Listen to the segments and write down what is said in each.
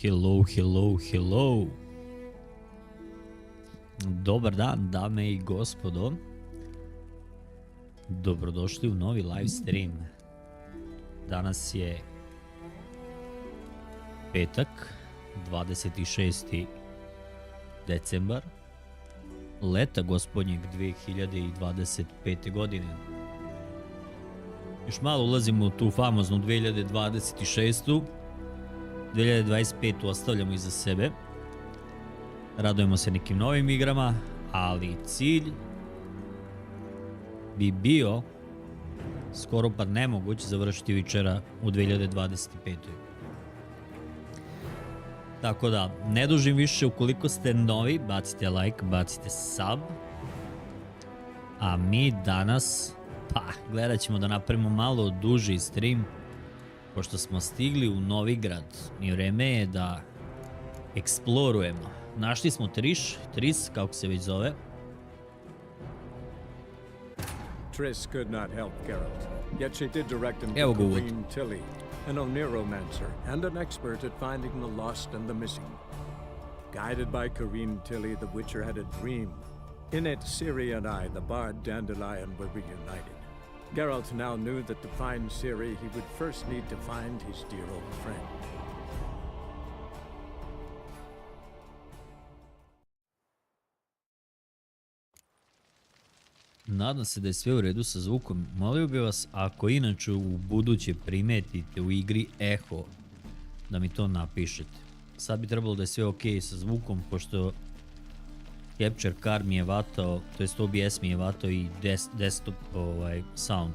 Hello, hello, hello. Dobar dan, dame i gospodo. Dobrodošli u novi live stream. Danas je petak, 26. decembar, leta gospodnjeg 2025. godine. Još malo ulazimo u tu famoznu 2026. 2025. ostavljamo iza sebe. Radujemo se nekim novim igrama, ali cilj bi bio skoro pa nemoguće završiti večera u 2025. Tako da, ne dužim više, ukoliko ste novi, bacite like, bacite sub. A mi danas, gledat ćemo da napravimo malo duži stream, pošto smo stigli u Novi Grad i vreme je da eksplorujemo. Našli smo Tris, kako se već zove. Triss could not help Geralt, yet she did direct him to Corrine Tilly, an Oniromancer and an expert at finding the lost and the missing. Guided by Corrine Tilly, the Witcher had a dream. In it, Ciri and I, the bard Dandelion, were reunited. Geralt now knew that to find Ciri, he would first need to find his dear old friend. Nadam se da je sve u redu sa zvukom. Molio bih vas, ako inače u buduće primetite u igri eho, da mi to napišete. Sad bi trebalo da je sve ok sa zvukom, pošto Capture Card mi je vatao, to jest OBS mi je vatao i desktop sound.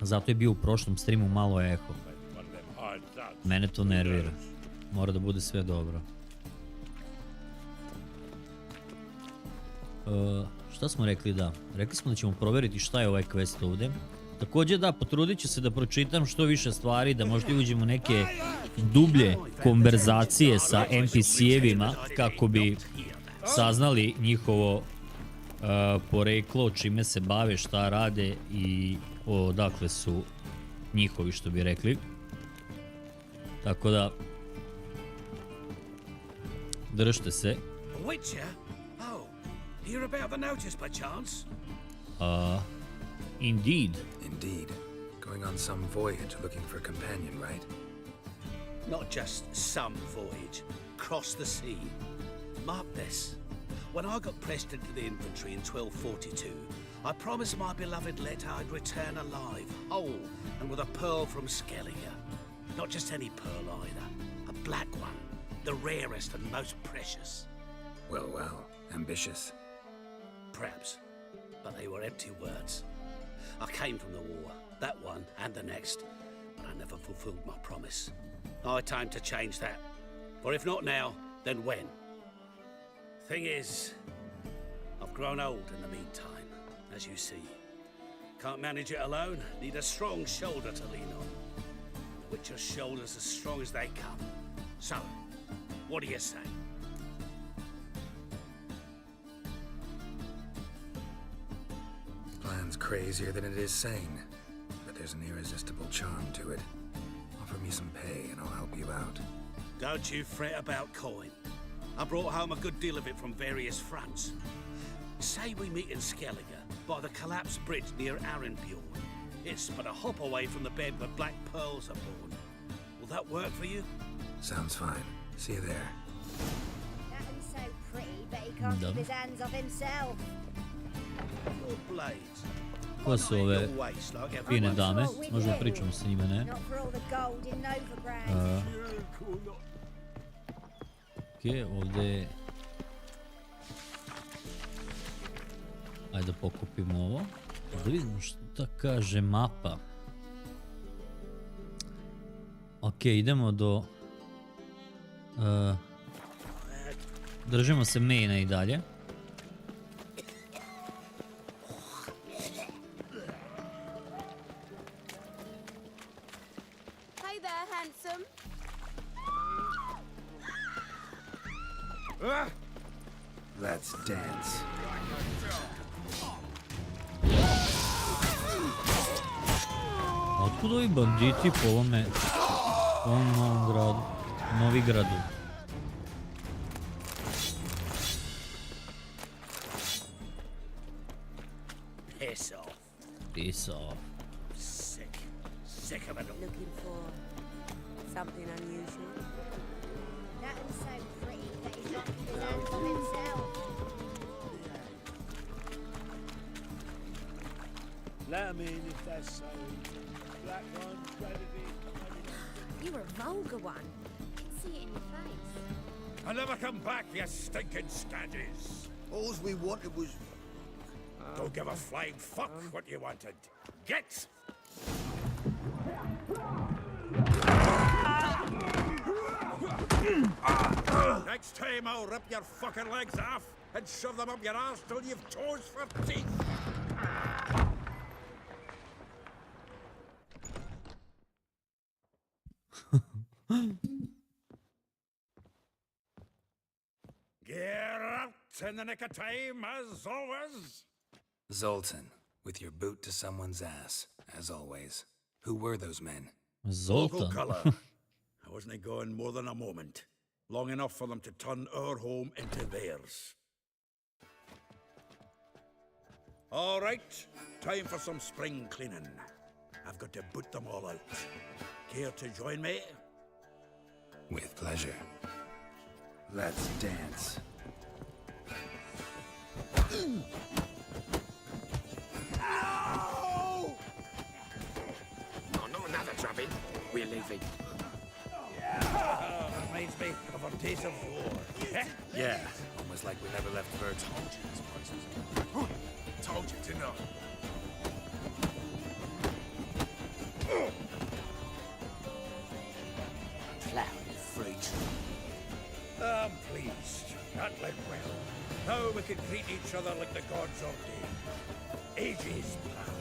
Zato je bio u prošlom streamu malo eho. Mene to nervira. Mora da bude sve dobro. Šta smo rekli? Da, rekli smo da ćemo provjeriti šta je ovaj quest ovdje. Također da, potrudit ću se da pročitam što više stvari, da možda uđemo neke dublje konverzacije sa NPC-evima kako bi saznali njihovo poreklo, čime se bave, šta rade i odakle su njihovi, što bi rekli. Tako da, držite se. Hear about the notice by chance? Indeed. Indeed. Going on some voyage looking for a companion, right? Not just some voyage. Cross the sea. Mark this. When I got pressed into the infantry in 1242, I promised my beloved Let I'd return alive, whole, and with a pearl from Skellige. Not just any pearl either. A black one. The rarest and most precious. Well, well. Ambitious. Perhaps, but they were empty words. I came from the war, that one and the next, but I never fulfilled my promise. Now it's time to change that. For if not now, then when? Thing is, I've grown old in the meantime, as you see. Can't manage it alone, need a strong shoulder to lean on. The Witcher's shoulders as strong as they come. So, what do you say? Plan's crazier than it is sane, but there's an irresistible charm to it. Offer me some pay and I'll help you out. Don't you fret about coin. I brought home a good deal of it from various fronts. Say we meet in Skellige, by the collapsed bridge near Arenbjorn. It's but a hop away from the bed where black pearls are born. Will that work for you? Sounds fine. See you there. That one's so pretty, but he can't keep his hands off himself. Ko su ove fine dame? Možemo pričamo sa njima, ne? Ok, ovdje... Ajde da pokupimo ovo. Da vidimo šta kaže mapa. Ok, idemo do... Držimo se maina i dalje. Let's dance. Otkud ovi banditi po ovome u ovom novom gradu, Novi Gradu. Piss off. Piss off. Sick. Sick of it all. Looking for something unusual? That one's so pretty that he's not keeping his hands on himself. Let 'em in if they're so. Black one, predator. You're a vulgar one. I can see it in your face. I'll never come back, you stinking scaddies. All we wanted was... Don't give a flying fuck what you wanted. Get! Next time I'll rip your fucking legs off and shove them up your arse till you've toes for teeth. Get out in the nick of time, as always. Zoltan, with your boot to someone's ass, as always. Who were those men? Local Zoltan. colour. I wasn't gone more than a moment. Long enough for them to turn our home into theirs. All right, time for some spring cleaning. I've got to boot them all out. Care to join me? With pleasure. Let's dance. Ow! Oh, not another drubbing. We're leaving. Reminds me of our days of yore. Eh? Yeah, almost like we never left Virgin. Told you to know. Clown freaks. I'm pleased. That went well. Now we can treat each other like the gods ordained. Ages, pal.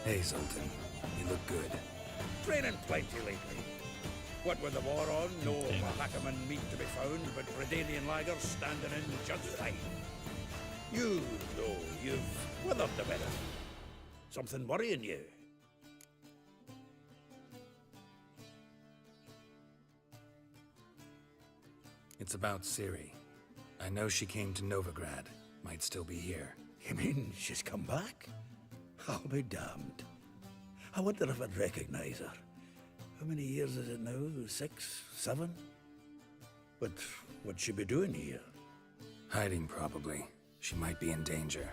Hey, Zoltan, you look good. Training plenty lately. What with the war on, no Mahakaman meat to be found, but Redanian lagers standing in just fine. You, though, you've weathered the weather. Something worrying you? It's about Ciri. I know she came to Novigrad. Might still be here. You mean she's come back? I'll be damned. I wonder if I'd recognize her. How many years is it now? 6, 7? But what'd she be doing here? Hiding, probably. She might be in danger.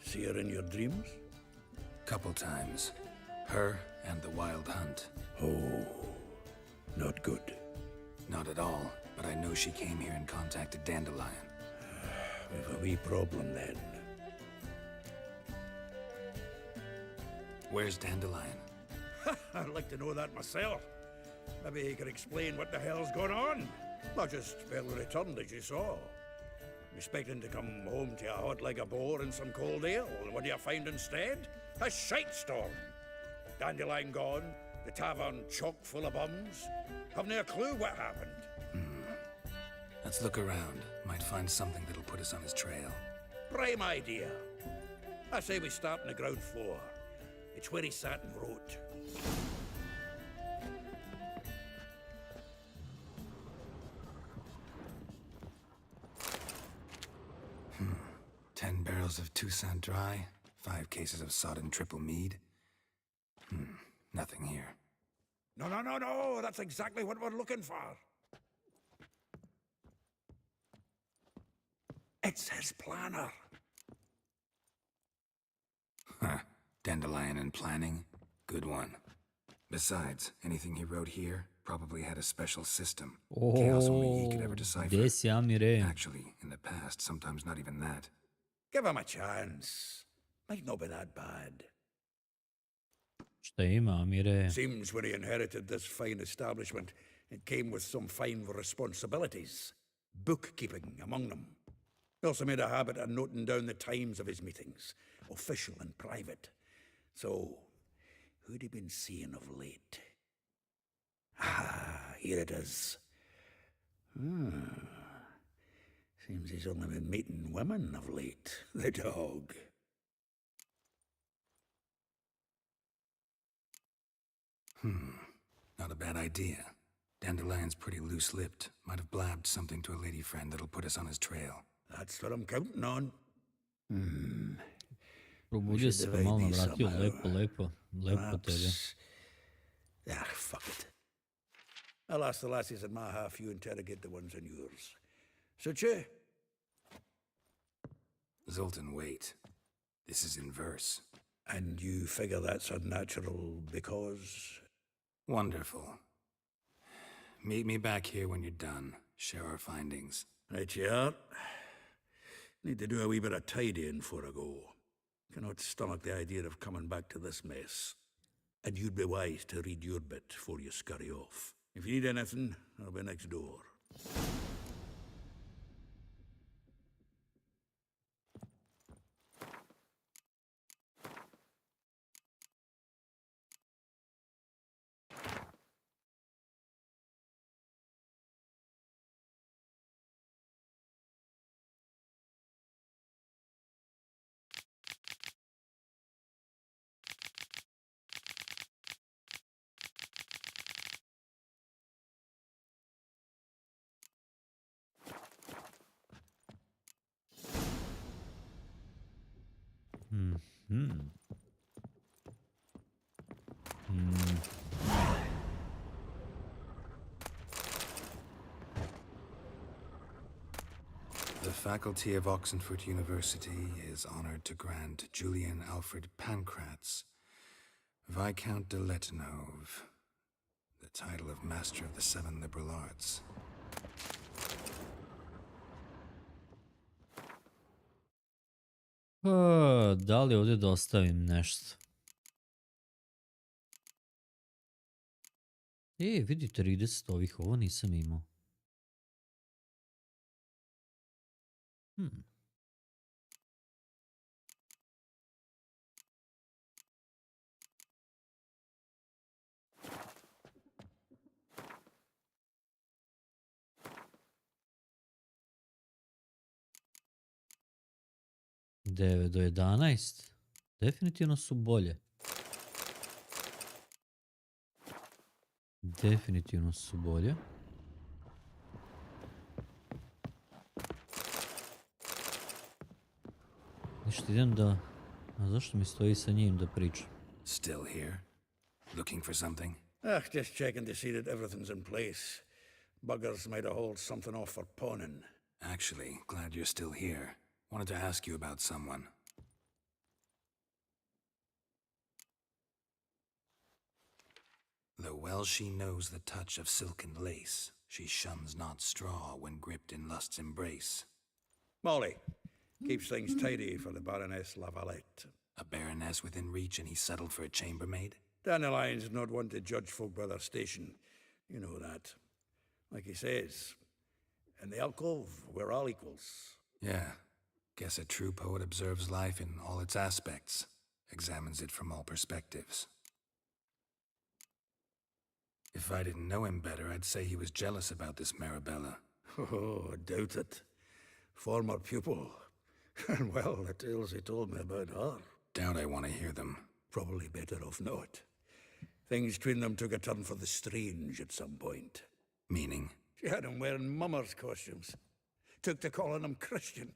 See her in your dreams? Couple times. Her and the Wild Hunt. Oh, not good. Not at all, but I know she came here and contacted Dandelion. We've a wee problem then. Where's Dandelion? I'd like to know that myself. Maybe he could explain what the hell's going on. Not just barely returned, as you saw. Expecting to come home to a hot like a boar and some cold ale, and what do you find instead? A shite storm. Dandelion gone, the tavern chock full of bums. Haven't a clue what happened. Let's look around. Might find something that'll put us on his trail. Prime idea. I say we start on the ground floor. It's where he sat and wrote. Hmm. 10 barrels of Toussaint Dry, 5 cases of sodden triple mead. Nothing here. No, that's exactly what we're looking for. It's his planner. Huh. Dandelion and planning? Good one. Besides, anything he wrote here probably had a special system. Chaos only he could ever decipher. Desi Amire. Actually, in the past, sometimes not even that. Give him a chance. Might not be that bad. Šta ima, Amire? Seems when he inherited this fine establishment, it came with some fine responsibilities. Bookkeeping among them. He also made a habit of noting down the times of his meetings, official and private. So, who'd he been seeing of late? Ah, here it is. Seems he's only been meeting women of late, the dog. Not a bad idea. Dandelion's pretty loose-lipped. Might have blabbed something to a lady friend that'll put us on his trail. That's what I'm counting on. Probudio se pa malo navratio, lepo tebe. Fuck it. I'll ask the lassies at my half, you interrogate the ones on yours. Suche? Zoltan, wait. This is in verse. And you figure that's unnatural because... Wonderful. Meet me back here when you're done. Share our findings. Right you are. Need to do a wee bit of tidying before I go. Cannot stomach the idea of coming back to this mess. And you'd be wise to read your bit before you scurry off. If you need anything, I'll be next door. The faculty of Oxenford University is honored to grant Julian Alfred Pancratz, Viscount de Letenove, the title of Master of the Seven Liberal Arts. Da li ovdje da ostavim nešto? Vidi 30 ovih, ovo nisam imao. Devet do 11. Definitivno su bolje. Definitivno su bolje. Ništa, idem da... A zašto mi stoji sa njim da pričam? Still here? Looking for something? Just checking to see that everything's in place. Buggers might have hauled something off for pawning. Actually, glad you're still here. Wanted to ask you about someone. Though well she knows the touch of silken lace, she shuns not straw when gripped in lust's embrace. Molly. Keeps things tidy for the Baroness Lavalette. A baroness within reach and he settled for a chambermaid? Dandelion's not one to judge folk by their station. You know that. Like he says, in the alcove, we're all equals. Yeah. Guess a true poet observes life in all its aspects, examines it from all perspectives. If I didn't know him better, I'd say he was jealous about this Marabella. Oh, I doubt it. Former pupil. And well, the tales he told me about her. Doubt I want to hear them. Probably better off not. Things between them took a turn for the strange at some point. Meaning? She had him wearing mummers' costumes. Took to calling him Christian,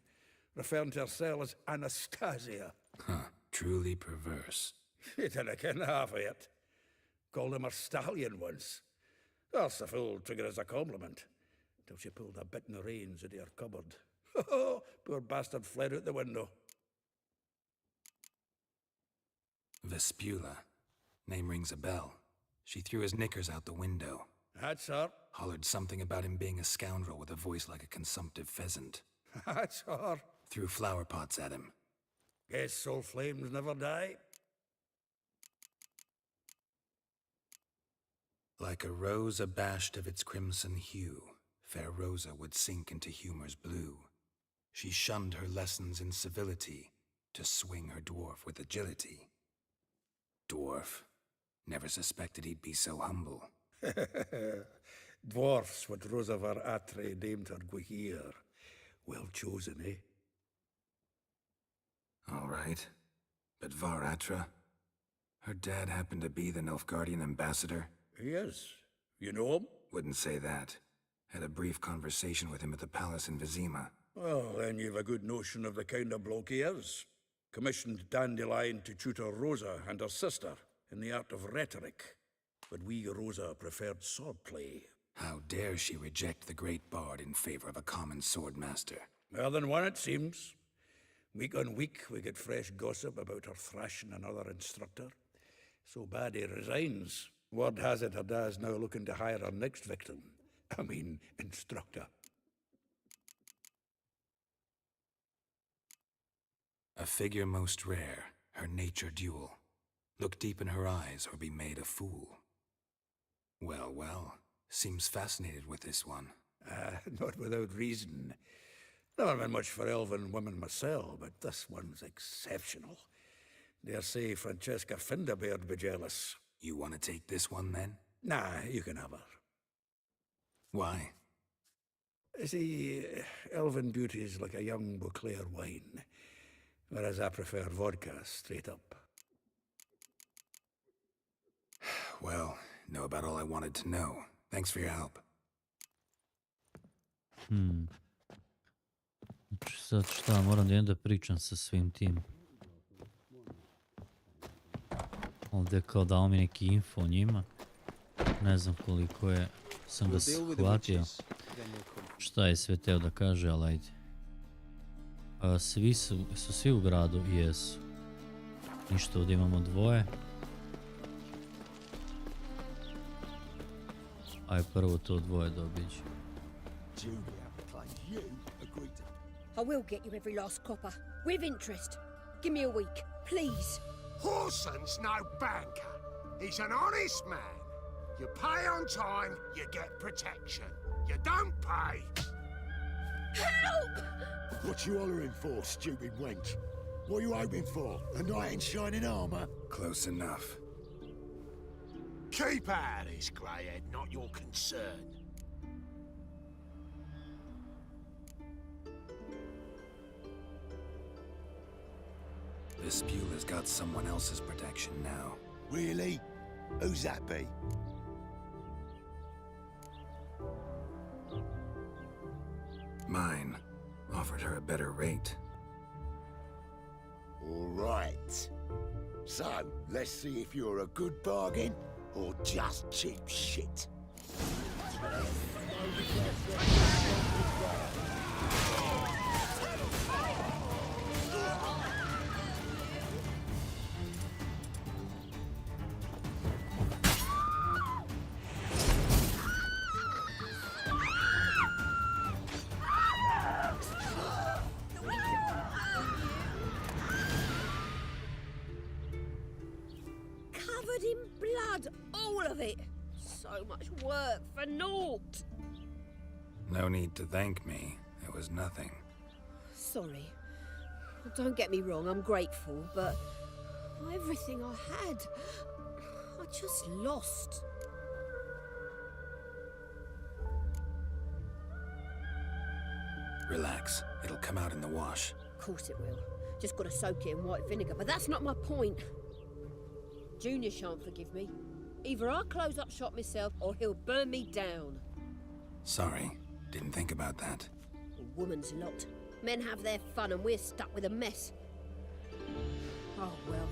referring to herself as Anastasia. Huh, truly perverse. He didn't ken half of it. Called him a stallion once. That's the fool took it as a compliment. Till she pulled a bit in the reins out of her cupboard. Oh, poor bastard fled out the window. Vespula. Name rings a bell. She threw his knickers out the window. That's her. Hollered something about him being a scoundrel with a voice like a consumptive pheasant. That's her. Threw flower pots at him. Guess soul flames never die. Like a rose abashed of its crimson hue, fair Rosa would sink into humor's blue. She shunned her lessons in civility to swing her dwarf with agility. Dwarf. Never suspected he'd be so humble. Dwarfs what Rosa var Atre named her Guihir. Well chosen, eh? All right. But Var Atra? Her dad happened to be the Nilfgaardian ambassador? He is. You know him? Wouldn't say that. Had a brief conversation with him at the palace in Vizima. Well, then you've a good notion of the kind of bloke he is. Commissioned Dandelion to tutor Rosa and her sister in the art of rhetoric. But we Rosa preferred swordplay. How dare she reject the great bard in favor of a common swordmaster? More than one, it seems. Week on week, we get fresh gossip about her thrashing another instructor. So bad he resigns. Word has it her dad's now looking to hire her next victim. I mean, instructor. A figure most rare, her nature dual. Look deep in her eyes or be made a fool. Well, well, seems fascinated with this one. Not without reason. Never been much for elven women myself, but this one's exceptional. Dare say Francesca Finderbeard be jealous. You want to take this one, then? Nah, you can have her. Why? See, elven beauty is like a young Beauclair wine, whereas I prefer vodka straight up. Well, know about all I wanted to know. Thanks for your help. Sad šta, moram da idem da pričam sa svim tim. Ovdje kao dao mi neki info o njima. Ne znam koliko je, sam ga shvatio. Šta je sve teo da kaže, ali ajde. Svi su svi u gradu? Jesu. Ništa, ovdje imamo dvoje. Aj prvo to dvoje dobiđe. I will get you every last copper, with interest. Give me a week, please. Horson's no banker. He's an honest man. You pay on time, you get protection. You don't pay. Help! What you hollering for, stupid wench? What are you hoping for? A knight in shining armor? Close enough. Keep out of this, greyhead, not your concern. This Bueller's got someone else's protection now. Really? Who's that be? Mine. Offered her a better rate. All right. So, let's see if you're a good bargain or just cheap shit. Covered in blood, all of it. So much work for naught. No need to thank me. It was nothing. Sorry. Don't get me wrong, I'm grateful, but everything I had, I just lost. Relax. It'll come out in the wash. Of course it will. Just gotta soak it in white vinegar, but that's not my point. Junior shan't forgive me. Either I'll close up shop myself or he'll burn me down. Sorry. Didn't think about that. A woman's lot. Men have their fun and we're stuck with a mess. Oh well,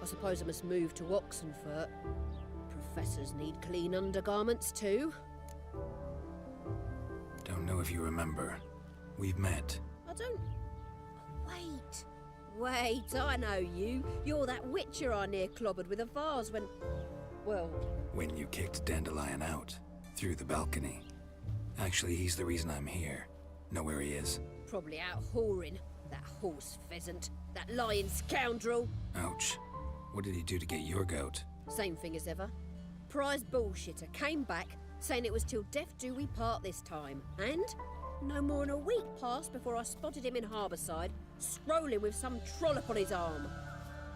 I suppose I must move to Oxenfurt. Professors need clean undergarments too. Don't know if you remember. We've met. I don't... Wait, I know you. You're that witcher I near clobbered with a vase when... Well... When you kicked Dandelion out. Through the balcony. Actually, he's the reason I'm here. Know where he is? Probably out whoring. That horse pheasant. That lying scoundrel. Ouch. What did he do to get your goat? Same thing as ever. Prize bullshitter came back, saying it was till death do we part this time. And no more than a week passed before I spotted him in Harbourside, strolling with some trollop on his arm.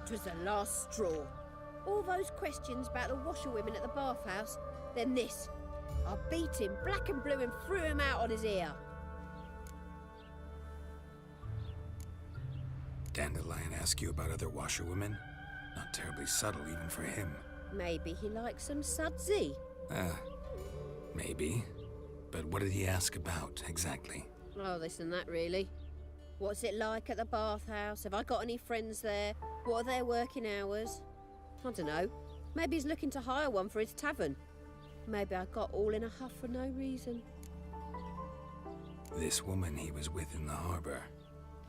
'Twas the last straw. All those questions about the washerwomen at the bathhouse, then this. I beat him black and blue and threw him out on his ear. Dandelion ask you about other washerwomen? Not terribly subtle even for him. Maybe he likes some sudsy. Maybe. But what did he ask about, exactly? Oh, this and that, really. What's it like at the bathhouse? Have I got any friends there? What are their working hours? I don't know. Maybe he's looking to hire one for his tavern. Maybe I got all in a huff for no reason. This woman he was with in the harbor.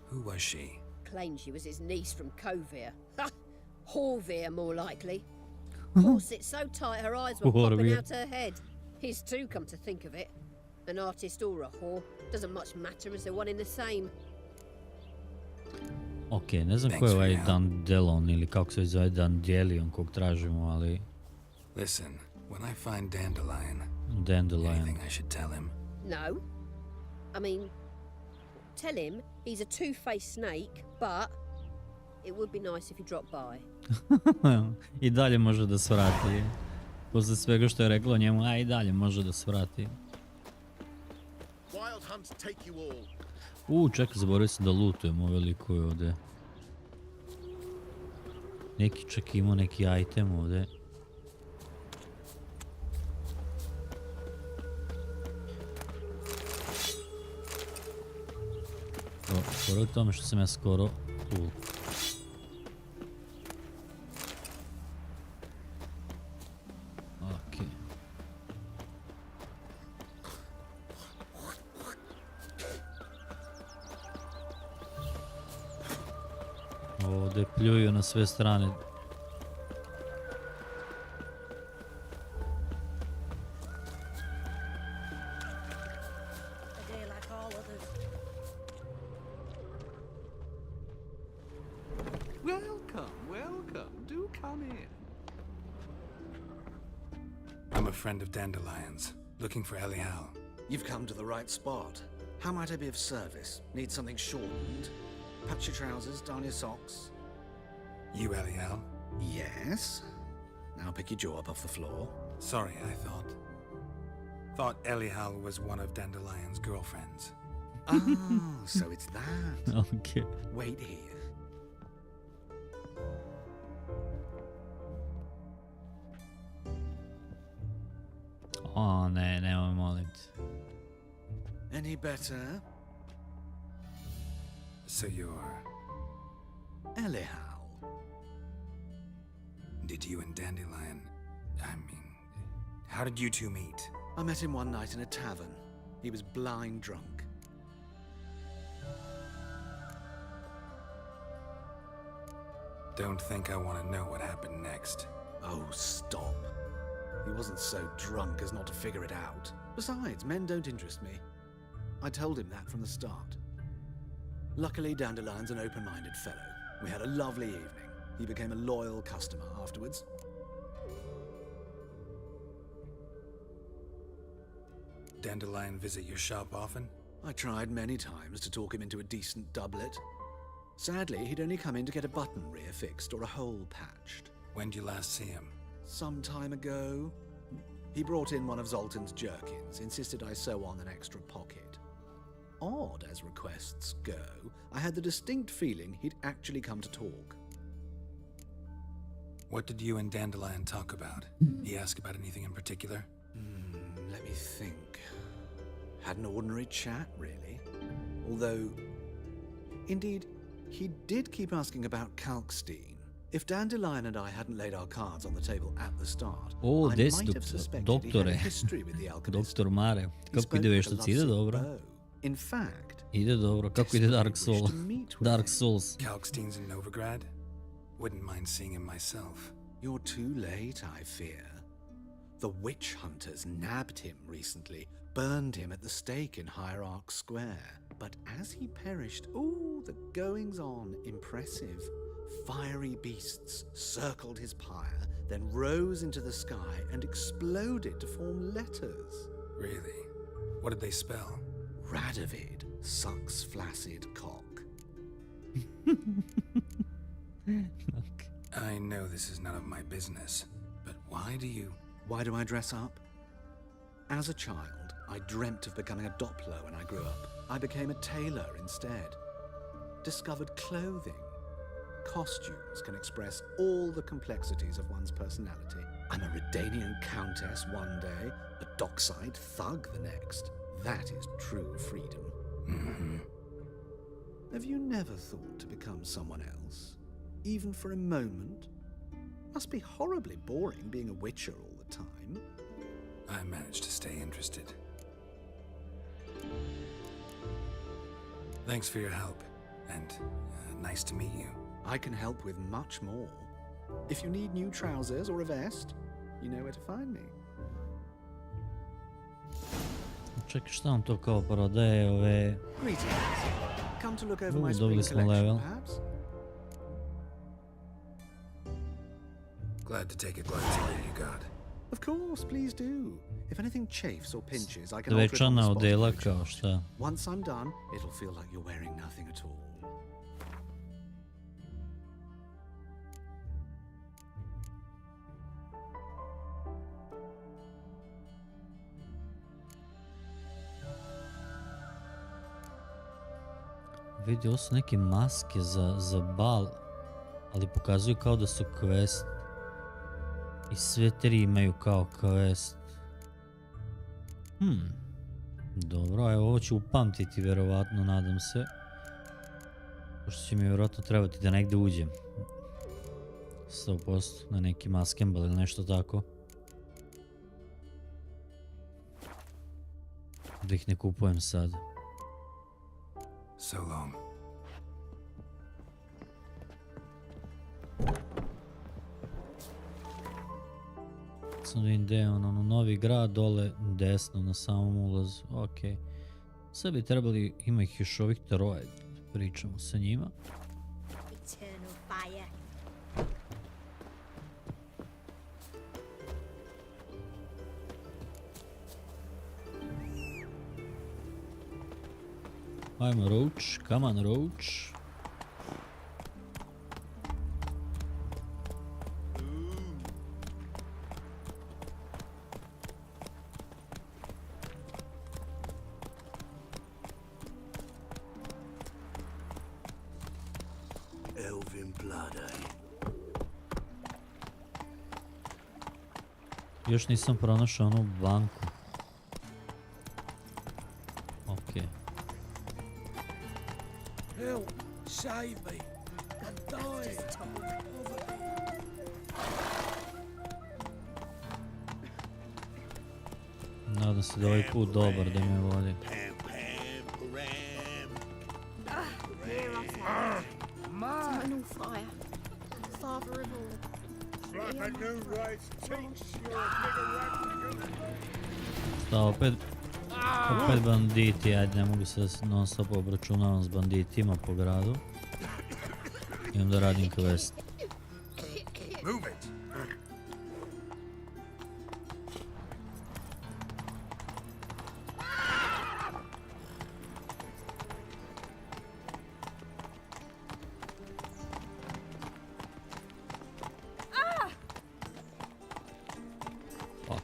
Who was she? Claimed she was his niece from Kovir. Ha! Horvir, more likely. Corset so tight her eyes were popping out her head. His too, come to think of it. An artist or a whore. Doesn't much matter as they're one in the same. Ok, ne znam ko je ovaj Dandelon ili kako se zove Dandelion kog tražimo, ali... Listen, when I find Dandelion, Dandelion. anything I should tell him? No. I mean, tell him he's a two-faced snake, but it would be nice if he dropped by. I dalje može da svrati. Posle svega što je rekla njemu, a i dalje može da svrati. Wild hunts take you all. Čekaj, zaboravio sam da lootujemo ove likove ovdje. Neki čak imao neki item ovdje. Pored tome što sam ja skoro tu. Ok. Ovdje pljuju na sve strane. I'm a friend of Dandelion's, looking for Elial. You've come to the right spot. How might I be of service? Need something shortened? Patch your trousers, darn your socks. You Elial? Yes. Now pick your jaw up off the floor. Sorry, I thought Elial was one of Dandelion's girlfriends. Oh, so it's that. Ok. Wait here. O ne, nemoj molim te. Any better? So you're... Elial. Did you and Dandelion... I mean... How did you two meet? I met him one night in a tavern. He was blind drunk. Don't think I want to know what happened next. Oh, stop. He wasn't so drunk as not to figure it out. Besides, men don't interest me. I told him that from the start. Luckily, Dandelion's an open-minded fellow. We had a lovely evening. He became a loyal customer afterwards. Dandelion visit your shop often? I tried many times to talk him into a decent doublet. Sadly, he'd only come in to get a button rear fixed or a hole patched. When did you last see him? Some time ago. He brought in one of Zoltan's jerkins, insisted I sew on an extra pocket. Odd as requests go, I had the distinct feeling he'd actually come to talk. What did you and Dandelion talk about? He asked about anything in particular? Let me think. Had an ordinary chat, really. Although, indeed, he did keep asking about Kalkstein. If Dandelion and I hadn't laid our cards on the table at the start, I might have suspected he had a history with the alchemist. Doktor Mare, kako ide veštaci? Ide dobro. In fact, ide dobro. Kako ide Dark Souls? Dark Souls. Kalkstein's in Novigrad? Wouldn't mind seeing him myself. You're too late, I fear. The witch hunters nabbed him recently, burned him at the stake in Hierarch Square. But as he perished, ooh, the goings-on, impressive. Fiery beasts circled his pyre, then rose into the sky and exploded to form letters. Really? What did they spell? Radovid sucks flaccid cock. I know this is none of my business, but why do I dress up? As a child, I dreamt of becoming a Doppler when I grew up. I became a tailor instead. Discovered clothing. costumes can express all the complexities of one's personality. I'm a Redanian countess one day, a dockside thug the next. That is true freedom. Mm-hmm. Have you never thought to become someone else? Even for a moment? Must be horribly boring being a witcher all the time. I managed to stay interested. Thanks for your help, and nice to meet you. I can help with much more. If you need new trousers or a vest, you know where to find me. Čekaj, šta on to kao prodaje ove... Greetings. Come to look over my spring Dobili smo collection, level. perhaps? Glad to take a glance at what you got. Of course, please do. If anything chafes or pinches, I can alter it on the Svečana spot. odela kao šta? Once I'm done, it'll feel like you're wearing nothing at all. Vidi, ovo su neke maske za bal, ali pokazuju kao da su quest. I sve tri imaju kao quest. Dobro, evo ovo ću upamtiti vjerovatno, nadam se. Pošto će mi vjerojatno trebati da negdje uđem. 100% na neki maskembal ili nešto tako. Da ih ne kupujem sad. So long. Sam da vidim gdje je ono, Novi Grad, dole desno na samom ulazu. Ok. Sad bi trebali, ima ih još ovih troje. Pričamo sa njima. Eternal fire. Ajmo Roach, come on Roach. Elven blood, eh? Još nisam pronašao onu banku. Ok. Help! Save me! I'm dying! Nadam se da ovaj put dobar da me vodi. Eternal fire. Father of all. Like a new rights teach your nigger rat. Šta opet? Opet banditi, ajde ne mogu se non stop obračunavam s banditima po gradu. I onda radim quest. Move it. Fuck.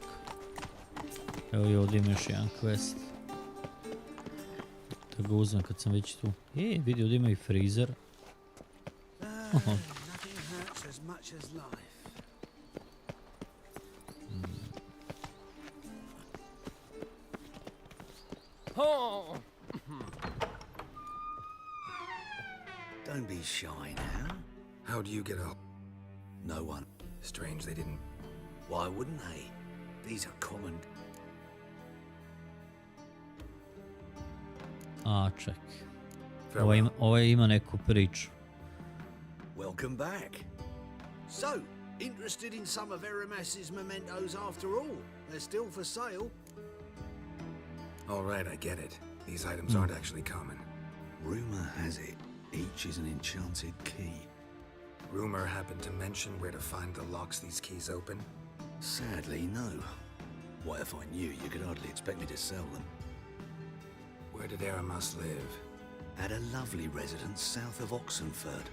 Evo i ovdje ima još jedan quest. Da ga uzmem kad sam već tu. Vidi ovdje ima i freezer. Nothing hurts as much as life. Don't be shy now. How'd you get up? No one. Strange they didn't. Why wouldn't they? These are common. A, ček. Farewell. Ovaj ima neku priču. Welcome back. So, interested in some of Eremas's mementos after all? They're still for sale. All right, I get it. These items aren't actually common. Rumor has it, each is an enchanted key. Rumor happened to mention where to find the locks these keys open? Sadly, no. What if I knew, you could hardly expect me to sell them. Where did Eramas live? At a lovely residence south of Oxenford.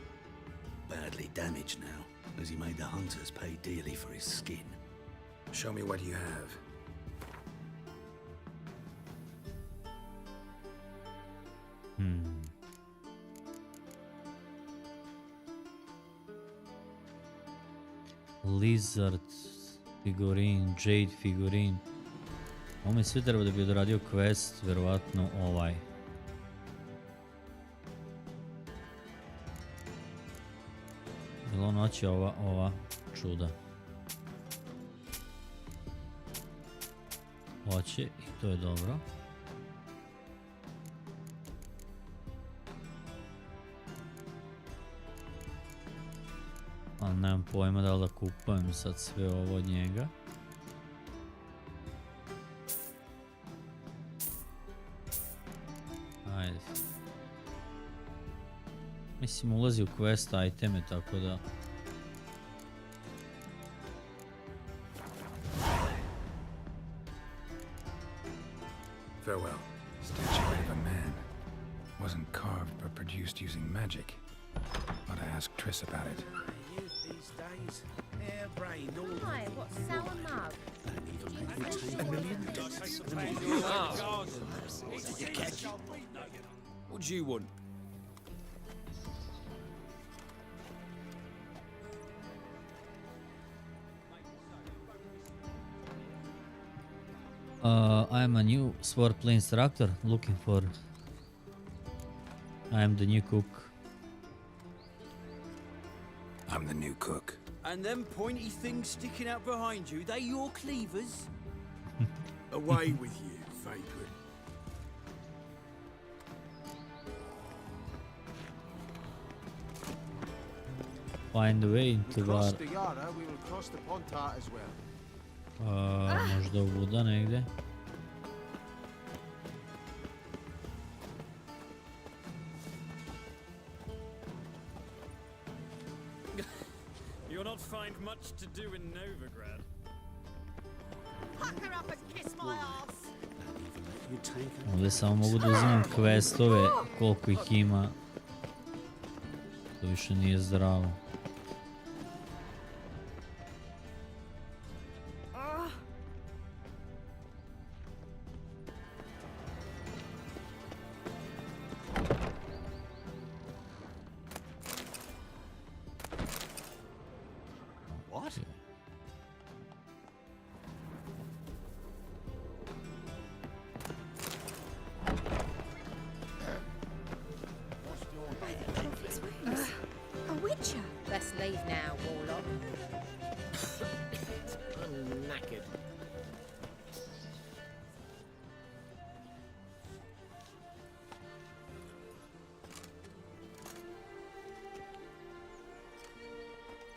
Badly damaged now, as he made the hunters pay dearly for his skin. Show me what you have. Lizard figurin, Jade figurin. Ovo mi sve treba da bi odradio quest, verovatno ovaj. Jel on hoće ova čuda? Hoće i to je dobro. Ali nemam pojma da li da kupujem sad sve ovo od njega. Ajde. Mislim ulazi u quest iteme, tako da... Farewell. Statuette of a man. Wasn't carved but produced using magic. Ought to ask Triss about it. Hi, what sour mug? What do you want? I am a new swordplay instructor looking for... I am the new cook. I'm the new cook. And them pointy things sticking out behind you, they your cleavers? Away with you, vagrant. Find a way into bar. Stigao, we will cross the Pontar as well. Možda ovuda negdje. You'll not find much to do in Novi, Grad. Pucker up and kiss my ass. Ovdje samo mogu da uzimam questove, koliko ih ima. To više nije zdravo. Let's leave now, Warlock. I'm knackered.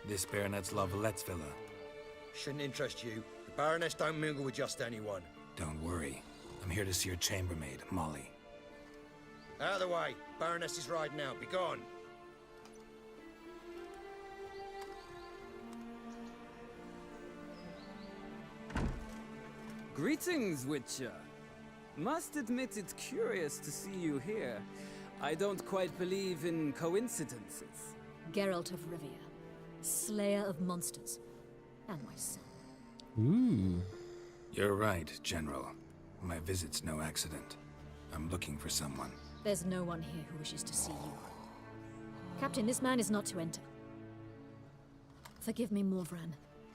This Baronet's Lavallette's villa. Shouldn't interest you. The Baroness don't mingle with just anyone. Don't worry. I'm here to see your chambermaid, Molly. Out of the way. Baroness is riding out. Be gone. Greetings, Witcher. Must admit it's curious to see you here. I don't quite believe in coincidences. Geralt of Rivia, slayer of monsters, and my son. Ooh. You're right, General. My visit's no accident. I'm looking for someone. There's no one here who wishes to see you. Captain, this man is not to enter. Forgive me, Morvran,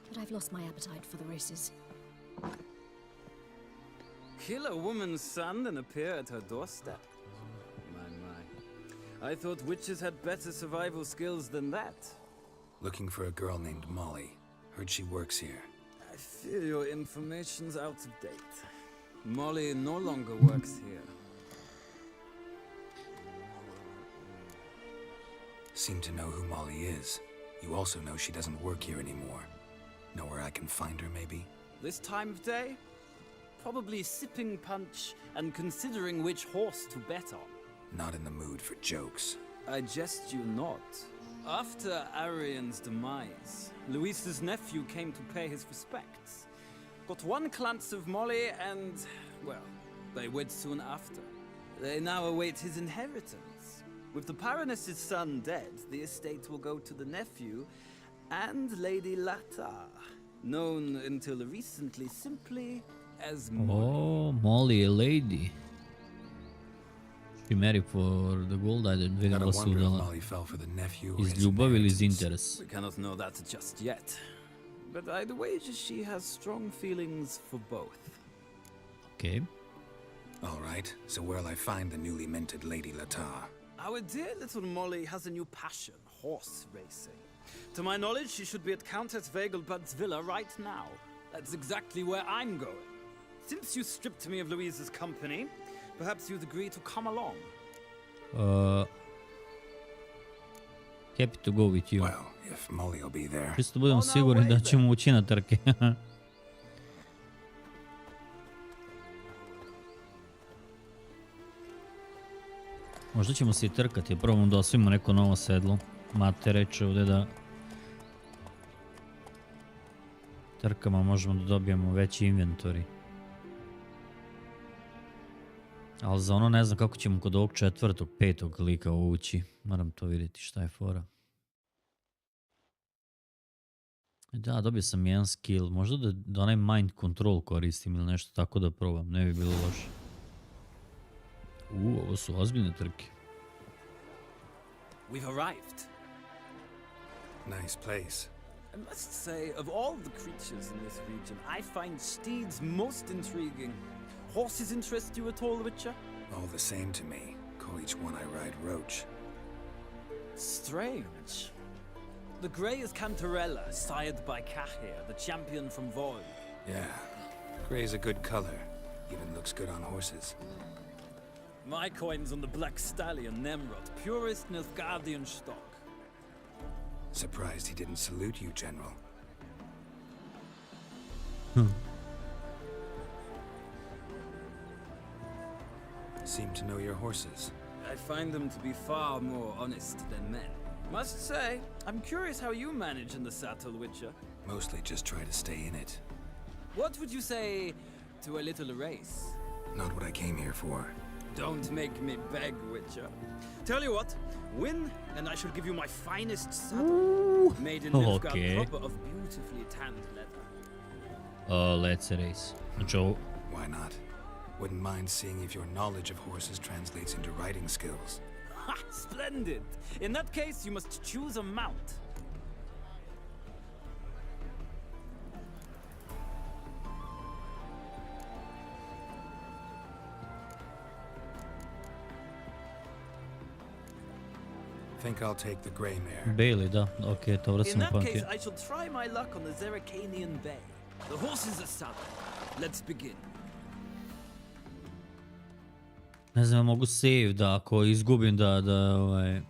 but I've lost my appetite for the races. Kill a woman's son and appear at her doorstep? My. I thought witches had better survival skills than that. Looking for a girl named Molly. Heard she works here. I fear your information's out of date. Molly no longer works here. Seem to know who Molly is. You also know she doesn't work here anymore. Know where I can find her, maybe? This time of day? Probably sipping punch and considering which horse to bet on. Not in the mood for jokes. I jest you not. After Arian's demise, Luis's nephew came to pay his respects. Got one glance of Molly and, well, they wed soon after. They now await his inheritance. With the Baroness's son dead, the estate will go to the nephew and Lady Lata, known until recently simply as Molly. Oh, Molly, a lady. She married for the gold, I didn't Gotta wonder if Molly fell for the nephew or iz his ljubav ili iz inheritance. interes. We cannot know that just yet. but I'd wager she has strong feelings for both. Okay. All right, so where'll I find the newly minted Lady Latar? Our dear little Molly has a new passion, horse racing. To my knowledge, she should be at Countess Vegelbud's villa right now. That's exactly where I'm going. Since you stripped me of Louise's company, perhaps you'd agree to come along. Happy to go with you. Well, if Molly will be there. Čisto budemo sigurni da ćemo ući na trke. Možda ćemo se i trkati, probamo da osvimo neko novo sedlo. Mate reče ovdje da trkama možemo da dobijemo veći inventori. Ali za ono ne znam kako ćemo kod ovog 4., 5. lika ući. Moram to vidjeti šta je fora. Da, dobio sam jedan skill. Možda da onaj mind control koristim ili nešto tako da probam. Ne bi bilo loše. Ovo su ozbiljne trke. We've arrived. Nice place. I must say, of all the creatures in this region, I find steeds most intriguing. Horses interest you at all, Witcher? All the same to me. Call each one I ride Roach. Strange. The grey is Cantarella, sired by Cahir, the champion from Vol. Yeah, gray's a good color. Even looks good on horses. My coin's on the black stallion, Nemrod, purest Nilfgaardian stock. Surprised he didn't salute you, General. Seem to know your horses. I find them to be far more honest than men. Must say, I'm curious how you manage in the saddle, Witcher. Mostly just try to stay in it. What would you say to a little race? Not what I came here for. Don't make me beg, Witcher. Tell you what, win, and I shall give you my finest saddle. Made in Nilfgaard proper of beautifully tanned leather. Let's race. Joe. Why not? Wouldn't mind seeing if your knowledge of horses translates into riding skills. Ha! Splendid! In that case, you must choose a mount. Think I'll take the gray mare. Bailey, da. Ok, to In that case, I shall try my luck on the Zeracanian Bay. The horses are saddled. Let's begin. Ne znam, mogu save da ako izgubim da ovaj...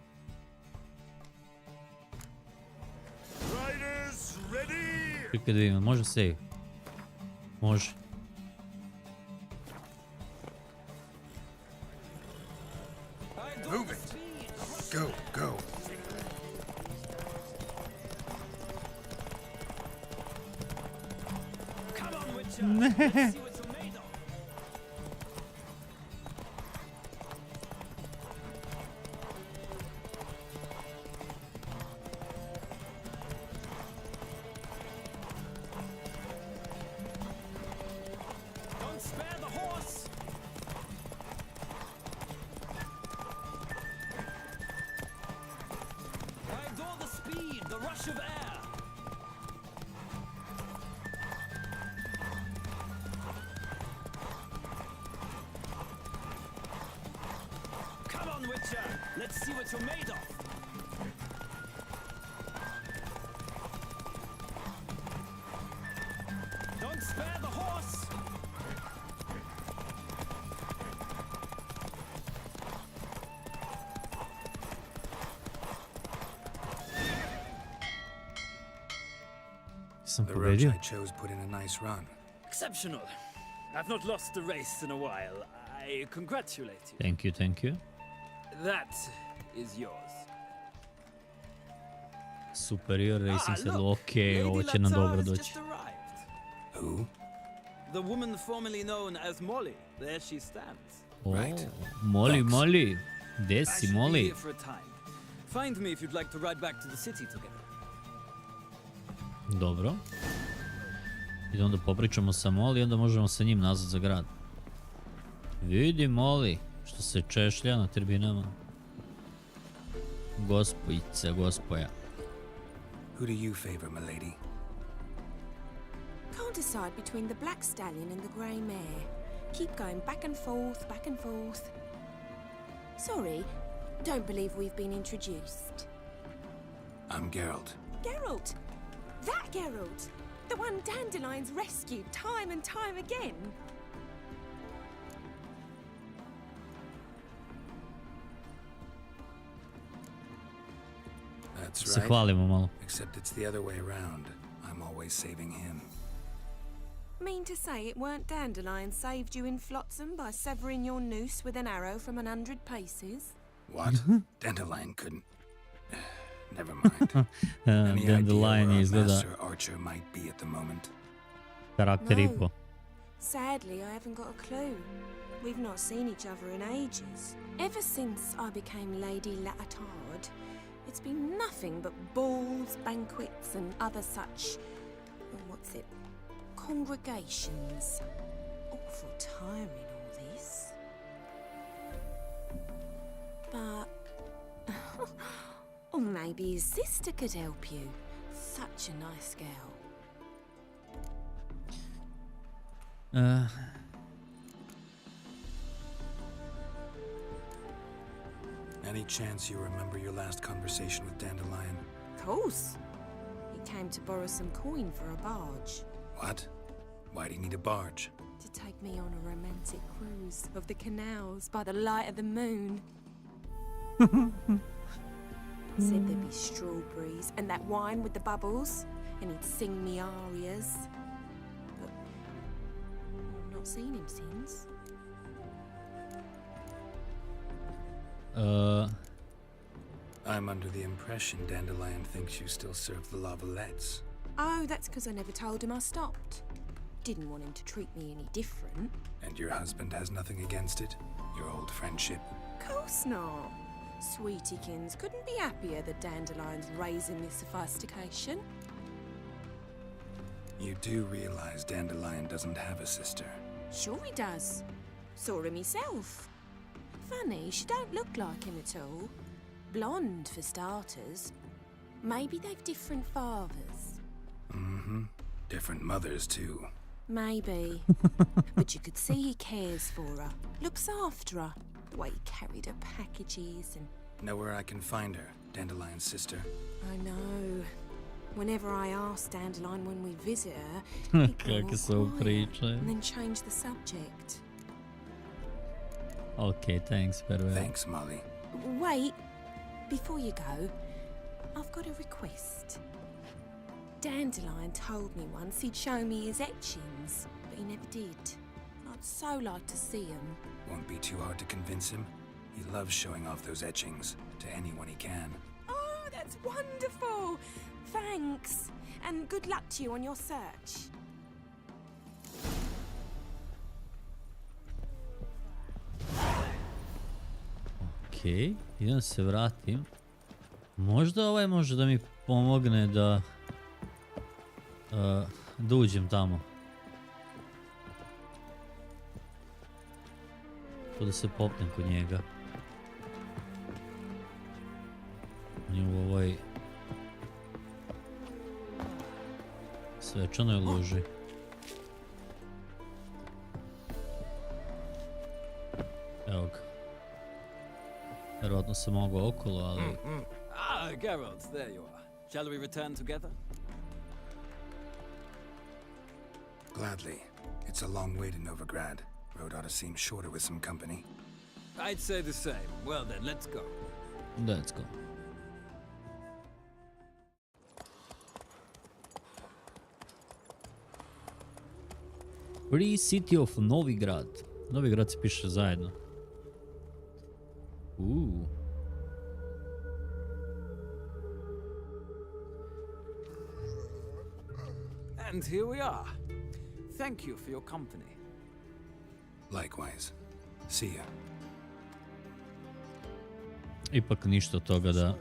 Čekaj da vidim, može save? Može. Move it. Go, go. Come on, Witcher. Let's see what you're made of. Don't spare the horse. I adore the speed, the rush of air. Come on, Witcher. Let's see what you're made of. Don't spare the horse. Sam The roach pobedio. I chose put in a nice run. Exceptional. I've not lost a race in a while. I congratulate you. Thank you, thank you. That is yours. Superior racing sedlo, look, ok, Lady ovo će nam Latar dobro has doći. just arrived. Who? The woman formerly known as Molly. There she stands. Right. Molly, Thanks. Molly. Gde I si, shall be Molly? here for a time. Find me if you'd like to ride back to the city together. Dobro. Idemo da popričamo sa Molly i onda možemo sa njim nazad za grad. Vidi Molly, što se češlja na tribinama. Gospojica, gospoja. Who do you favor, my lady? Can't decide between the black stallion and the grey mare. Keep going back and forth, back and forth. Sorry, don't believe we've been introduced. I'm Geralt. Geralt! That Geralt! The one Dandelion's rescued time and time again. That's Se right. hvalimo malo. Except it's the other way around. I'm always saving him. Mean to say it weren't Dandelion saved you in Flotsam by severing your noose with an arrow from 100 paces? What? Dandelion couldn't. Never mind. Any idea Dandelion where our izgleda master archer might be at the moment? karakter i po. Sadly, I haven't got a clue. We've not seen each other in ages. Ever since I became Lady Latard, it's been nothing but balls, banquets, and other such... congregations. Awful tiring, all this. But... or maybe his sister could help you. Such a nice girl. Any chance you remember your last conversation with Dandelion? Of course. He came to borrow some coin for a barge. What? Why do you need a barge? To take me on a romantic cruise of the canals by the light of the moon. Said there'd be strawberries and that wine with the bubbles, and he'd sing me arias. But I've not seen him since. I'm under the impression Dandelion thinks you still serve the Lavalettes. Oh, that's because I never told him I stopped. Didn't want him to treat me any different. And your husband has nothing against it? Your old friendship? Course not. Sweetiekins couldn't be happier that Dandelion's raising this sophistication. You do realize Dandelion doesn't have a sister? Sure he does. Saw him myself. Funny, she don't look like him at all. Blonde, for starters. Maybe they've different fathers. Mm-hmm. Different mothers, too. Maybe. But you could see he cares for her. Looks after her. The way he carried her packages and... Know where I can find her, Dandelion's sister? I know. Whenever I ask Dandelion when we visit her, he'd go Kako se all quiet priča. and then change the subject. Okay, thanks, Perve. Thanks, Molly. Wait, before you go, I've got a request. Dandelion told me once he'd show me his etchings, but he never did. And I'd so like to see them. Won't be too hard to convince him. He loves showing off those etchings to anyone he can. Oh, that's wonderful! Thanks, and good luck to you on your search. Okej, idem se vratim. Možda ovaj može da mi pomogne da uđem tamo. To da se popnem kod njega. On je u ovoj svečanoj loži. Evo ga. Vjerojatno se mogu okolo, ali... Ah, Geralt, there you are. Shall we return together? Gladly. It's a long way to Novigrad. Road ought to seem shorter with some company. I'd say the same. Well then, let's go. Let's go. Free City of Novigrad. Novigrad se piše zajedno. And here we are. Thank you for your company. Likewise. See ya. Ipak ništa od toga da...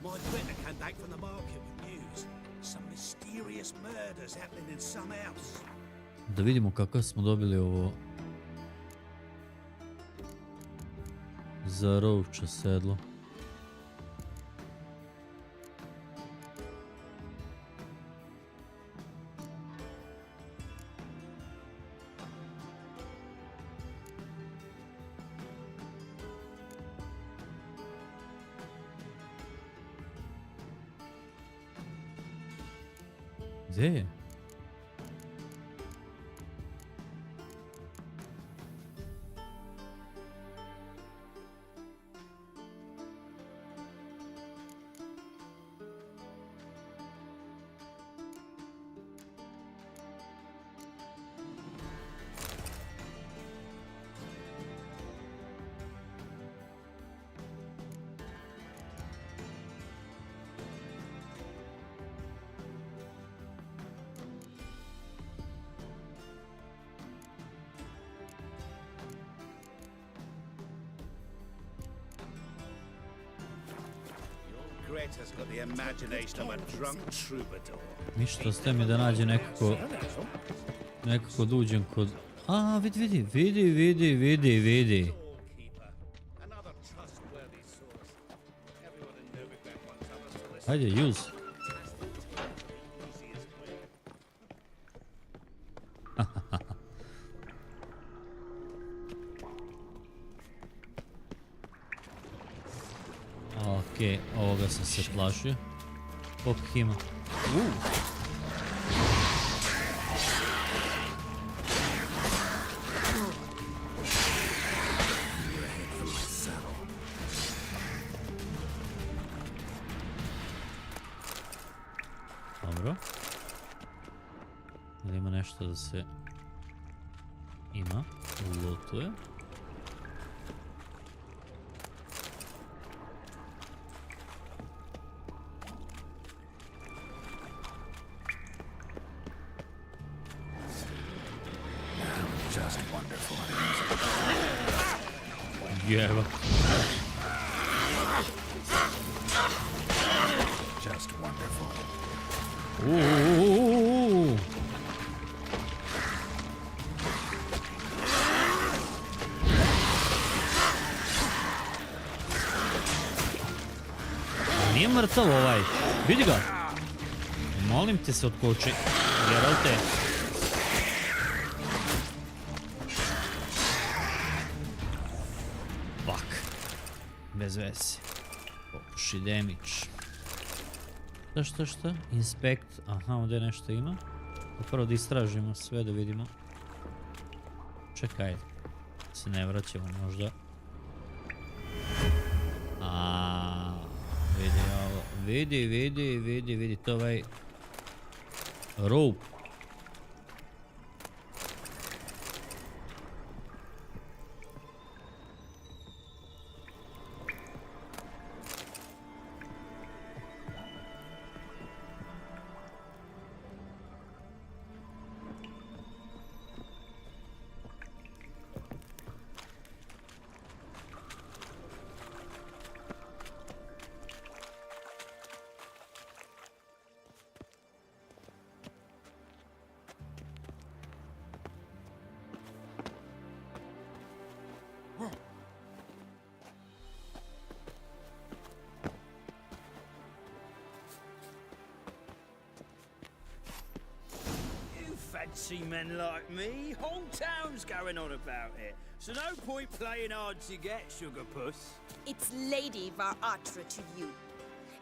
My better came back from the market with news. Some mysterious murders happening in some house. Da vidimo kako smo dobili ovo... za rovča sedlo. Gdje je? Grad has got the imagination of a drunk troubadour. Ništa, ste mi da nađe nekako da uđem kod... A, vidi. Hajde, use. Okej, ovoga sam se plašio. Koliko ima? Dobro. Ili ima nešto da se... Ima. Lutuje. Jeba. Just wonderful. Nije mrtav ovaj. Vidi ga. Molim te se otkoči. Geralte. Bez veze. Pokuši damage. Šta? Inspect. Aha, ovdje nešto ima. Prvo da istražimo sve da vidimo. Čekaj. Se ne vraćamo možda. Vidi ovo. Vidi. To ovaj... rope. Fancy men like me, whole town's going on about it. So no point playing hard to get, sugar puss. It's Lady Varatra to you.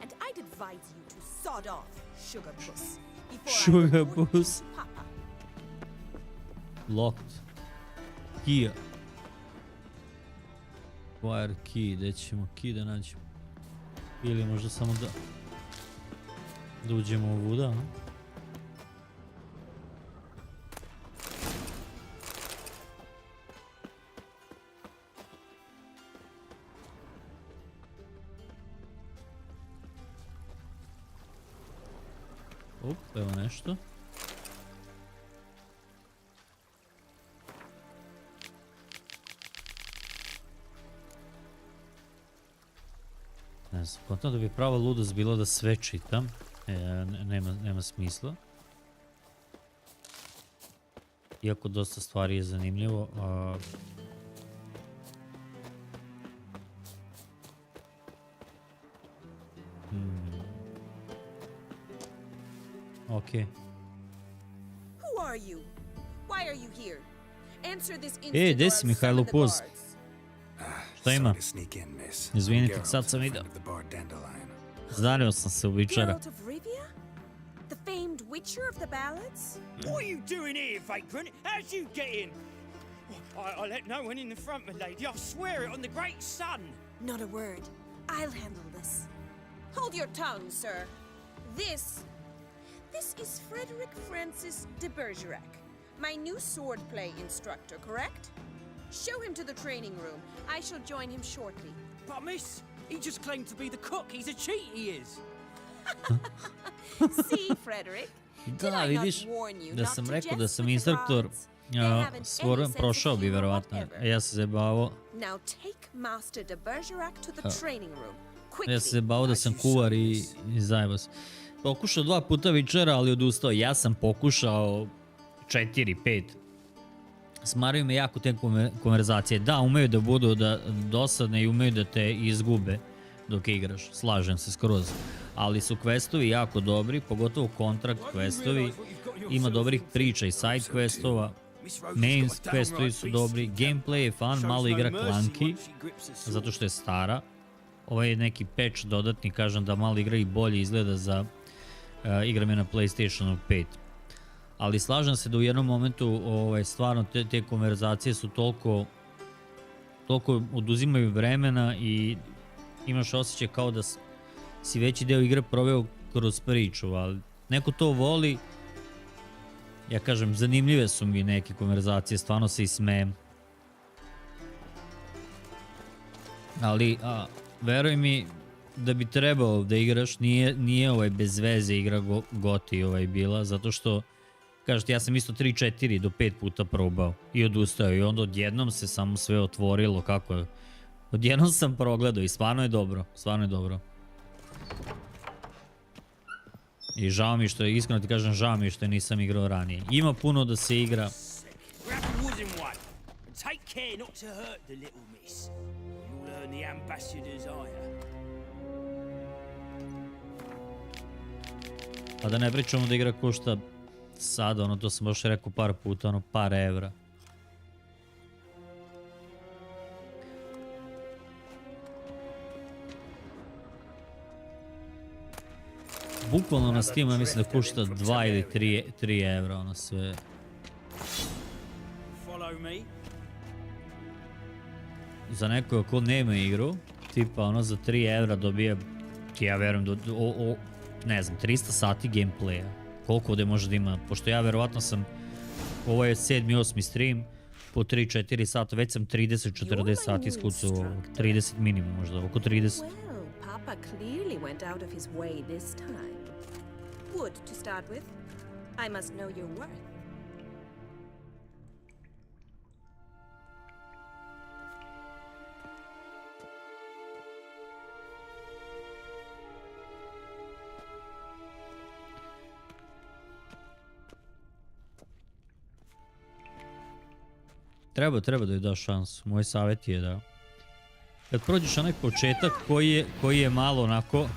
And I'd advise you to sod off, sugar puss. Sugar puss. Locked. Key. Wire key, gdje ćemo key da nađemo? Ili možda samo da uđemo u vuda, a? Evo nešto. Ne znam, kontam da bi prava ludost bila da sve čitam. Nema smisla. Iako dosta stvari je zanimljivo. Okay. Who are you? Why are you here? Answer this instant. Gdje si Mihajlo Poz? Šta ima? Izvinite, sad sam vidio. Zdario sam se u Vičara. Witcher of the ballads? What are you doing here, vagrant? How'd you get in? I let no one in the front, my lady. I swear it on the great sun. Not a word. I'll handle this. Hold your tongue, sir. This is Frederick Francis de Bergerac, my new swordplay instructor, correct? Show him to the training room. I shall join him shortly. But miss, he just claimed to be the cook. He's a cheat, he is. See, Frederick. Da, vidiš, da sam rekao da sam instruktor, prošao bi verovatno. Ja se zajebavao. Ja se zajebavao da sam kuvar i zajebao se. Pokušao 2 puta večera, ali odustao. Ja sam pokušao 4, 5. Smaraju me jako te konverzacije. Da, umeju da budu dosadne i umeju da te izgube dok igraš. Slažem se skroz. Ali su questovi jako dobri, pogotovo kontrakt questovi. Ima dobrih priča i side questova. Main questovi su dobri. Gameplay je fun, malo igra klanki, zato što je stara. Ovo je neki patch dodatni, kažem da malo igra i bolje izgleda za igram je na PlayStationu 5. Ali slažem se da u jednom momentu stvarno te konverzacije su toliko oduzimaju vremena i imaš osjećaj kao da si veći deo igre proveo kroz priču, ali neko to voli. Ja kažem, zanimljive su mi neke konverzacije, stvarno se i smejem. Ali, veruj mi da bi trebao da igraš, nije bez veze igra Goti bila, zato što, kažete, ja sam isto 3, 4 do 5 puta probao i odustao i onda odjednom se samo sve otvorilo, kako je. Odjednom sam progledao i stvarno je dobro, stvarno je dobro. I žao mi što je, iskreno ti kažem, žao mi što je nisam igrao ranije. Ima puno da se igra. A da ne pričamo da igra košta sada, to sam baš rekao par puta, par evra. Bukvalno na Steamu mislim da košta 2 ili 3 evra, ono sve. Za neko ko nema igru, tipa ono za 3 evra dobije, ja verujem, ne znam, 300 sati gameplaya. Koliko ovdje može da ima, pošto ja verovatno sam, ovo je 7. 8. stream, po 3-4 sata, već sam 30-40 sati iskucao, 30 minimum možda, oko 30. Papa clearly went out of his way this time. Wood, to start with. I must know your worth. Treba da joj daš šansu. Moj savjet je da kad prođeš onaj početak koji je malo onako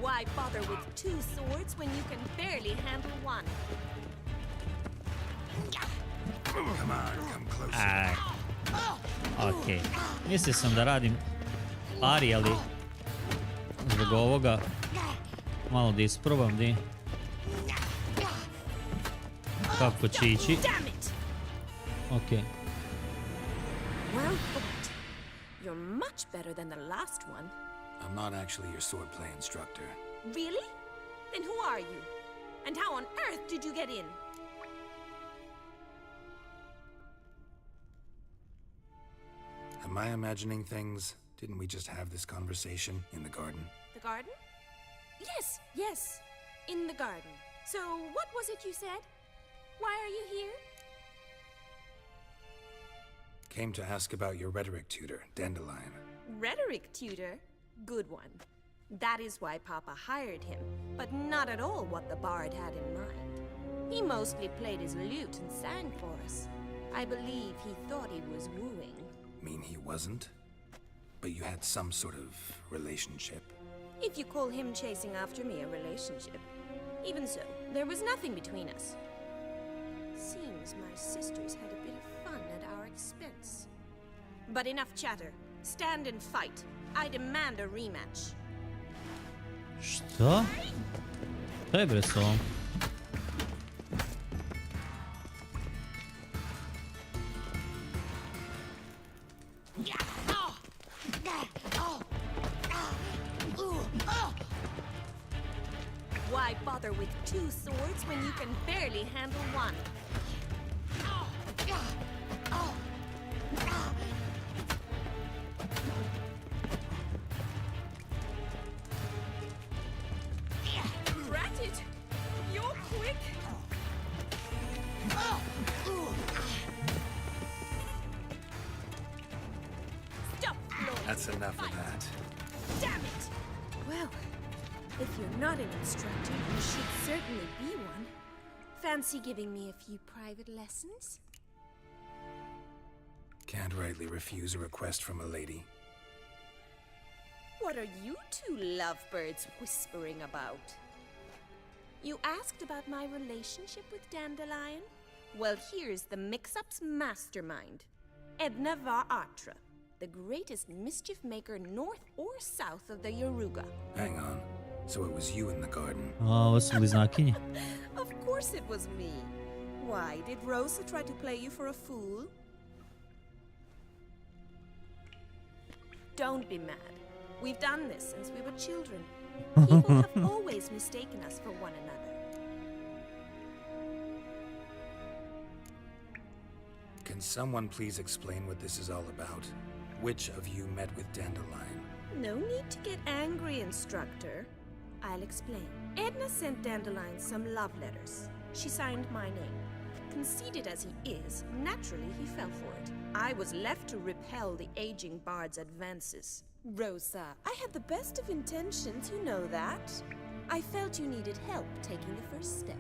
Why bother with 2 swords when you can barely handle one? Come on, come closer. Okej. Mislio sam da radim pari, ali zbog ovoga malo da isprobam kako će ići. Okej. Well fought. You're much better than the last one. I'm not actually your swordplay instructor. Really? Then who are you? And how on earth did you get in? Am I imagining things? Didn't we just have this conversation in the garden? The garden? Yes. In the garden. So, what was it you said? Why are you here? Came to ask about your rhetoric tutor, Dandelion. Rhetoric tutor? Good one. That is why Papa hired him, but not at all what the bard had in mind. He mostly played his lute and sang for us. I believe he thought he was wooing. Mean he wasn't? But you had some sort of relationship? If you call him chasing after me a relationship. Even so, there was nothing between us. Seems my sisters had a bit of fun at our expense. But enough chatter. Stand and fight. I demand a rematch. Šta? Šta je bre s ovom? Why bother with two swords when you can barely handle one? Rat it! You're quick! Stop, Lord! That's enough of that. Damn it! Well, if you're not an instructor, you should certainly be one. Fancy giving me a few private lessons? Can't rightly refuse a request from a lady. What are you two lovebirds whispering about? You asked about my relationship with Dandelion? Well, here's the mix-up's mastermind. Edna var Atra, the greatest mischief maker north or south of the Yaruga. Hang on. So it was you in the garden. Ovo su bliznakinje. Of course it was me. Why, did Rosa try to play you for a fool? Don't be mad. We've done this since we were children. People have always mistaken us for one another. Can someone please explain what this is all about? Which of you met with Dandelion? No need to get angry, instructor. I'll explain. Edna sent Dandelion some love letters. She signed my name. Conceited as he is, naturally he fell for it. I was left to repel the aging bard's advances. Rosa, I had the best of intentions, you know that. I felt you needed help taking the first step.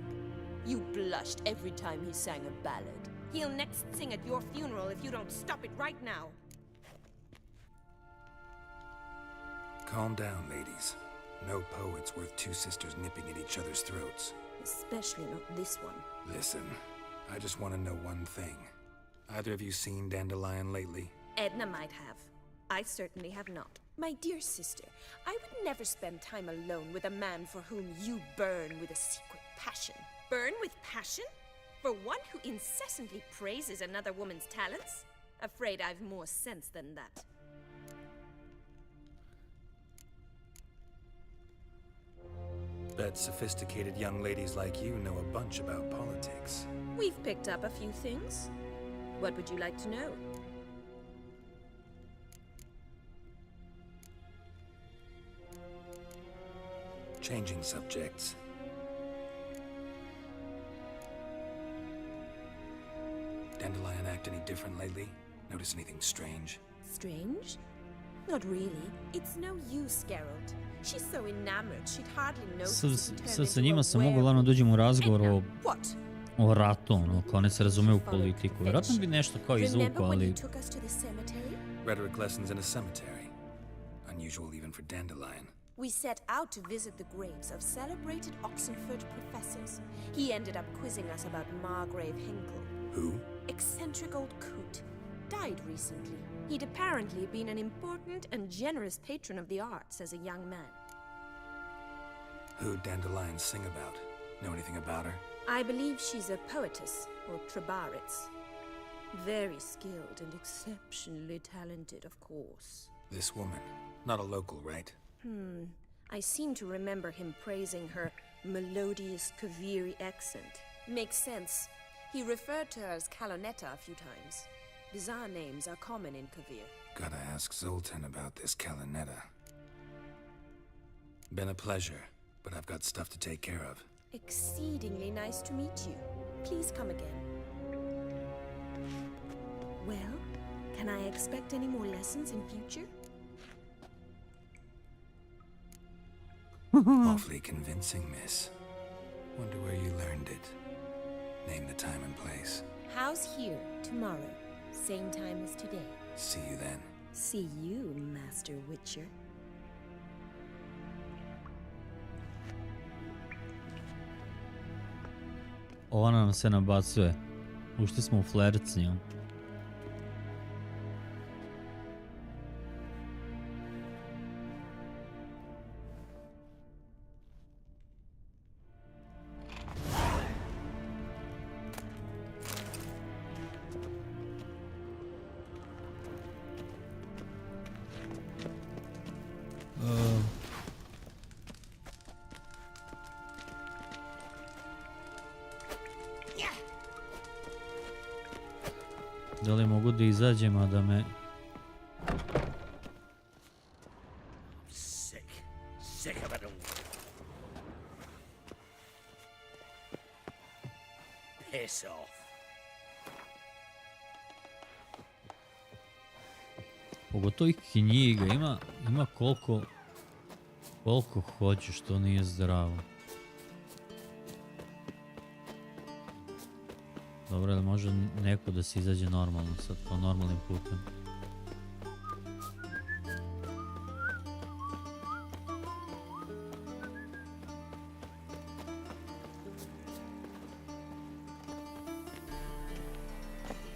You blushed every time he sang a ballad. He'll next sing at your funeral if you don't stop it right now. Calm down, ladies. No poet's worth two sisters nipping at each other's throats. Especially not this one. Listen, I just want to know one thing. Either of you seen Dandelion lately? Edna might have. I certainly have not. My dear sister, I would never spend time alone with a man for whom you burn with a secret passion. Burn with passion? For one who incessantly praises another woman's talents? Afraid I've more sense than that. Bet sophisticated young ladies like you know a bunch about politics. We've picked up a few things. What would you like to know? Changing subjects. Dandelion act any different lately? Notice anything strange? Strange? Not really. It's no use, Geralt. She's so enamored, she'd hardly notice. Sad sa njima sam mogao lano dođem u razgovor o ratu, ono, kao ne se razume u politiku. Vjerojatno bi nešto kao izvukao, ali... Rhetoric lessons in a cemetery. Unusual even for Dandelion. We set out to visit the graves of celebrated Oxenford professors. He ended up quizzing us about Margrave Hinkle. Who? Eccentric old coot. Died recently. He'd apparently been an important and generous patron of the arts as a young man. Who'd Dandelion sing about? Know anything about her? I believe she's a poetess, or trebaritz. Very skilled and exceptionally talented, of course. This woman. Not a local, right? I seem to remember him praising her melodious Kaviri accent. Makes sense. He referred to her as Calonetta a few times. Bizarre names are common in Kavir. Gotta ask Zoltan about this Calonetta. Been a pleasure, but I've got stuff to take care of. Exceedingly nice to meet you. Please come again. Well, can I expect any more lessons in future? Awfully convincing, miss. Wonder where you learned it. Name the time and place. House here, tomorrow. Same time as today. See you then. See you, Master Witcher. Ona nam se nabacuje. Ušli smo u flirt s njom. Da li mogu da izađem, a da me... Sick. Sick of it all. Piss off. Pogotovo i knjiga, ima koliko hoćeš, to nije zdravo. Dobro, ali može neko da se izađe normalno, sad po normalnim putem.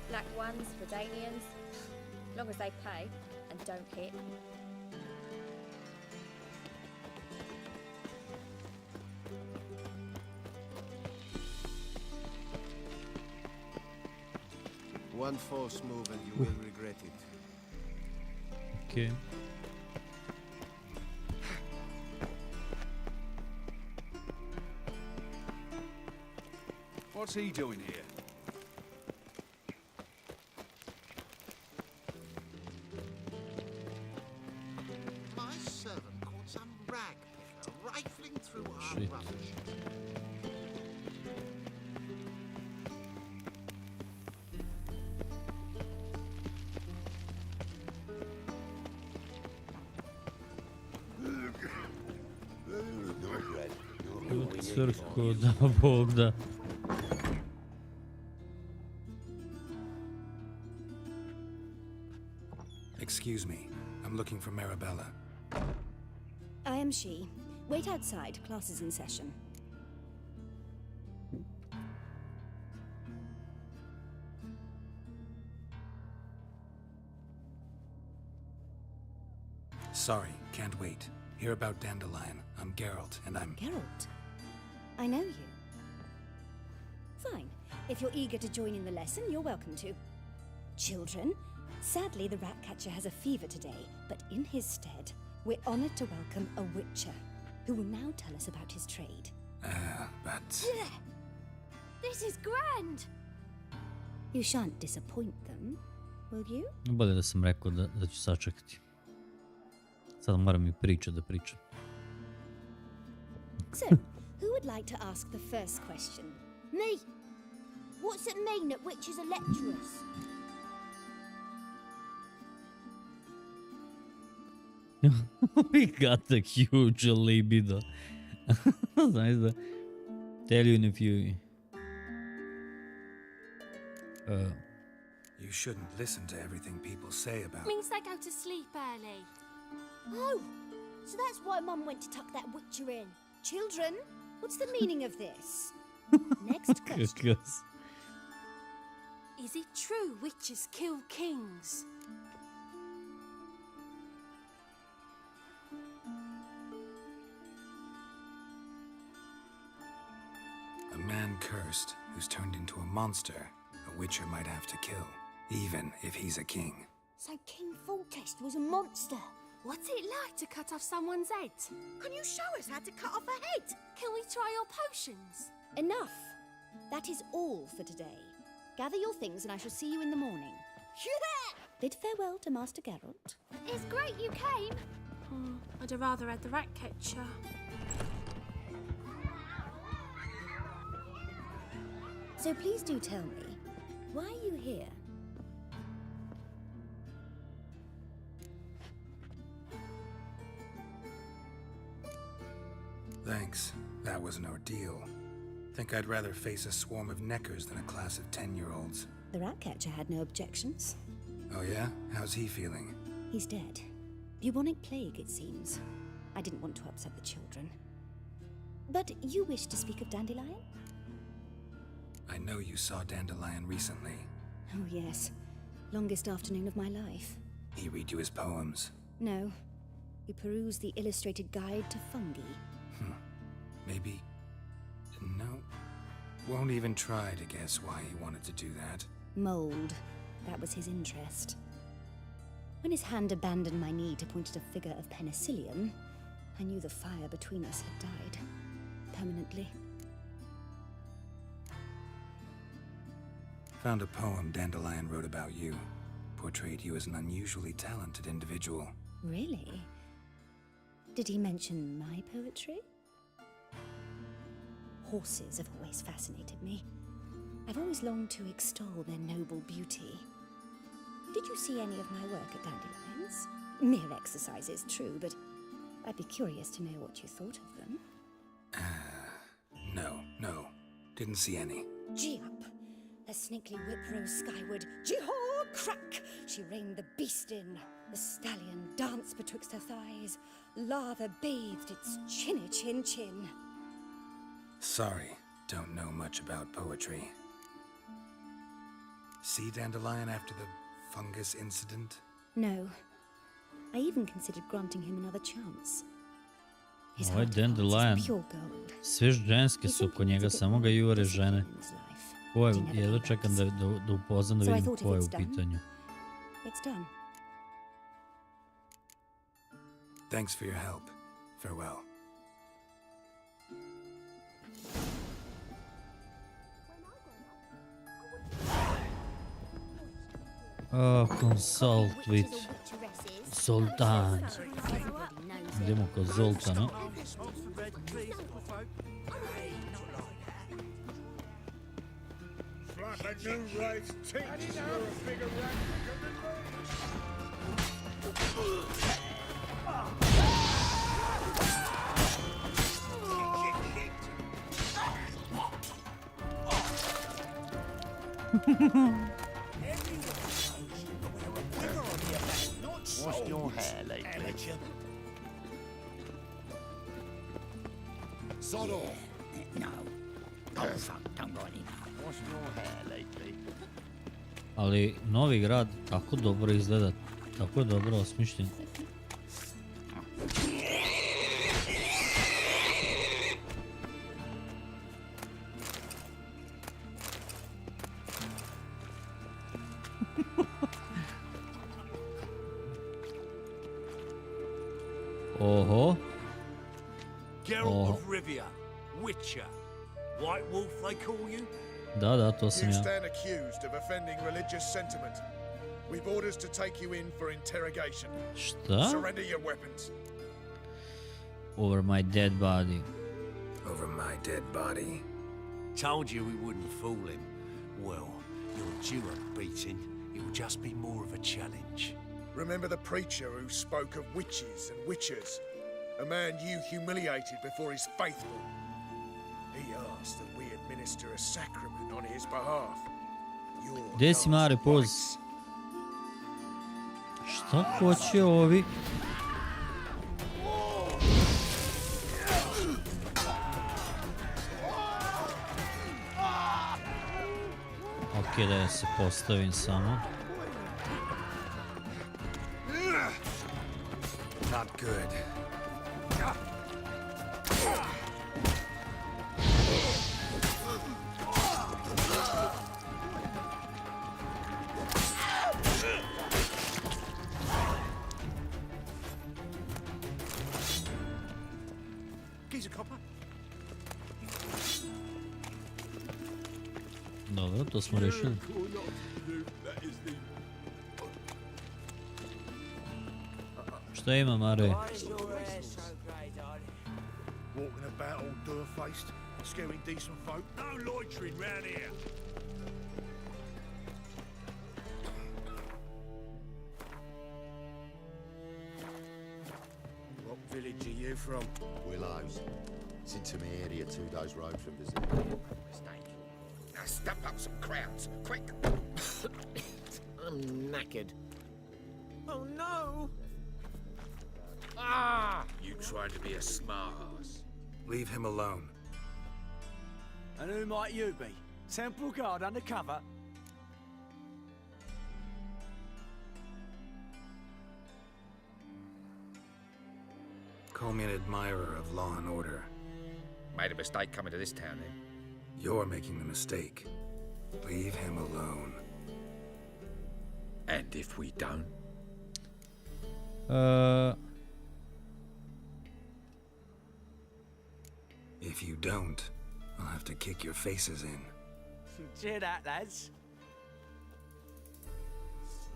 Black ones for Danians, long as they pay and don't hit. One false move and you will regret it. Okay. What's he doing here? My servant caught some rag picker rifling through our rubbish. Crko, da Bog da. Excuse me, I'm looking for Marabella. I am she. Wait outside, class is in session. Sorry, can't wait. Hear about Dandelion. I'm Geralt, and I'm... Geralt? I know you. Fine. If you're eager to join in the lesson, you're welcome to. Children, sadly the rat catcher has a fever today, but in his stead, we're honored to welcome a witcher, who will now tell us about his trade. But... This is grand! You shan't disappoint them, will you? Bolje da sam rekao da ću sačekati. Sad moram i pričati da pričam. So, who would like to ask the first question? Me! What's it mean that witches are lecturers? We got a huge libido. Znaš da... Tell you in a few... You shouldn't listen to everything people say about... Means they go to sleep early. Oh, so that's why Mum went to tuck that witcher in. Children, what's the meaning of this? Next question. Is it true witches kill kings? A man cursed who's turned into a monster a witcher might have to kill, even if he's a king. So King Foltest was a monster. What's it like to cut off someone's head? Can you show us how to cut off a head? Can we try your potions? Enough. That is all for today. Gather your things and I shall see you in the morning. Bid farewell to Master Geralt. It's great you came. I'd have rather had the rat catcher. So please do tell me, why are you here? Thanks. That was an ordeal. Think I'd rather face a swarm of neckers than a class of 10-year-olds. The rat catcher had no objections. Oh yeah? How's he feeling? He's dead. Bubonic plague, it seems. I didn't want to upset the children. But you wish to speak of Dandelion? I know you saw Dandelion recently. Oh yes. Longest afternoon of my life. He read you his poems? No. We perused the illustrated guide to fungi. Maybe... No. Won't even try to guess why he wanted to do that. Mold. That was his interest. When his hand abandoned my knee to point at a figure of penicillium, I knew the fire between us had died. Permanently. Found a poem Dandelion wrote about you. Portrayed you as an unusually talented individual. Really? Did he mention my poetry? Horses have always fascinated me. I've always longed to extol their noble beauty. Did you see any of my work at Dandelions? Mere exercises, true, but I'd be curious to know what you thought of them. No. Didn't see any. Gee up! Her snakely whip rose skyward. Jee-haw! Crack! She reined the beast in. The stallion danced betwixt her thighs. Lava bathed its chinny chin. Sorry, don't know much about poetry. See Dandelion after the fungus incident? No. I even considered granting him another chance. His Ovaj heart of hearts Dandelion, is pure gold. sve ženske su oko njega, samo ga jure žene. Ko je, jedva čekam da upoznam, da vidim ko je u pitanju. It's done. Thanks for your help. Farewell. Oh, consult with Sultan. Idemo kod Zoltana. What's your hair lately? Sod off. No. Oh, fuck, don't go any now. What's your hair lately? Ali Novi Grad tako dobro izgleda, tako je dobro osmišljen. Oho. Geralt of Rivia, Witcher. White Wolf, they call you? Da, to sam You ja. stand accused of offending religious sentiment. We've orders to take you in for interrogation. Šta? Surrender your weapons. Over my dead body. Over my dead body. Told you we wouldn't fool him. Well, you're due a beating. It will just be more of a challenge. Remember the preacher who spoke of witches and witchers? A man you humiliated before his faithful. He asked that we administer a sacrament on his behalf. Gdje si Mare, poz? Šta hoće ovi? Ok, da ja se postavim samo. Not good. Dobro, to smo rešili. Šta ima, Mare? Walking about all door-faced, scaring decent folk. No loitering round here. What village are you from? Willows. It's into my area, 2 days' road from visiting. Now stump up some crowds, quick! I'm knackered. Oh no! Ah! You trying to be a smart ass. Leave him alone. And who might you be? Temple Guard undercover? Call me an admirer of law and order. Made a mistake coming to this town, then. You're making the mistake. Leave him alone. And if we don't? If you don't, I'll have to kick your faces in. Cheer that, lads.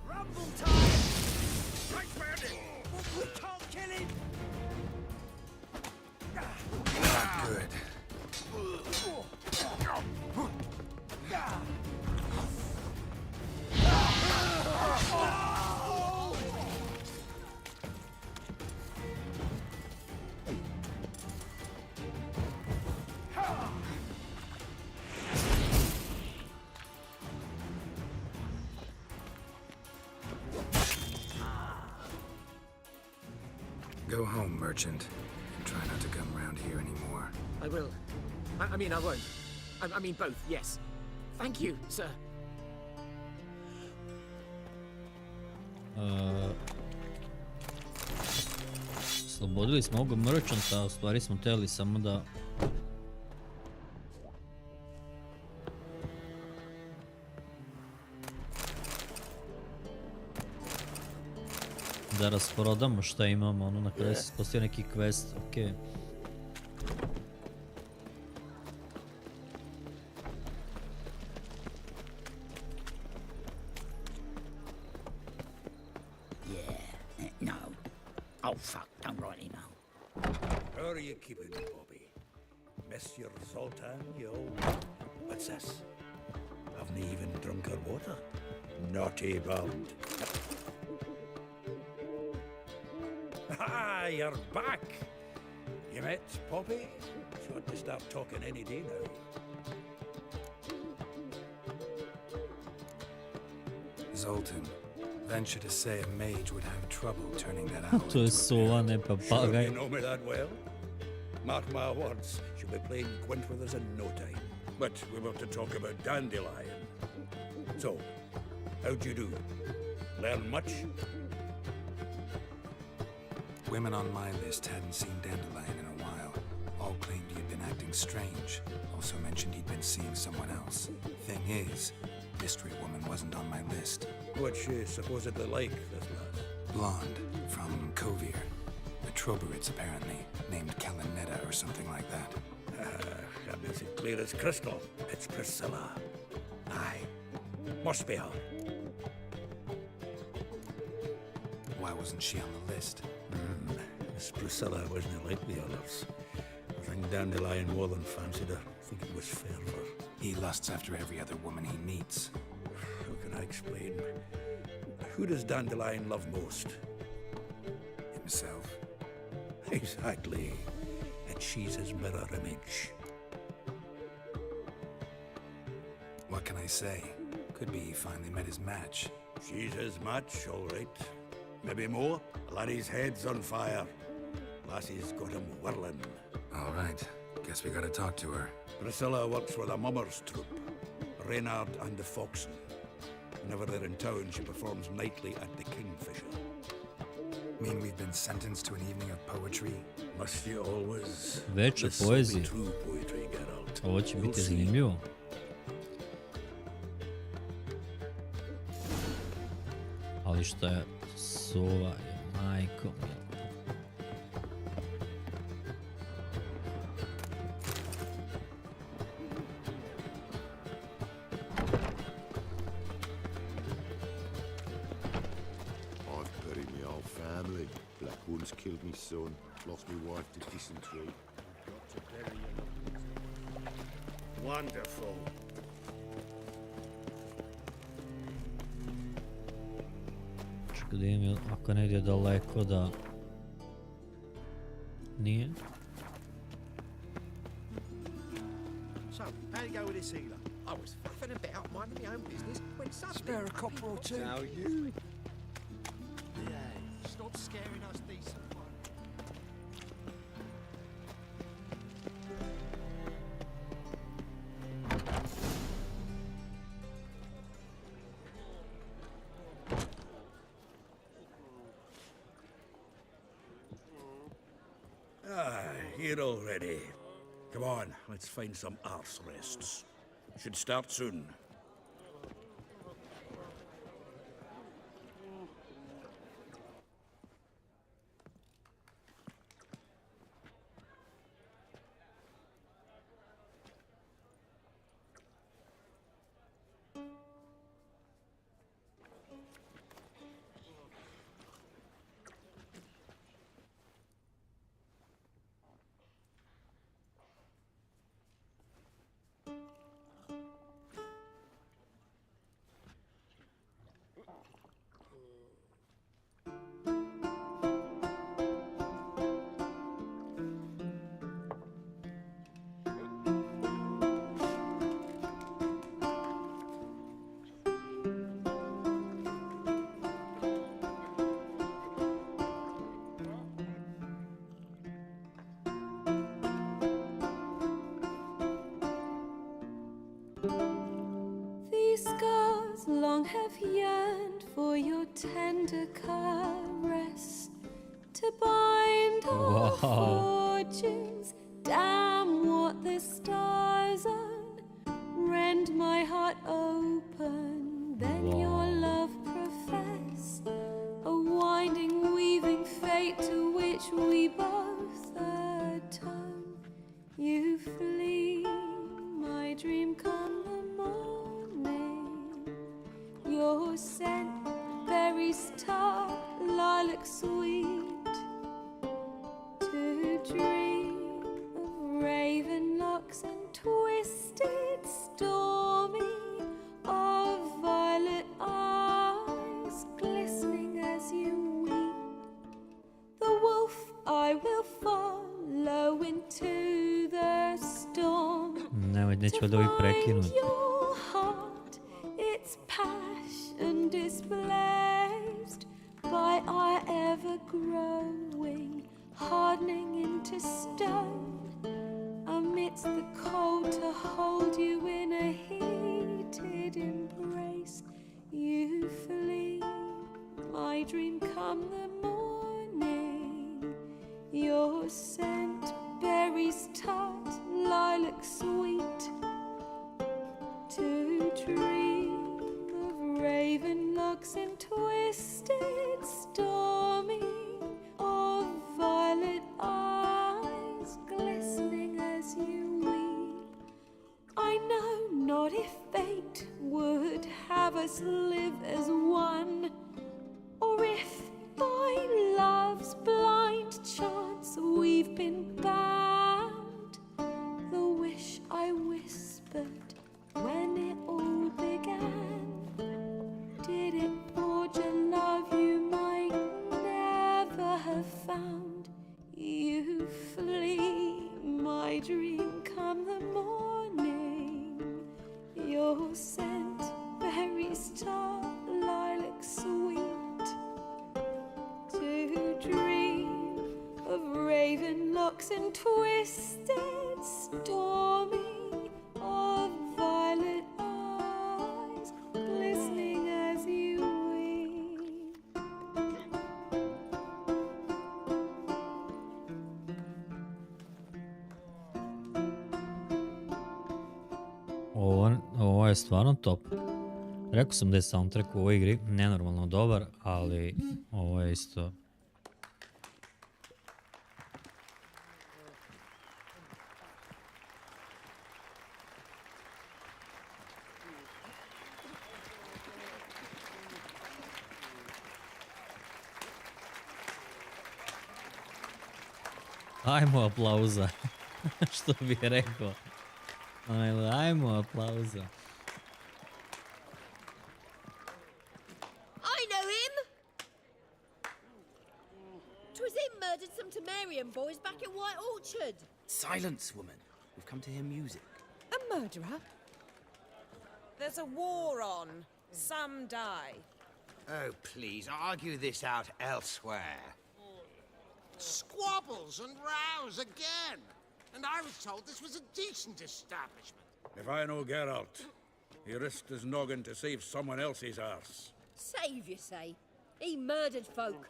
Rumble time! Right round it! We can't kill him! Not good. Go home, merchant, and try not to come around here anymore. I will. I mean, I won't. I mean, both, yes. Thank you, sir. Slobodili smo ovog merchanta, a u stvari smo htjeli samo da rasporodamo šta imamo, ono na kraju se ispostavio neki quest, okej. No. Oh, fuck, don't rightly know. How are you keeping, Bobby? Monsieur Zoltan, you old... What's this? Haven't even drunk her water? Naughty bound. Ah, you're back! You met Poppy? She ought to start talking any day now. Zoltan, venture to say a mage would have trouble turning that owl To je sova, ne papagaj. Sure you know me that well? Mark my words, she'll be playing quint with us in no time. But we were to talk about Dandelion. So, how'd you do? Learn much? Women on my list hadn't seen Dandelion in a while. All claimed he'd been acting strange. Also mentioned he'd been seeing someone else. Thing is, Mystery Woman wasn't on my list. What's she supposedly like, this lass? Blonde, from Kovir. A Troberitz, apparently, named Kalinetta or something like that. That makes it clear as crystal. It's Priscilla. Aye. Must be her. Why wasn't she on the list? Miss Priscilla wasn't like the others. I think Dandelion more than fancied her. I think it was fervour. He lusts after every other woman he meets. How can I explain? Who does Dandelion love most? Himself. Exactly. And she's his mirror image. What can I say? Could be he finally met his match. She's his match, all right. Maybe more. Laddie's head's on fire. Lassie's got him whirling. All right. Guess we gotta talk to her. Priscilla works for the Mummers troupe. Reynard and the Foxen. Whenever they're in town, she performs nightly at the Kingfisher. Mean we've been sentenced to an evening of poetry? Must you always? Veća This will poezija. be true poetry, Geralt. Ovo će You'll biti see. zanimljivo. Ali šta je sova, je majko mi. I've buried my whole family. Black ones killed me son. Lost my wife to dysentery. Got to bury you. Wonderful. Čekaj da imam, ako negdje daleko da... Nije? So, how'd it go with this healer? I was faffing about, minding my own business, when suddenly... Spare a copper or two. How you? Yeah, stop scaring us, decent one. Here already. Come on, let's find some arse rests. Should start soon. to bind our Wow. fortunes. Damn what the stars own. Rend my heart open, then your love profess. A winding, weaving fate to which we both atone. You flee, my dream come the morning. Your scent, berries tart, lilac sweet. To dream of raven locks and twisted, stormy, of violet eyes glistening as you weep. The wolf I will follow into the storm. Neće valjda ovi prekinuti. Your heart, its passion displaced by our ever-growing, hardening into stone. Amidst the cold to hold you in a heated embrace. You flee, my dream come the morning. Your scent, berries tart, lilac sweet. To dream of raven locks and twisted, stormy, of violet eyes glistening as you weep. I know not if fate would have us live as one, or if by love's blind chance we've been bound. The wish I whispered when it all began, did it forge a love you might never have found? You flee, my dream come the morning. Your scent, berries tart, lilac sweet. To dream of raven locks and twisted, stormy, of violet eyes glistening as you weep. Ovo je stvarno top. Rekao sam da je soundtrack u ovoj igri nenormalno dobar, ali ovo je isto... Ajmo aplauza, što bi rekao. Ajmo aplauza. I know him! 'Twas him murdered some Temerian boys back at White Orchard. Silence, woman. We've come to hear music. A murderer? There's a war on. Some die. Oh, please, argue this out elsewhere. Squabbles and rows again. And I was told this was a decent establishment. If I know Geralt, he risked his noggin to save someone else's arse. Save, you say? He murdered folk.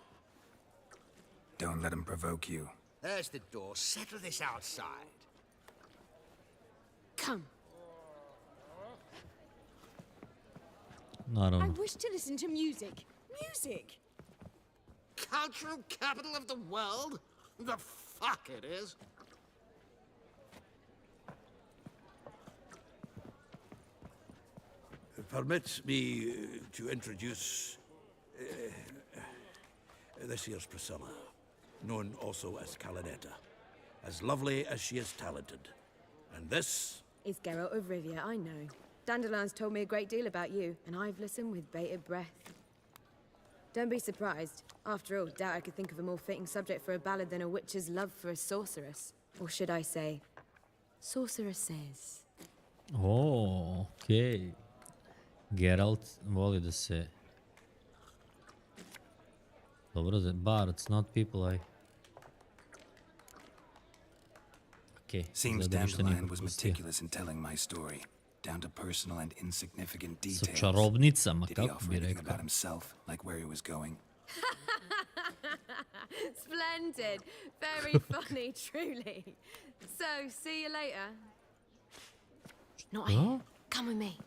Don't let him provoke you. There's the door. Settle this outside. Come. I Naravno. wish to listen to music. Music! Cultural capital of the world? The fuck it is. Permit me to introduce this here's Priscilla, known also as Calinetta, as lovely as she is talented. And this is Geralt of Rivia, I know. Dandelion's told me a great deal about you, and I've listened with bated breath. Don't be surprised. After all, doubt I could think of a more fitting subject for a ballad than a witch's love for a sorceress. Or should I say, sorceresses. O, okej. Geralt voli da se... Dobro, bards, not people, Okay, Seems Dandelion was meticulous in telling my story, down to personal and insignificant details. čarobnicama, Did he kako offer bi anything rekao. about himself, like where he was going? Splendid. Very funny, truly. So, see you later. Not here. Come with me.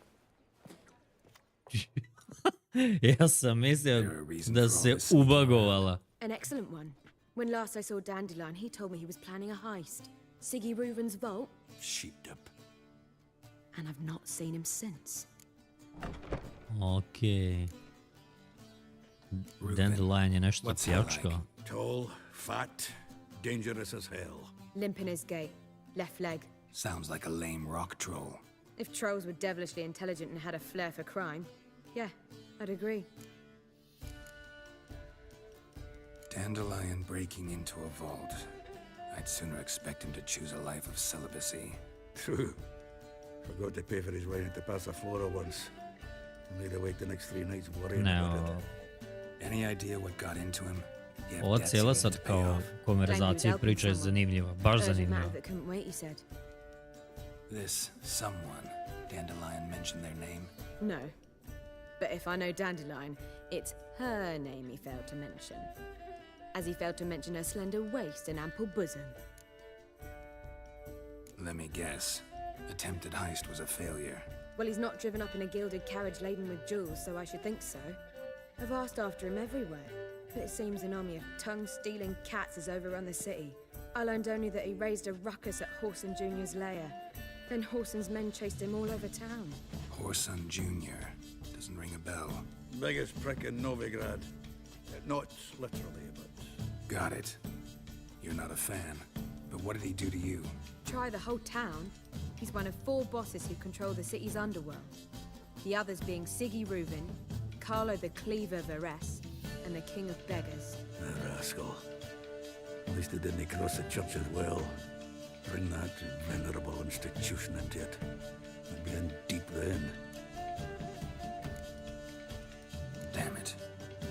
Ja sam mislio da se ubagovala. An excellent one. When last I saw Dandelion, he told me he was planning a heist. Siggy Reuven's vault. Sheeped up. And I've not seen him since. Okej. Dandelion je nešto pljačkao. Tall, fat, dangerous as hell. Limp in his gait. Left leg. Sounds like a lame rock troll. If trolls were devilishly intelligent and had a flair for crime, yeah, I'd agree. Dandelion breaking into a vault. I'd sooner expect him to choose a life of celibacy. True. Forgot to pay for his way into Passaflora once. Made to wait the next 3 nights worrying about it. Any idea what got into him? Ova cijela sad kao konverzacija i priča je zanimljiva, baš zanimljiva. This someone, Dandelion mentioned their name? No. But if I know Dandelion, it's her name he failed to mention. As he failed to mention her slender waist and ample bosom. Let me guess. Attempted heist was a failure. Well, he's not driven up in a gilded carriage laden with jewels, so I should think so. I've asked after him everywhere, but it seems an army of tongue-stealing cats has overrun the city. I learned only that he raised a ruckus at Horson Jr.'s lair. Then Horson's men chased him all over town. Horson Jr. Doesn't ring a bell. Biggest prick in Novigrad. Not literally, but... Got it. You're not a fan. But what did he do to you? Try the whole town. He's one of 4 bosses who control the city's underworld. The others being Siggy Reuven, Carlo the Cleaver Varese, and the King of Beggars. The rascal. At least he didn't cross the church as well. Bring that venerable institution into it. We'd be in deep then. Damn it.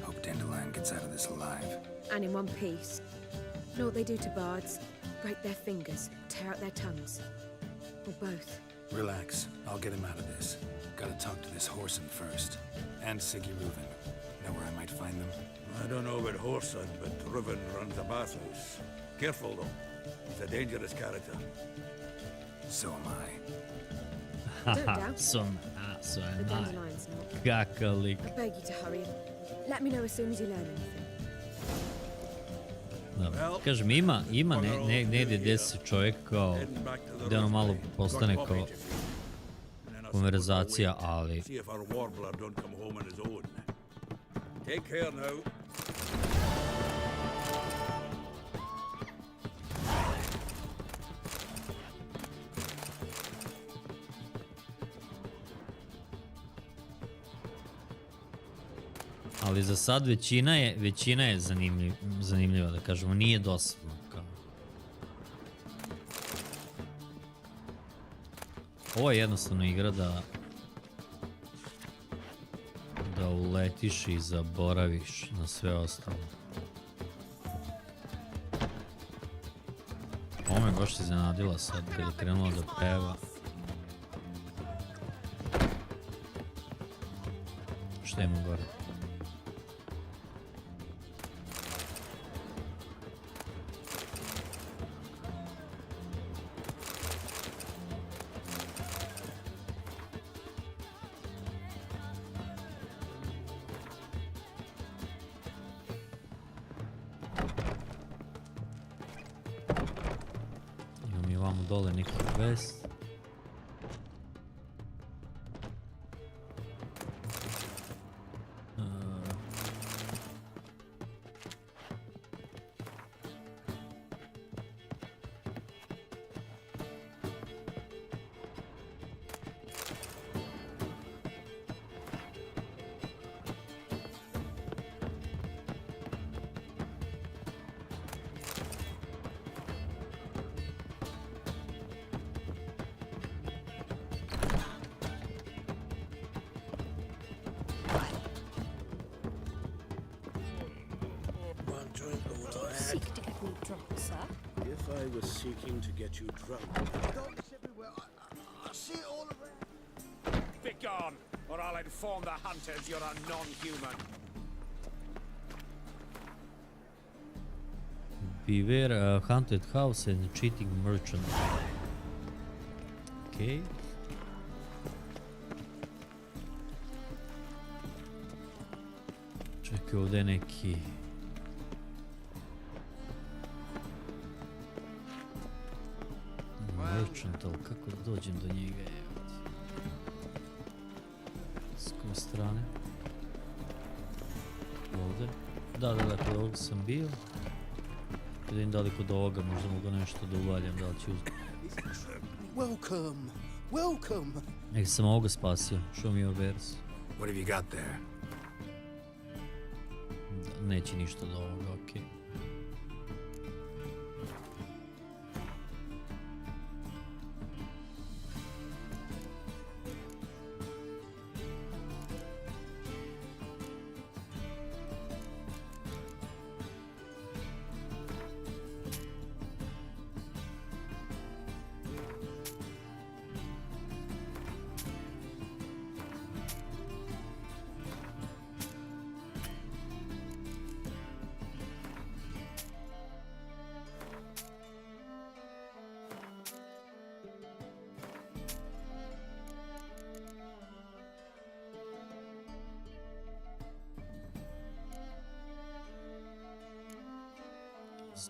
Hope Dandelion gets out of this alive. And in one piece. Know what they do to bards? Break their fingers, tear out their tongues. Or both. Relax. I'll get him out of this. Gotta talk to this Horson first. And Siggy Reuven. Know where I might find them? I don't know about Horson, but Reuven runs a bathhouse. Careful, though. He's a dangerous character. So am I. Haha, so am I. Kakalik. I beg you to hurry him. Let me know as soon as you learn anything. Dobro, kažem, ima negdje gdje se čovjek kao, gdje ono malo postane kao konverzacija, ali... See if our warbler don't come home on his own. Take care now. Ali za sad većina je zanimljiva, da kažemo, nije dosadno. Ovo je jednostavno igra da uletiš i zaboraviš na sve ostalo. Ovo me baš iznenadila sad kada je krenula da peva. Šta ima gore? Dole neki quest. Seek to get me drunk, sir? If I was seeking to get you drunk... I see it all around. Begone, or I'll inform the hunters you're a non-human. Beware haunted house and cheating merchant. Okej. Čekaj, ovdje je neki... merchant, ali kako da dođem do njega? S koje strane? Ovdje? Da, kod ovoga sam bio. Vidim da li kod ovoga možda mogu nešto da uvaljam, da li ću uzeti. Welcome, welcome. Nek sam ovoga spasio, show me your wares. What have you got there? Neće ništa do ovoga, okej.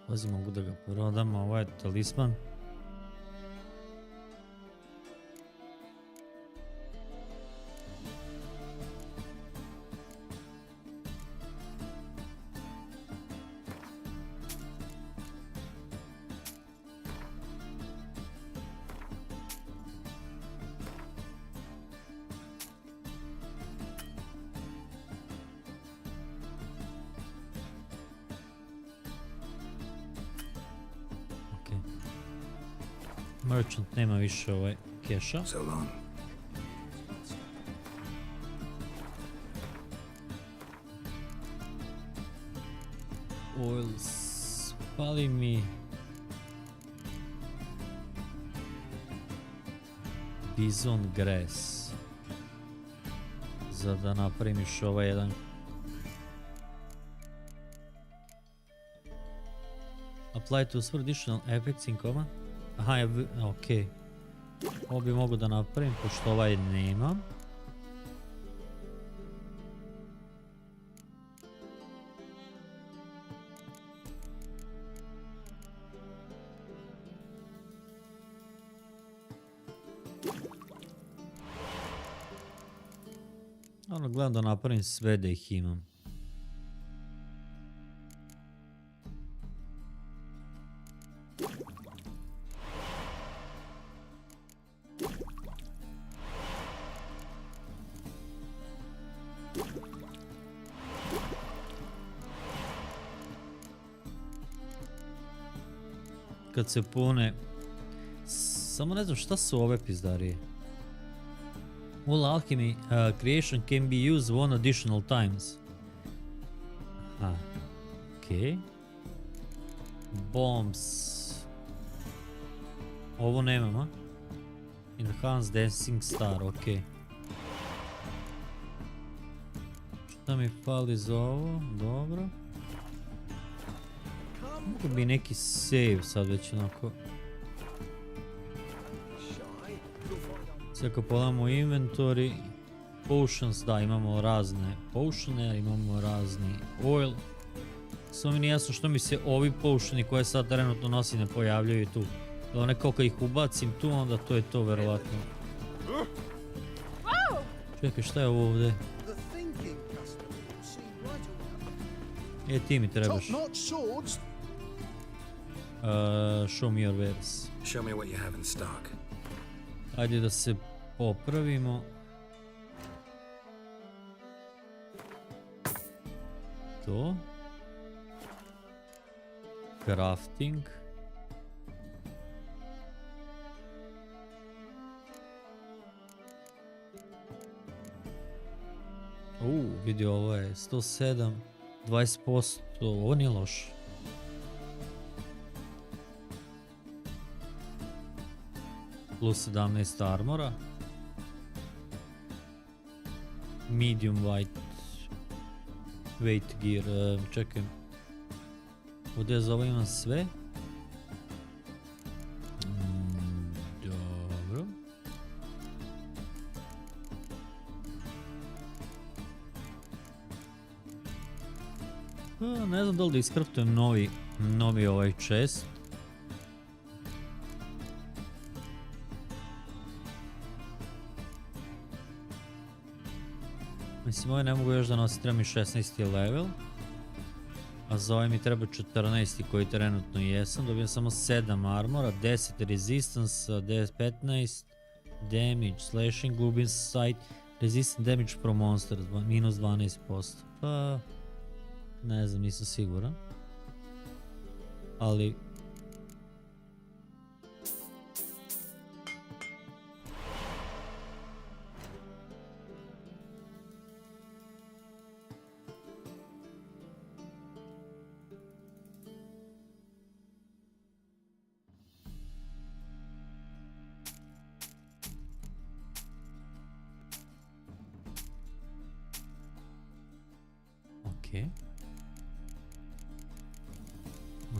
Pazi, mogu da ga prodam, a ovo je talisman. Merchant nema više ovaj keša. So long. Oils. Fali mi... Bison grass. Za da napravim još ovaj jedan... Apply to sword additional effects in command. Aha, okej. Ovo bi mogu da napravim, pošto ovaj nemam. Ono, gledam da napravim sve da ih imam. Kad se pune... Samo ne znam šta su ove pizdarije. All alchemy creation can be used one additional times. Aha. Okej. Bombs. Ovo nemam, a? Enhanced dancing star, okej. Šta mi fali za ovo? Dobro. Mogu bi neki save sad već onako. Sve ako pogledamo inventory, potions, da imamo razne potione, imamo razni oil. Samo mi nije jasno što mi se ovi potioni koje sad trenutno nosi ne pojavljaju tu. Ono kao kad ih ubacim tu, onda to je to verovatno. Čekaj, šta je ovo ovdje? Ti mi trebaš. Show me your wares. Show me what you have in stock. Ajde da se popravimo. To. Crafting. Vidio, ovo je 107, 20%, ovo nije loše. Plus 17 armora. Medium weight gear, čekaj. Ovdje za ovo imam sve. Dobro. Ne znam da li da iskrptujem novi ovaj chest. Mislim, ovaj ne mogu još da nosi, treba mi 16. level. A za ovaj mi treba 14. koji trenutno jesam. Dobijem samo 7 armora, 10 resistance, 15 damage, slashing, glubin sight, resistant damage from monsters, minus 12%. Pa, ne znam, nisam siguran. Ali...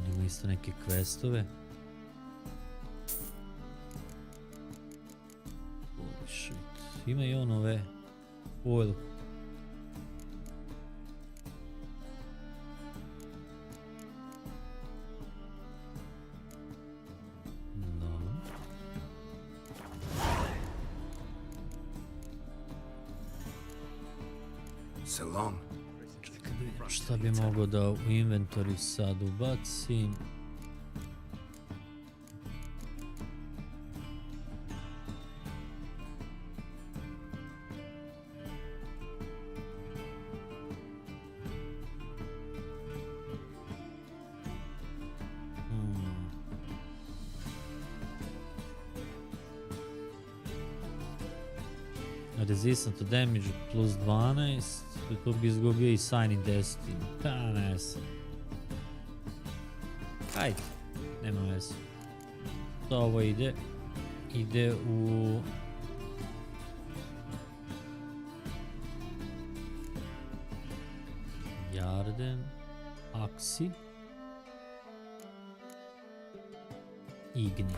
Imamo isto neke questove. Holy shit. Ima i on ove oil. So long. Šta bi mogao da u inventory sad ubacim? Resistant to damage plus 12. Tu bi izgubio i Signing Destiny. Pa ne znam. Hajde, nema veze. To ovo ide u... Jarden, Aksi, Igni.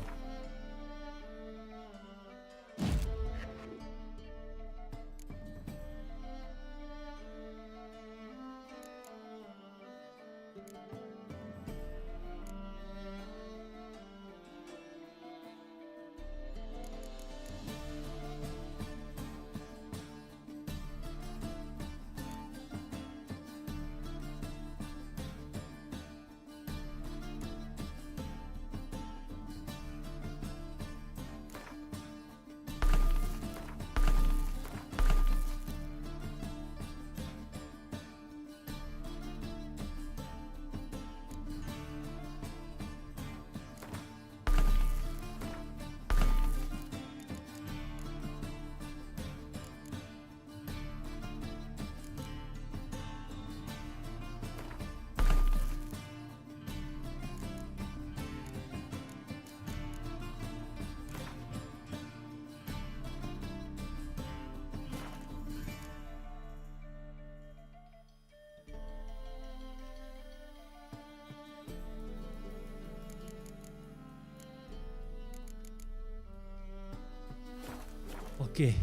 Ok.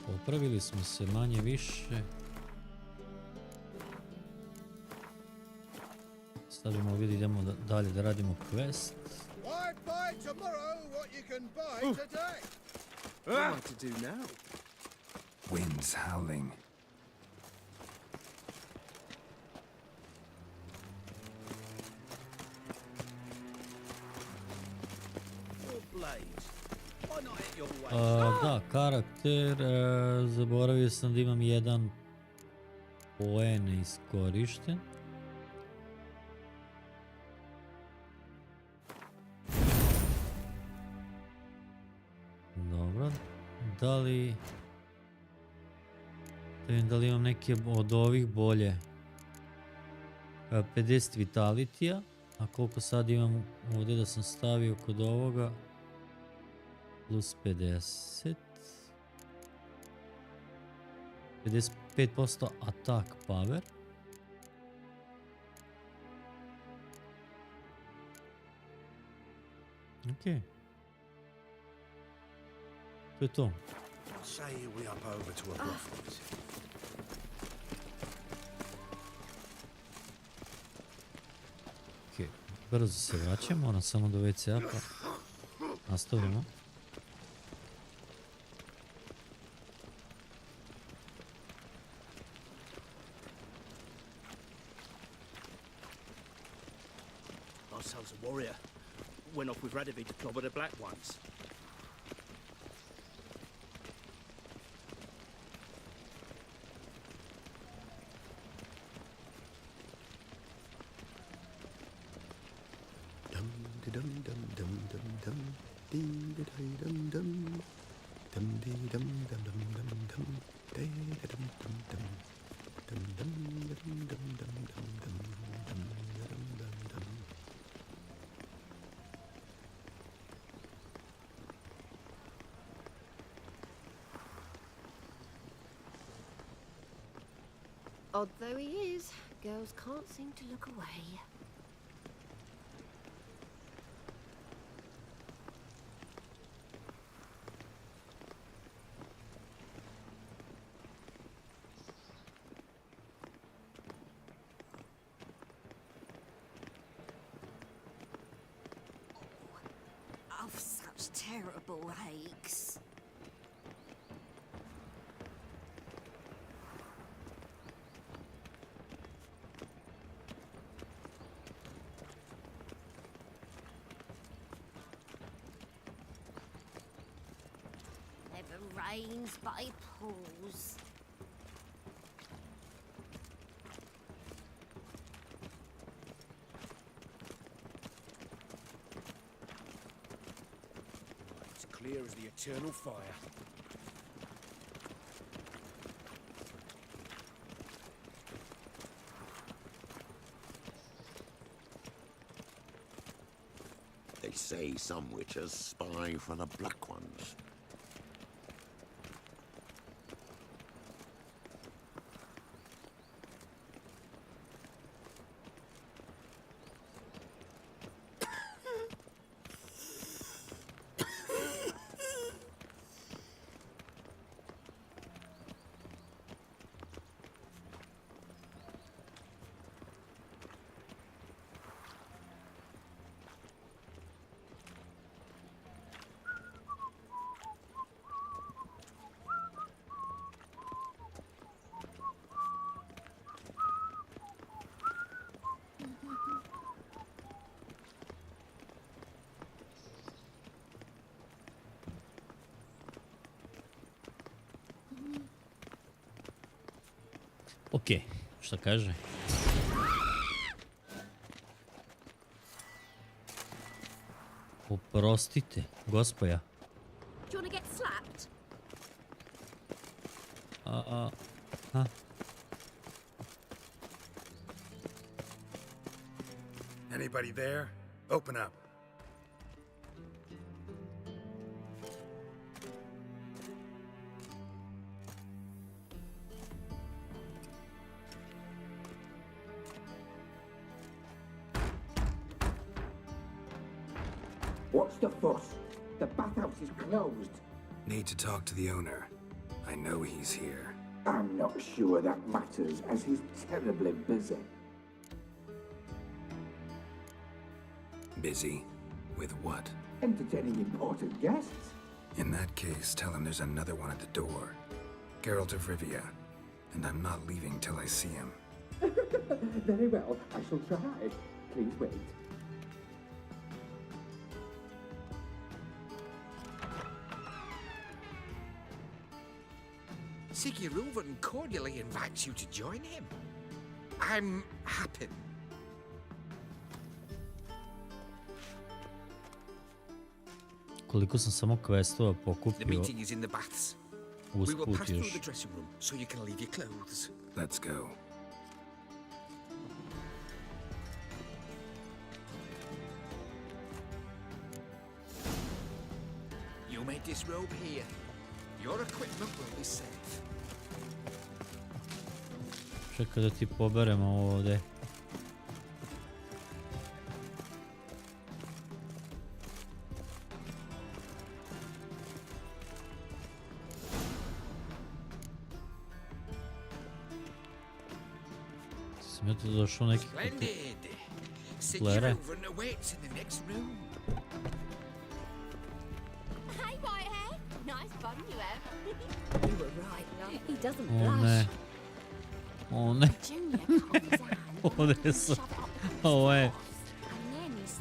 Popravili smo se manje više. Stavimo ovdje, idemo dalje da radimo quest. Why buy tomorrow what you can buy today? What to do now? Winds howling. Da, karakter, zaboravio sam da imam jedan poen iskorišten. Dobro, da li imam neke od ovih bolje? 50 vitalitija, a koliko sad imam ovdje da sam stavio kod ovoga? Plus 50. 55% attack power. Okej. To je to. Say we up over to a brothel, is it? Okej, brzo se vraćamo, moram samo do WC-a pa nastavljamo. Ourselves a warrior. Went off with Radovid to clobber the black ones. Odd though he is, girls can't seem to look away. I've such terrible aches. Never rains, but it pours. It's clear as the eternal fire. They say some witches spy for the black ones. Okej, šta kaže? Oprostite, gospoja. Do you want to get slapped? Ha? Anybody there? Open up. What's the fuss? The bathhouse is closed. Need to talk to the owner. I know he's here. I'm not sure that matters, as he's terribly busy. Busy? With what? Entertaining important guests. In that case, tell him there's another one at the door. Geralt of Rivia. And I'm not leaving till I see him. Very well, I shall try. Please wait. Sigurulven cordially invites you to join him. I'm happy. Koliko sam samo questova The pokupio, meeting is in the baths. We will usput pass through još. the dressing room so you can leave your clothes. Let's go. You may disrobe here. Your equipment will be safe. Čekaj da ti poberemo ovdje. Sam ja to došao neki Splendid. Sir Claire. Reuven awaits in the next room. Hey, Whitehair. Nice bun you have. You were right, love. He doesn't O blush. ne. O ne. Junior comes out. Ovdje su. Ovo je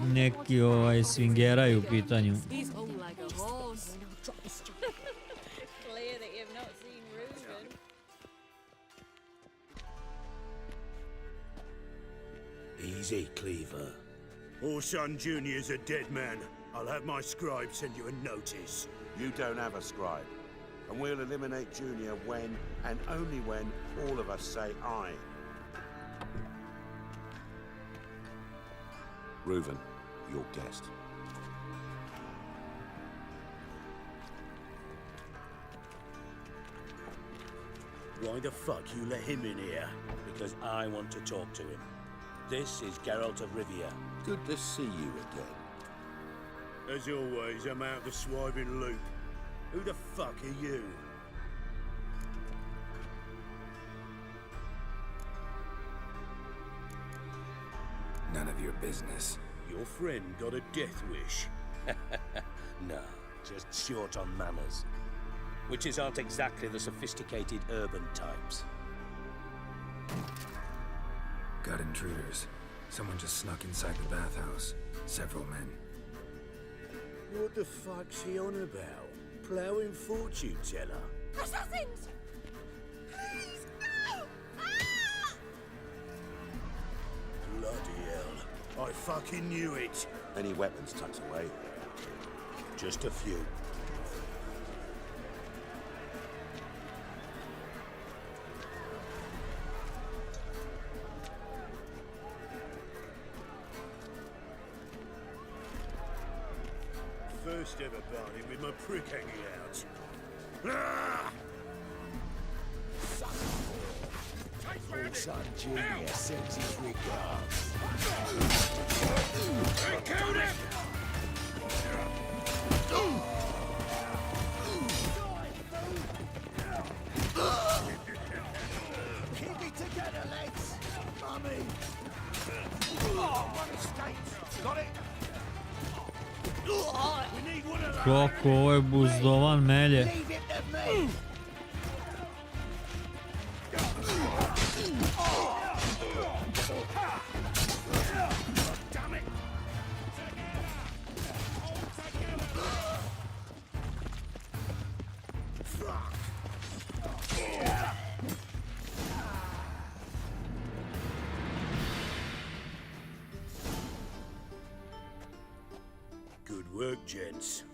neki swingeraj u pitanju. He's hung like a horse. Clear that you've not seen Reuven. Easy, Cleaver. Orson Jr.'s a dead man. I'll have my scribe send you a notice. You don't have a scribe. And we'll eliminate Junior when, and only when, all of us say aye. Reuven, your guest. Why the fuck you let him in here? Because I want to talk to him. This is Geralt of Rivia. Good to see you again. As always, I'm out the swiving loop. Who the fuck are you? None of your business. Your friend got a death wish. No, just short on manners. Witches aren't exactly the sophisticated urban types. Got intruders. Someone just snuck inside the bathhouse. Several men. What the fuck's he on about? Ploughing fortune teller? Assassins! Please, no! Ah! Bloody hell. I fucking knew it. Any weapons tucked away? Just a few. First ever party with my prick hanging out. Ah! Orson Jr. sends his regards. I killed him! Keep it together, lads. Mummy. Oh, one estate. Got it? We need one of those. Kako ovo je buzdovan melje. Leave it to me. Damn it! Fuck. Good work, gents.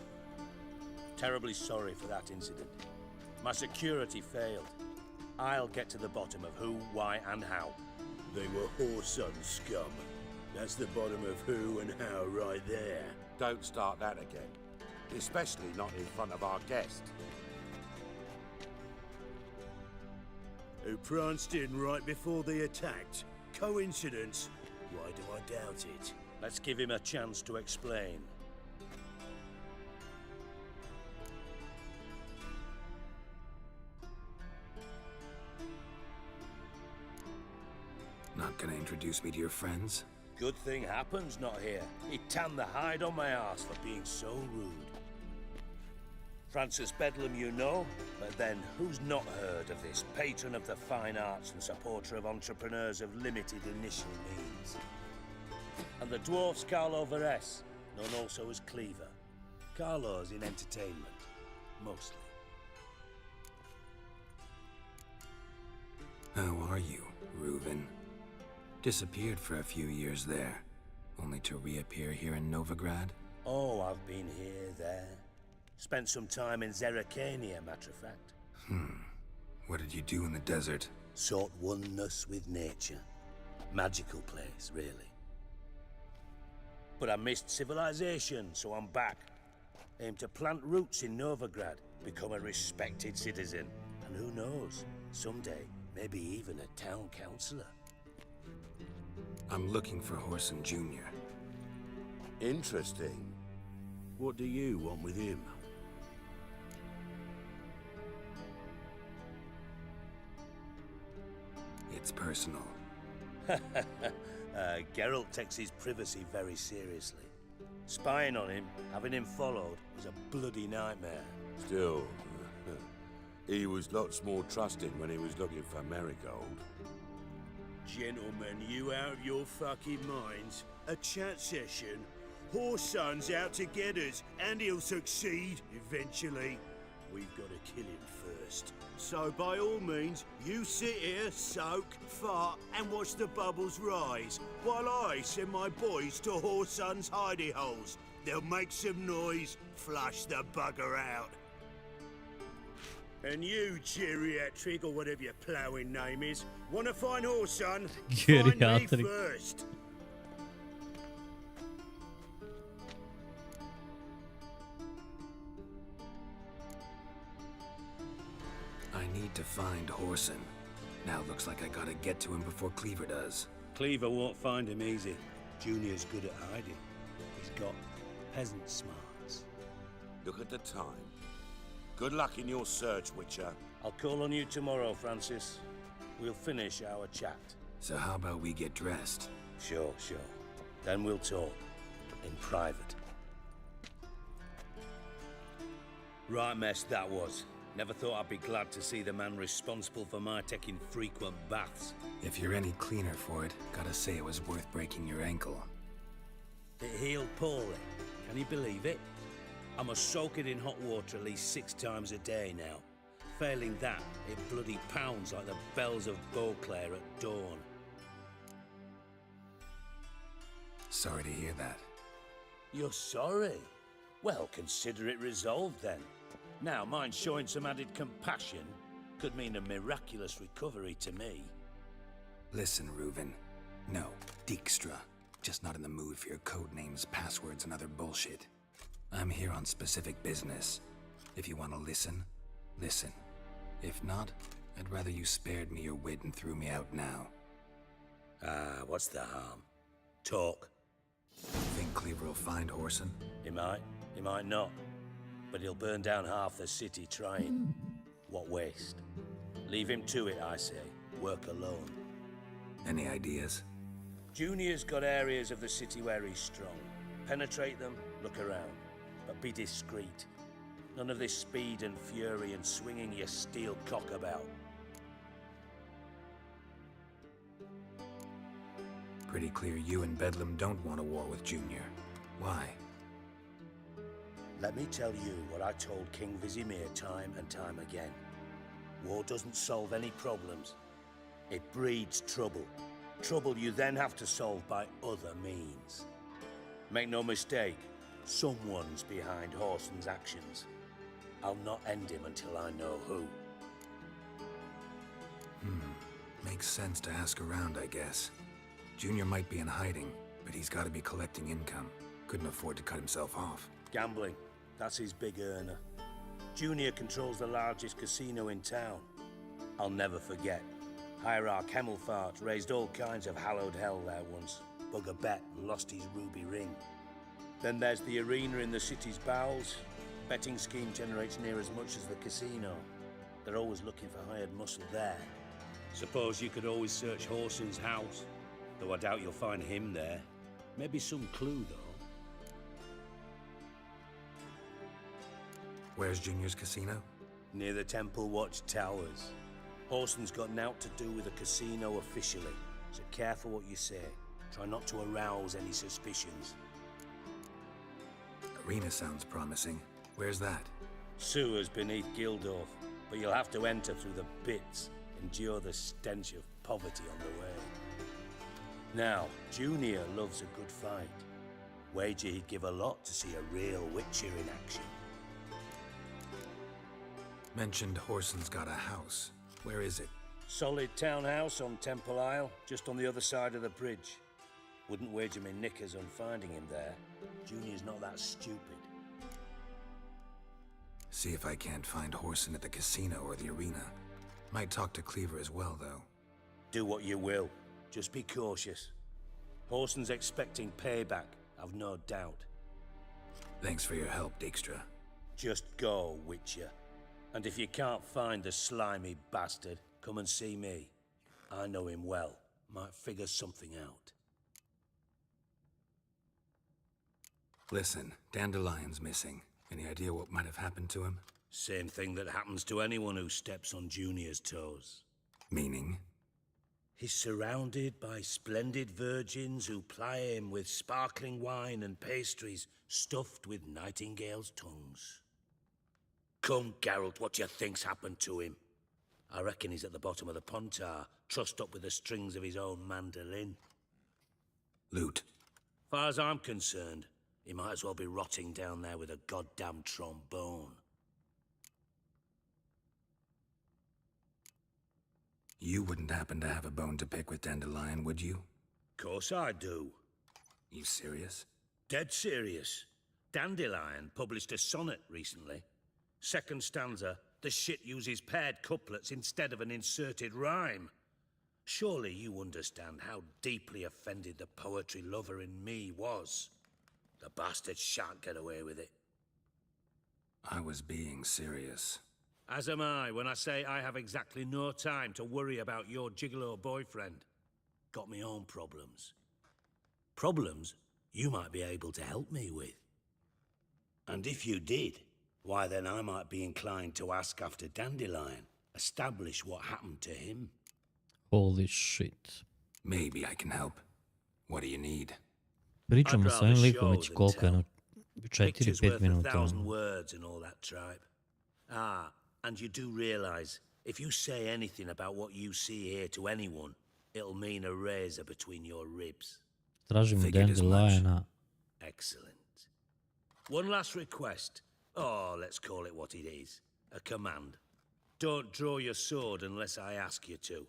Terribly sorry for that incident. My security failed. I'll get to the bottom of who, why, and how. They were whoreson scum. That's the bottom of who and how right there. Don't start that again. Especially not in front of our guest. Who pranced in right before they attacked. Coincidence? Why do I doubt it? Let's give him a chance to explain. Not gonna introduce me to your friends? Good thing Happen's not here. He tanned the hide on my ass for being so rude. Francis Bedlam you know, but then who's not heard of this patron of the fine arts and supporter of entrepreneurs of limited initial means? And the dwarf's Carlo Veres, known also as Cleaver. Carlo's in entertainment, mostly. How are you, Reuven? Disappeared for a few years there, only to reappear here in Novigrad? Oh, I've been here, there. Spent some time in Zeracania, matter of fact. What did you do in the desert? Sought oneness with nature. Magical place, really. But I missed civilization, so I'm back. Aim to plant roots in Novigrad, become a respected citizen. And who knows, someday, maybe even a town councillor. I'm looking for Horson Jr. Interesting. What do you want with him? It's personal. Geralt takes his privacy very seriously. Spying on him, having him followed, was a bloody nightmare. Still, he was lots more trusting when he was looking for Marigold. Gentlemen, you out of your fucking minds? A chat session? Whoreson's out to get us, and he'll succeed eventually. We've got to kill him first. So by all means, you sit here, soak, fart, and watch the bubbles rise, while I send my boys to Whoreson's hidey holes. They'll make some noise, flush the bugger out. And you, geriatric, or whatever your ploughing name is, want to find Whoreson? Find me first. I need to find Whoreson. Now looks like I gotta get to him before Cleaver does. Cleaver won't find him easy. Junior's good at hiding. He's got peasant smarts. Look at the time. Good luck in your search, Witcher. I'll call on you tomorrow, Francis. We'll finish our chat. So how about we get dressed? Sure. Then we'll talk. In private. Right mess that was. Never thought I'd be glad to see the man responsible for my taking frequent baths. If you're any cleaner for it, gotta say it was worth breaking your ankle. It healed poorly. Can you believe it? I must soak it in hot water at least 6 times a day now. Failing that, it bloody pounds like the bells of Beauclair at dawn. Sorry to hear that. You're sorry? Well, consider it resolved then. Now, mind showing some added compassion could mean a miraculous recovery to me. Listen, Reuven. No, Dijkstra. Just not in the mood for your code names, passwords, and other bullshit. I'm here on specific business. If you want to listen, listen. If not, I'd rather you spared me your wit and threw me out now. What's the harm? Talk. Think Cleaver will find Whoreson? He might not. But he'll burn down half the city trying. What waste? Leave him to it, I say. Work alone. Any ideas? Junior's got areas of the city where he's strong. Penetrate them, look around. But be discreet. None of this speed and fury and swinging your steel cock about. Pretty clear you and Bedlam don't want a war with Junior. Why? Let me tell you what I told King Vizimir time and time again. War doesn't solve any problems. It breeds trouble. Trouble you then have to solve by other means. Make no mistake, someone's behind Whoreson's actions. I'll not end him until I know who. Makes sense to ask around, I guess. Junior might be in hiding, but he's got to be collecting income. Couldn't afford to cut himself off. Gambling. That's his big earner. Junior controls the largest casino in town. I'll never forget. Hierarch Hemmelfart raised all kinds of hallowed hell there once. Bug a bet and lost his ruby ring. Then there's the arena in the city's bowels. Betting scheme generates near as much as the casino. They're always looking for hired muscle there. Suppose you could always search Whoreson's house. Though I doubt you'll find him there. Maybe some clue, though. Where's Junior's casino? Near the Temple Watch Towers. Whoreson's got nought to do with the casino officially, so careful what you say. Try not to arouse any suspicions. Arena sounds promising. Where's that? Sewers beneath Gildorf, but you'll have to enter through the bits, endure the stench of poverty on the way. Now, Junior loves a good fight. Wager he'd give a lot to see a real Witcher in action. Mentioned Whoreson's got a house. Where is it? Solid townhouse on Temple Isle, just on the other side of the bridge. Wouldn't wager me knickers on finding him there. Junior's not that stupid. See if I can't find Whoreson at the casino or the arena. Might talk to Cleaver as well, though. Do what you will. Just be cautious. Whoreson's expecting payback, I've no doubt. Thanks for your help, Dijkstra. Just go, Witcher. And if you can't find the slimy bastard, come and see me. I know him well. Might figure something out. Listen, Dandelion's missing. Any idea what might have happened to him? Same thing that happens to anyone who steps on Junior's toes. Meaning? He's surrounded by splendid virgins who ply him with sparkling wine and pastries stuffed with nightingales' tongues. Come, Geralt, what do you think's happened to him? I reckon he's at the bottom of the pontar, trussed up with the strings of his own mandolin. Loot. Far as I'm concerned, he might as well be rotting down there with a goddamn trombone. You wouldn't happen to have a bone to pick with Dandelion, would you? Course I do. You serious? Dead serious. Dandelion published a sonnet recently. Second stanza, the shit uses paired couplets instead of an inserted rhyme. Surely you understand how deeply offended the poetry lover in me was. The bastard shan't get away with it. I was being serious. As am I when I say I have exactly no time to worry about your gigolo boyfriend. Got me own problems. Problems you might be able to help me with. And if you did, why then I might be inclined to ask after Dandelion, establish what happened to him. Holy shit. Maybe I can help. What do you need? Pričamo s ovim likom već koliko je, 4-5 minuta. Words and all that tribe. Ah, and you do realize, if you say anything about what you see here to anyone, it'll mean a razor between your ribs. Tražimo Dandeliona. Excellent. One last request. Oh, let's call it what it is. A command. Don't draw your sword unless I ask you to.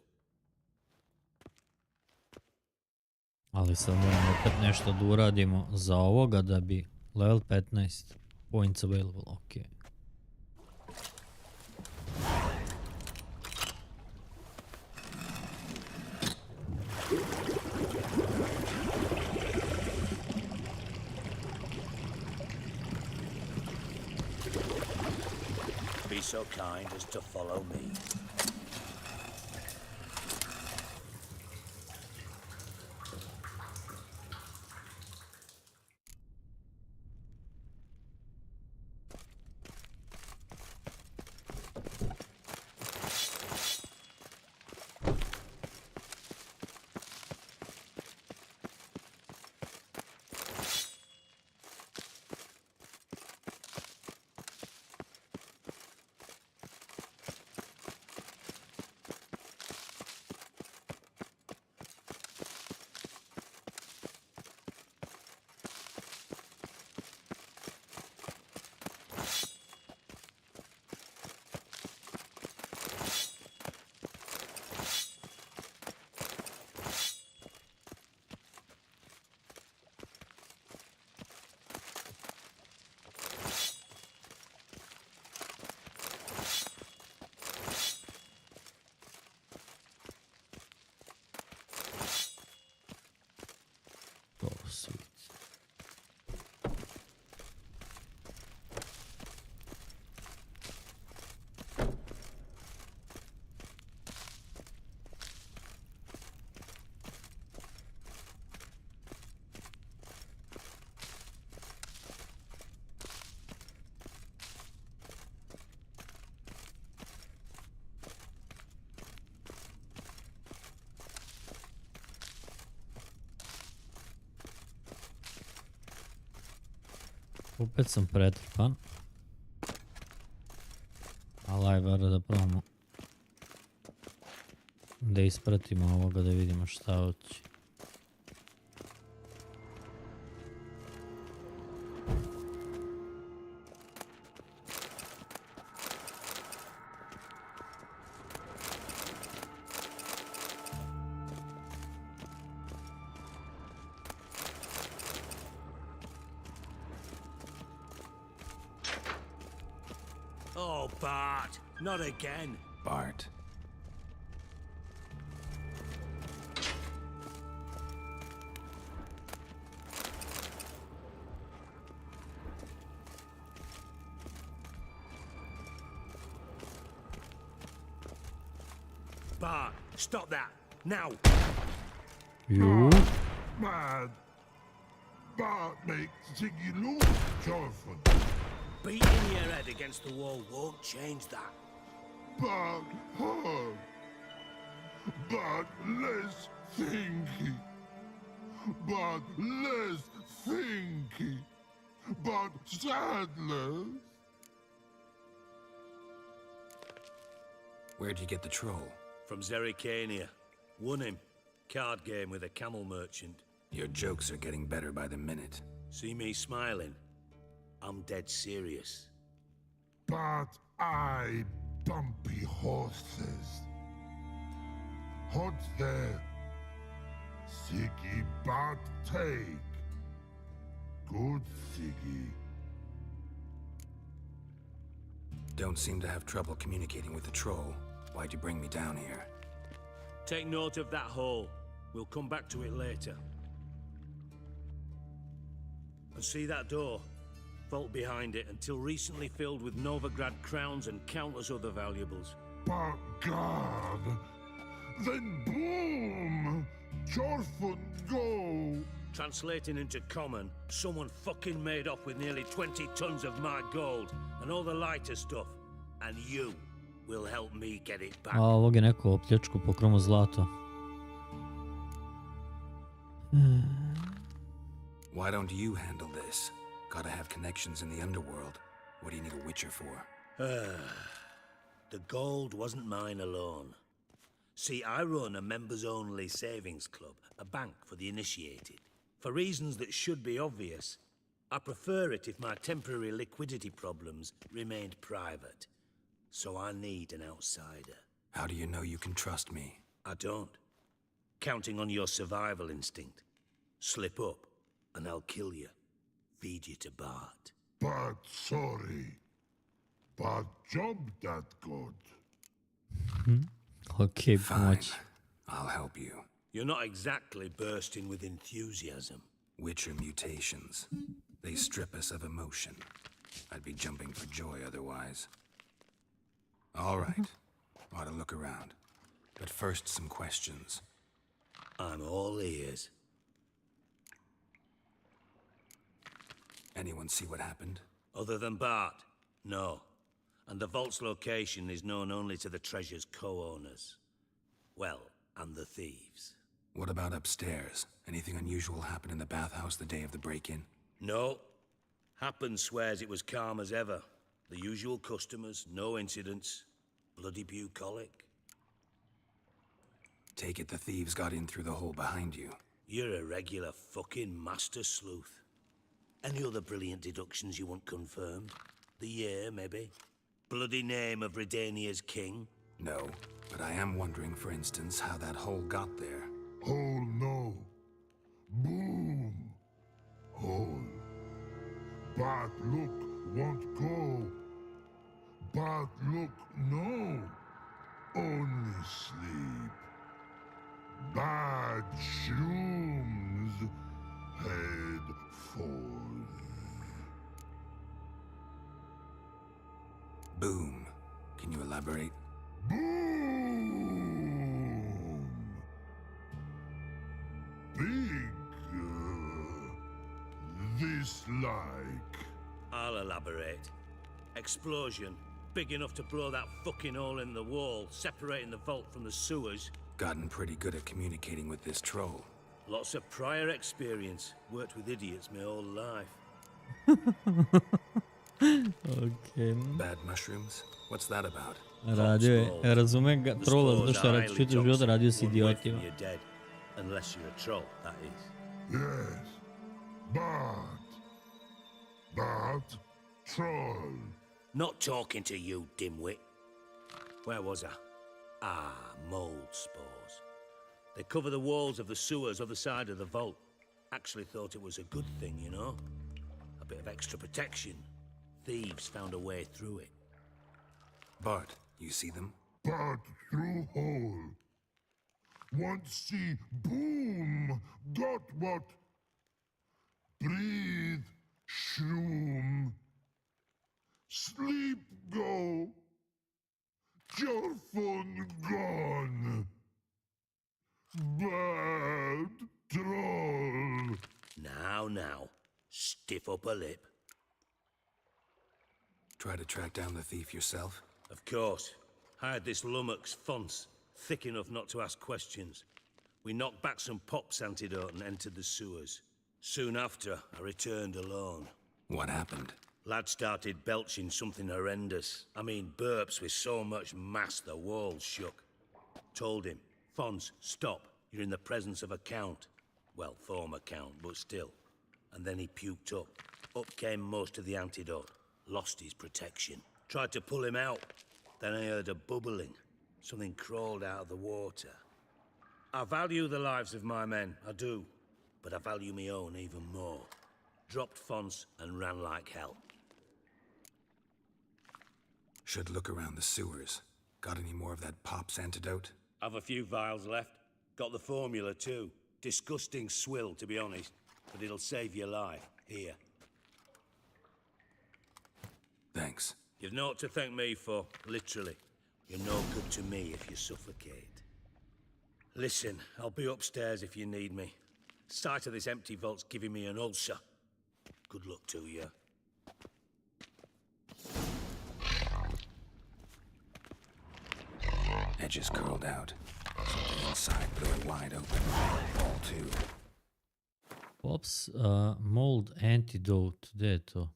Ali sad moramo opet nešto da uradimo za ovoga da bi level 15 points available, ok. Be so kind as to follow me. Opet sam pretrpan. Ali aj vara da probamo da ispratimo ovoga da vidimo šta hoće. Oh, Bart, not again. Bart. Bart, stop that, now! Ju. Mad. But make Ziggy joyful. Beating your head against the wall won't change that. But hard. But less thinky. But less thinky. But sadless. Where'd you get the troll? From Zerrikania. Won him. Card game with a camel merchant. Your jokes are getting better by the minute. See me smiling? I'm dead serious. But I bumpy horses. Hot there. Siggy but take. Good Siggy. Don't seem to have trouble communicating with the troll. Why'd you bring me down here? Take note of that hole. We'll come back to it later. And see that door? Vault behind it, until recently filled with Novigrad crowns and countless other valuables. But God, then boom! Jorfun go! Translating into common, someone fucking made off with nearly 20 tons of my gold and all the lighter stuff. And you will help me get it back. A ovog je neko opljačku pokromo zlato. Why don't you handle this? Gotta have connections in the underworld. What do you need a witcher for? The gold wasn't mine alone. See, I run a members-only savings club, a bank for the initiated. For reasons that should be obvious, I prefer it if my temporary liquidity problems remained private. So I need an outsider. How do you know you can trust me? I don't. Counting on your survival instinct. Slip up, and I'll kill you. Feed you to Bart. But sorry. But job that good. Okay, fine. I'll help you. You're not exactly bursting with enthusiasm. Witcher mutations. They strip us of emotion. I'd be jumping for joy otherwise. All right. Ought to look around. But first, some questions. I'm all ears. Anyone see what happened? Other than Bart? No. And the vault's location is known only to the treasure's co-owners. Well, and the thieves. What about upstairs? Anything unusual happen in the bathhouse the day of the break-in? No. Happen swears it was calm as ever. The usual customers, no incidents. Bloody bucolic. Take it the thieves got in through the hole behind you. You're a regular fucking master sleuth. Any other brilliant deductions you want confirmed? The year, maybe? Bloody name of Redania's king? No, but I am wondering, for instance, how that hole got there. Hole no. Boom. Hole. But look, won't go. But look, no. Only sleep. Bad shrooms. Head falls. Boom. Can you elaborate? Boom! Big. This like. I'll elaborate. Explosion. Big enough to blow that fucking hole in the wall, separating the vault from the sewers. Gotten pretty good at communicating with this troll. Lots of prior experience. Worked with idiots my whole life. Okay. Bad mushrooms? What's that about? Radio je, razumem ga trola zato što je čitav život radio s idiotima. You're dead. Unless you're a troll, that is. Yes. But troll. Not talking to you, dimwit. Where was I? Mold spores. They cover the walls of the sewers other side of the vault. Actually thought it was a good thing, you know? A bit of extra protection. Thieves found a way through it. Bart, you see them? But through hole. Want see boom. Got what? Breathe. Shroom. Sleep go. Your phone gone. Bad troll. Now, stiff upper lip. Try to track down the thief yourself? Of course. Hired this lummox Fonce, thick enough not to ask questions. We knocked back some pops antidote and entered the sewers. Soon after, I returned alone. What happened? Lad started belching something horrendous. I mean, burps with so much mass the walls shook. Told him, Fonce, stop. You're in the presence of a count. Well, former count, but still. And then he puked up. Up came most of the antidote. Lost his protection. Tried to pull him out. Then I heard a bubbling. Something crawled out of the water. I value the lives of my men, I do. But I value my own even more. Dropped Fonce and ran like hell. Should look around the sewers. Got any more of that pop's antidote? I've a few vials left. Got the formula too. Disgusting swill, to be honest. But it'll save your life. Here. Thanks. You've naught to thank me for, literally. You're no good to me if you suffocate. Listen, I'll be upstairs if you need me. Sight of this empty vault's giving me an ulcer. Good luck to you. Edges curled out. Something inside blew it wide open. Ball too. Pops mold antidote, gdje je to?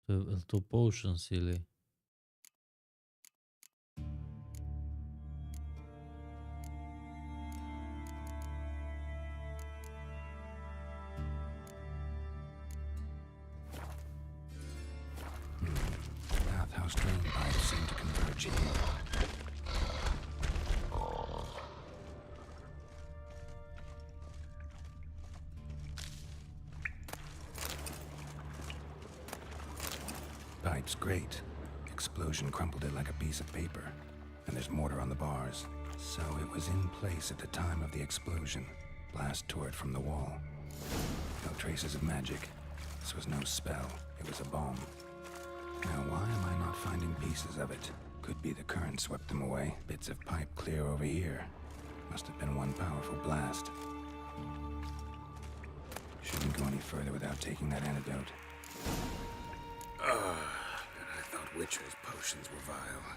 Je li to potions ili... Bathhouse drain pipes seem to converge here. Pipe's great. Explosion crumpled it like a piece of paper. And there's mortar on the bars. So it was in place at the time of the explosion. Blast tore it from the wall. No traces of magic. This was no spell. It was a bomb. Now why am I not finding pieces of it? Could be the current swept them away. Bits of pipe clear over here. Must have been one powerful blast. Shouldn't go any further without taking that antidote. And I thought Witcher's potions were vile.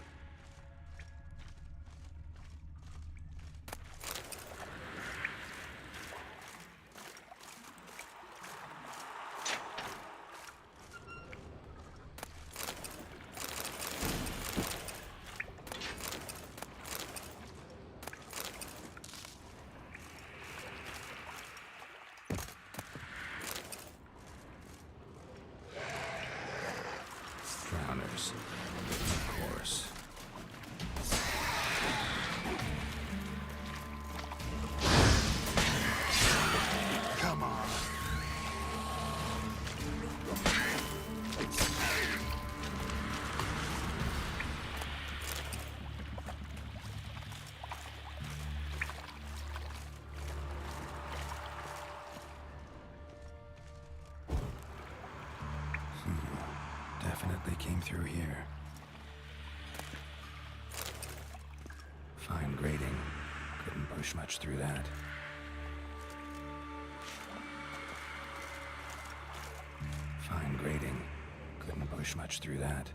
Drowners, of course. Come on. Definitely came through here. Fine grating. Couldn't push much through that. Fine grating. Couldn't push much through that.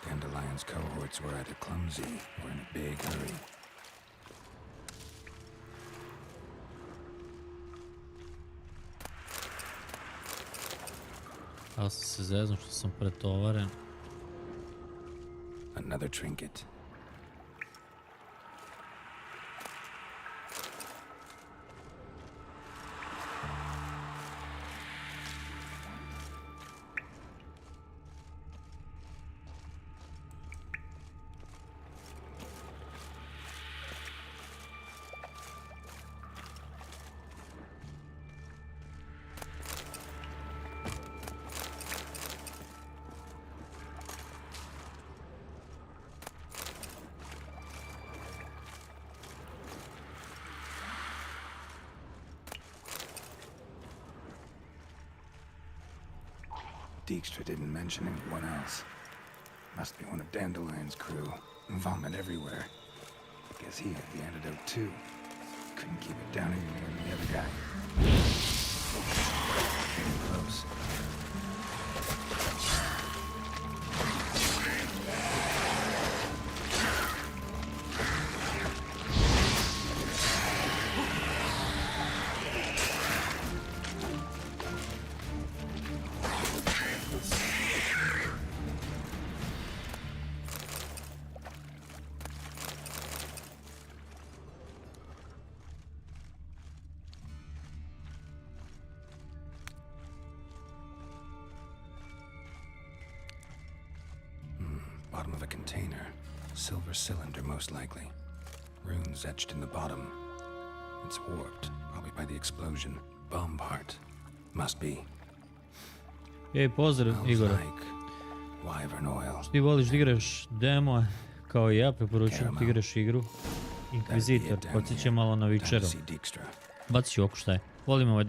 Dandelion's cohorts were either clumsy or in a big hurry. Ja sam se zeznuo što sam pretovaren. Another trinket. Dijkstra didn't mention anyone else. Must be one of Dandelion's crew. Vomit everywhere. Guess he had the antidote too. Couldn't keep it down any more than the other guy. Getting close. Bottom of a container. Silver cylinder, most likely. Runes etched in the bottom. It's warped, probably by the explosion. Bomb part. Must be. Ej, pozdrav, Igor. Wyvern oil. Ti voliš da igraš demo, kao i ja, preporučujem ti igraš igru Inkvizitor, podsjeća malo na Witcherov. Bacit ću oko šta je. Volim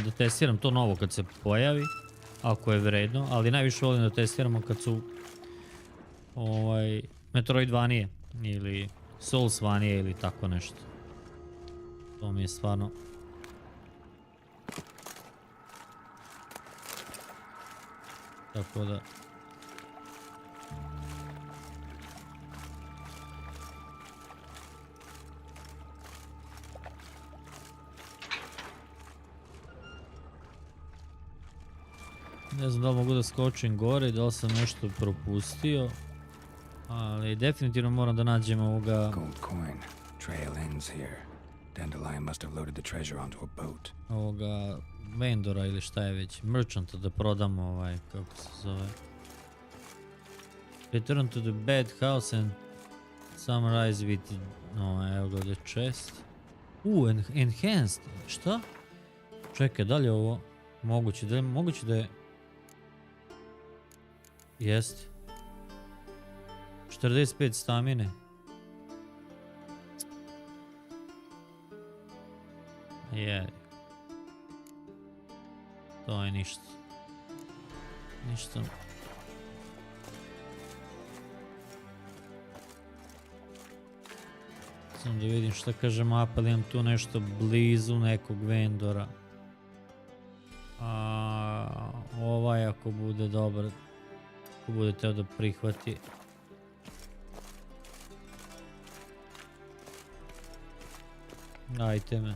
da testiram to novo kad se pojavi, ako je vredno, ali najviše volim da testiramo kad su Metroidvanije ili Soulsvanije ili tako nešto. To mi je stvarno... Tako da... Ne znam da li mogu da skočim gore, da li sam nešto propustio. Ali definitivno moram da nađem ovoga... Ovoga vendora ili šta je već, merchanta da prodam kako se zove. Return to the bad house and summarize with... evo ga ovdje chest. Enhanced, šta? Čekaj, da li je ovo moguće? Da li je moguće da je... Jest. 45 stamine. Je. To je ništa. Ništa. Sam da vidim šta kaže mapa, ali imam tu nešto blizu nekog vendora. Ovaj ako bude dobar, ako bude teo da prihvati. Ajte me.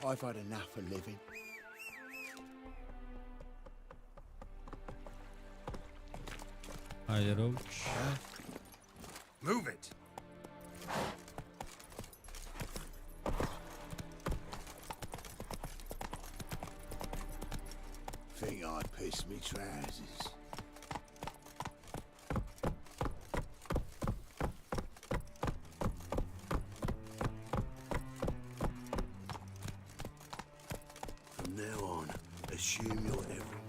I've had enough of living. Ajde, Roach. Move it! Think I'd piss me trousers. Assume you're every...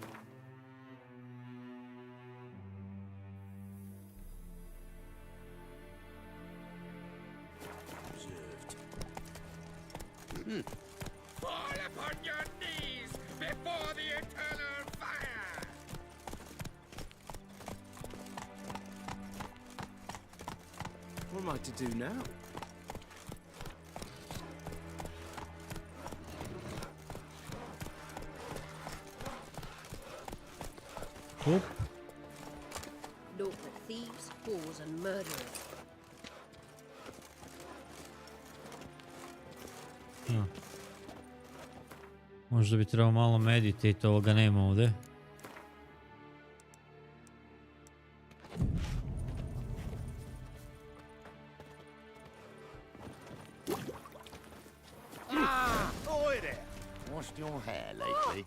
Observed. Fall upon your knees before the eternal fire! What am I to do now? Oop. Naught but thieves, whores and murderers. Možda bi trebao malo meditate, ovoga nema ovdje. Oi there! Washed your hair lately?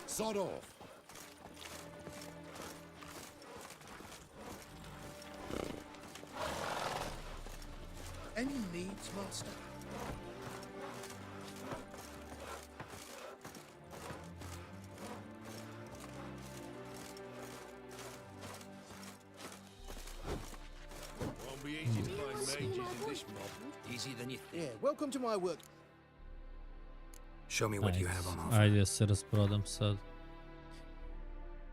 Sod off. Any needs, master? Won't be easy to find mages in this mob. Easier than you think. Yeah, welcome to my work. Show me what you have on offer. Ajde, se rasprodam sad.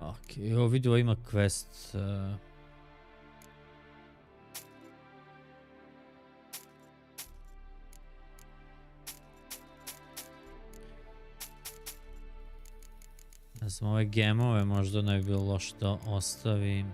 Ok, evo vidio ima quest. Ne znam, ove gemove možda ne bi bilo loše da ostavim.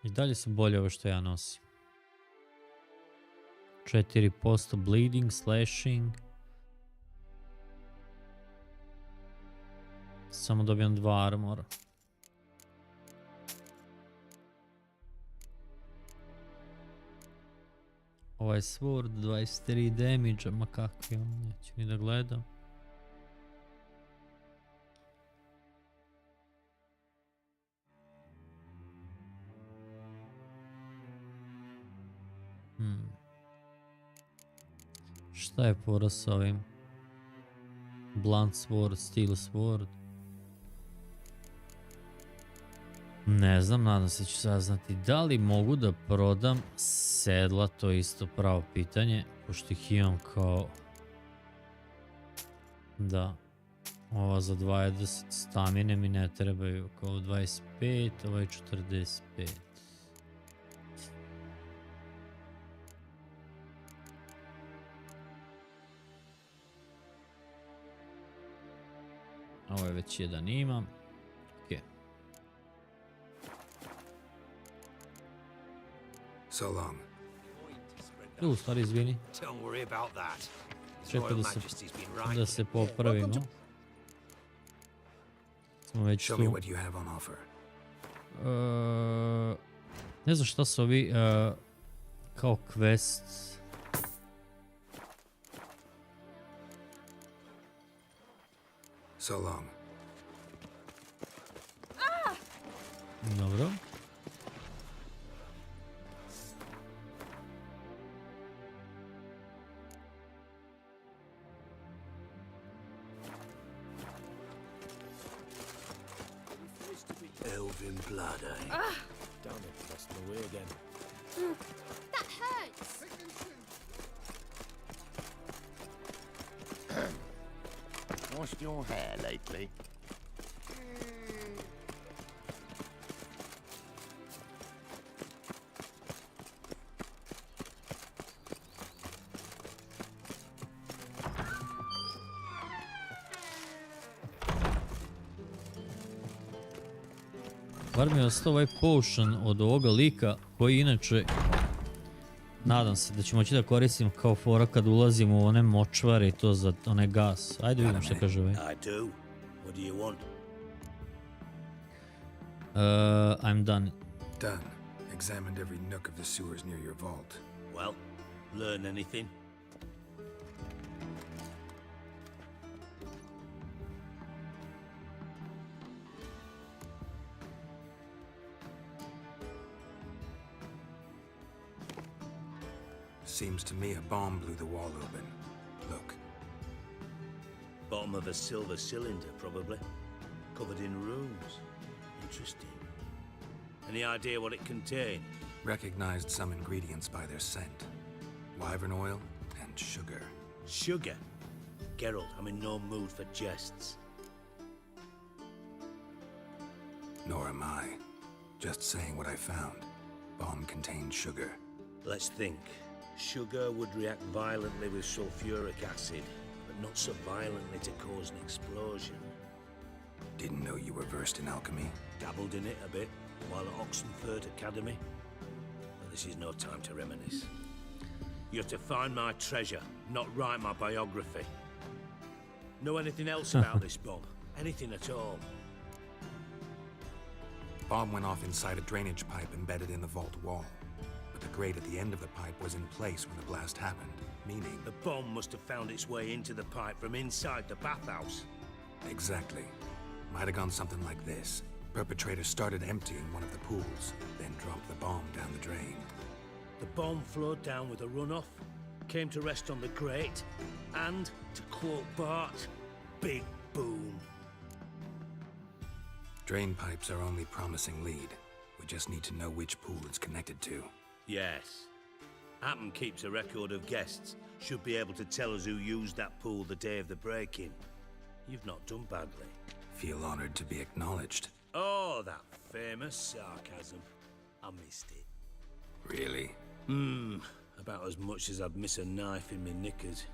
I dalje su bolje ovo što ja nosim. 4% bleeding, slashing. Samo dobijam 2 armora. Ovaj sword 23 damage, ma kakvi on, neću ni da gledam. Šta je pora s ovim? Blunt sword, steel sword. Ne znam, nadam se ću saznati. Da li mogu da prodam sedla, to je isto pravo pitanje. Pošto ih imam kao... Da. Ova za 20 stamine mi ne trebaju, kao 25, ovo je 45. Ovo je već jedan imam. Ok. So long. U stvari, izvini. Don't worry about that. His Čekaj Royal da se, Majesty's been right. da se popravimo. Smo već Show me tu. what you have on offer. Ne znam šta su ovi kao quest. So long. Dobro. Elven blood, eh? Damn it, lost my way again. That hurts. Washed your hair lately? Bar mi je ostao ovaj potion od ovoga lika koji inače nadam se da ću moći da koristim kao fora kad ulazim u one močvare i to za onaj gas. Ajde vidimo što kaže ovaj. I do. What do you want? I'm done. Done. Examined every nook of the sewers near your vault. Well, learn anything? Seems to me a bomb blew the wall open. Look. Bottom of a silver cylinder, probably. Covered in runes. Interesting. Any idea what it contained? Recognized some ingredients by their scent. Wyvern oil and sugar. Sugar? Geralt, I'm in no mood for jests. Nor am I. Just saying what I found. Bomb contained sugar. Let's think. Sugar would react violently with sulfuric acid, but not so violently to cause an explosion. Didn't know you were versed in alchemy. Dabbled in it a bit while at Oxenford Academy. But this is no time to reminisce. You're to find my treasure, not write my biography. Know anything else about this bomb? Anything at all? Bomb went off inside a drainage pipe embedded in the vault wall. But the grate at the end of the pipe was in place when the blast happened, meaning... The bomb must have found its way into the pipe from inside the bathhouse. Exactly. Might have gone something like this. Perpetrator started emptying one of the pools, then dropped the bomb down the drain. The bomb flowed down with a runoff, came to rest on the grate, and, to quote Bart, big boom. Drain pipes are only promising lead. We just need to know which pool it's connected to. Yes. Appen keeps a record of guests. Should be able to tell us who used that pool the day of the break-in. You've not done badly. Feel honored to be acknowledged. Oh, that famous sarcasm. I missed it. Really? About as much as I'd miss a knife in my knickers.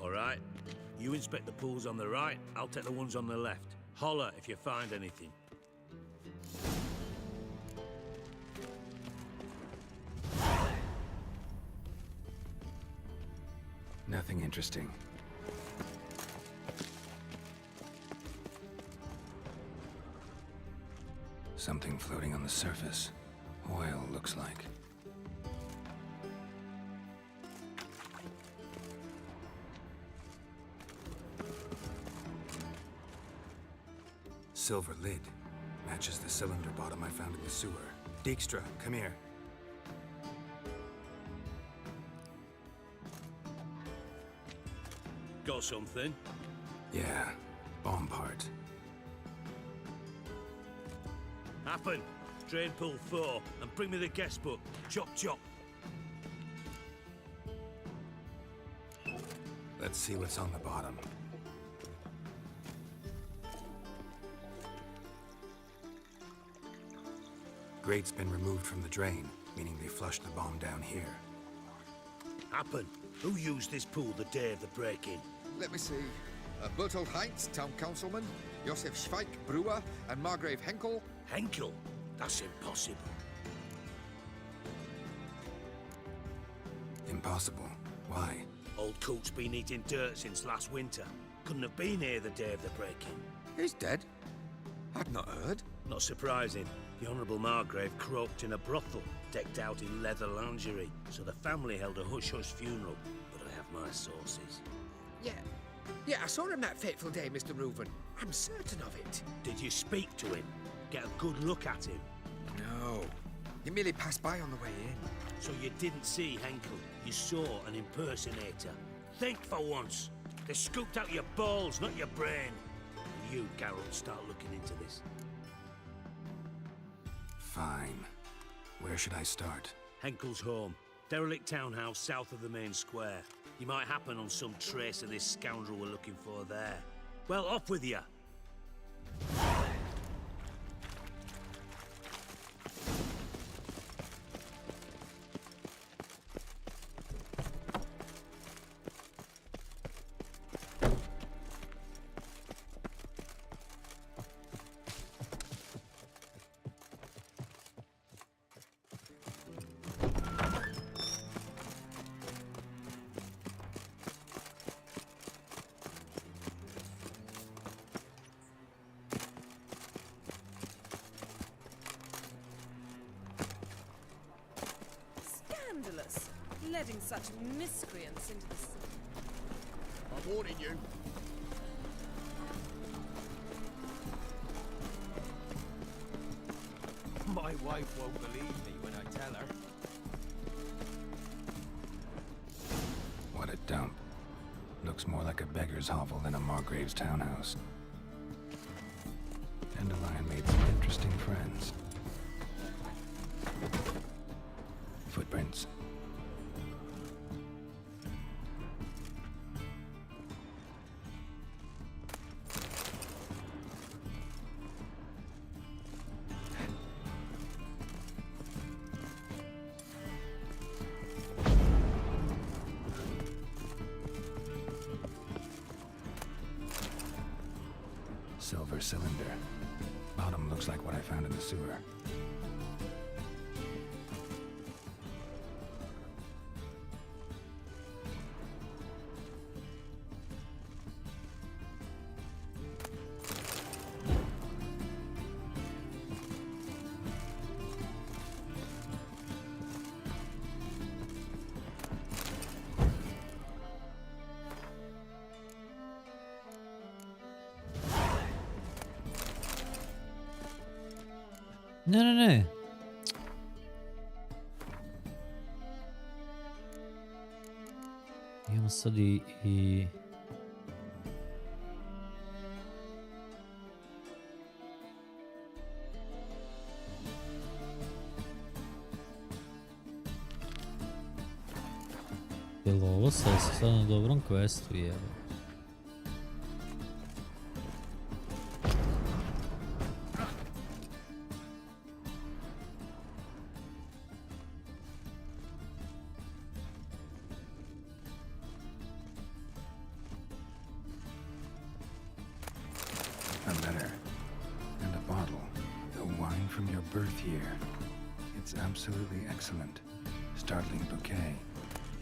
All right. You inspect the pools on the right, I'll take the ones on the left. Holler if you find anything. Nothing interesting. Something floating on the surface. Oil, looks like. Silver lid. Matches the cylinder bottom I found in the sewer. Dijkstra, come here. Got something? Yeah, bomb part. Happen. Drain pool 4 and bring me the guest book. Chop chop. Let's see what's on the bottom. Grate's been removed from the drain, meaning they flushed the bomb down here. Happen. Who used this pool the day of the break-in? Let me see. Bertolt Heinz, town councilman, Josef Schweik, brewer, and Margrave Henkel. Henkel? That's impossible. Impossible? Why? Old coot's been eating dirt since last winter. Couldn't have been here the day of the break-in. He's dead? I've not heard. Not surprising. The Honourable Margrave croaked in a brothel, decked out in leather lingerie, so the family held a hush-hush funeral. But I have my sources. Yeah, I saw him that fateful day, Mr. Reuven. I'm certain of it. Did you speak to him? Get a good look at him? No. He merely passed by on the way in. So you didn't see Henkel? You saw an impersonator? Think for once. They scooped out your balls, not your brain. And you, Geralt, start looking into this. Fine. Where should I start? Henkel's home. Derelict townhouse south of the main square. You might happen on some trace of this scoundrel we're looking for there. Well, off with you. Scandalous. Letting such miscreants into the city. I'm warning you. My wife won't believe me when I tell her. What a dump. Looks more like a beggar's hovel than a Margrave's townhouse. Dandelion made some interesting friends. Footprints. Silver cylinder. Bottom looks like what I found in the sewer. Ne. Imamo sad i... Jel ovo sad na dobrom questu je? A letter and a bottle. The wine from your birth year. It's absolutely excellent. Startling bouquet.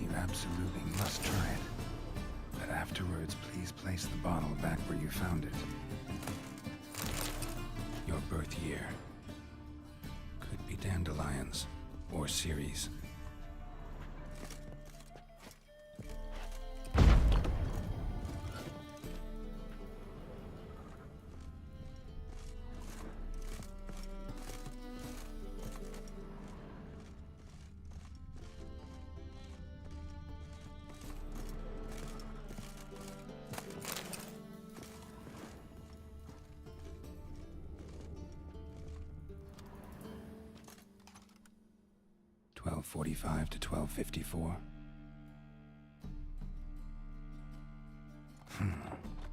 You absolutely must try it. But afterwards, please place the bottle back where you found it. Your birth year. Could be dandelions or Ceres. .45 to 12:54.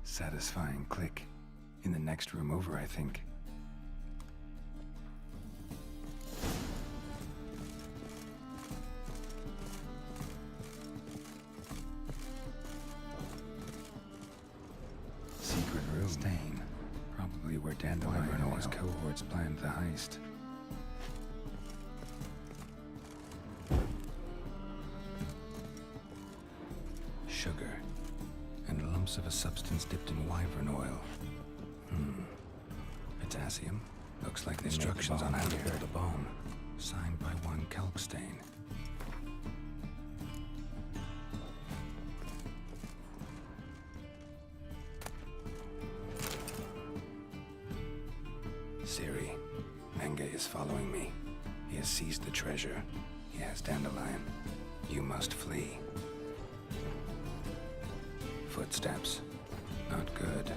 Satisfying click. In the next room over, I think. Secret room. Stain. Probably where Dandelion and his cohorts planned the heist. Sugar, and lumps of a substance dipped in wyvern oil. Potassium. Looks like the instructions on how to build a bomb. Signed by one Kalkstain. Siri, Menge is following me. He has seized the treasure. He has Dandelion. You must flee. Footsteps. Not good.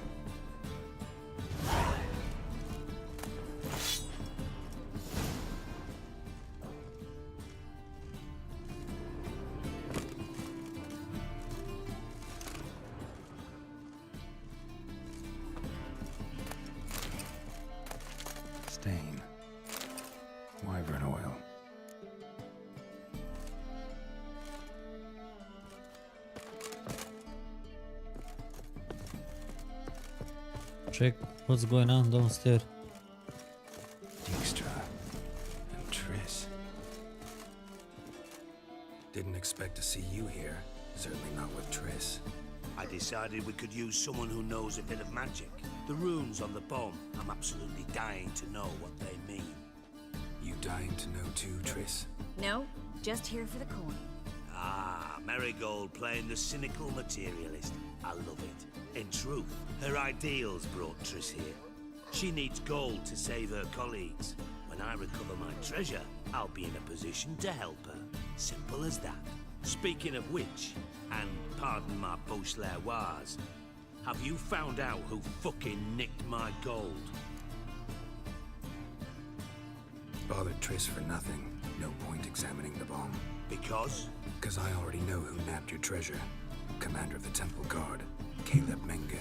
Stain. Wyvern oil. Check what's going on downstairs. Dijkstra and Triss. Didn't expect to see you here. Certainly not with Triss. I decided we could use someone who knows a bit of magic. The runes on the bomb, I'm absolutely dying to know what they mean. You dying to know too, Triss? No, just here for the coin. Ah, Marigold playing the cynical materialist. I love it. In truth, her ideals brought Triss here. She needs gold to save her colleagues. When I recover my treasure, I'll be in a position to help her. Simple as that. Speaking of which, and pardon my Beauclervoise, have you found out who fucking nicked my gold? Bothered Triss for nothing. No point examining the bomb. Because? Because I already know who nabbed your treasure. Commander of the Temple Guard, Caleb Menge.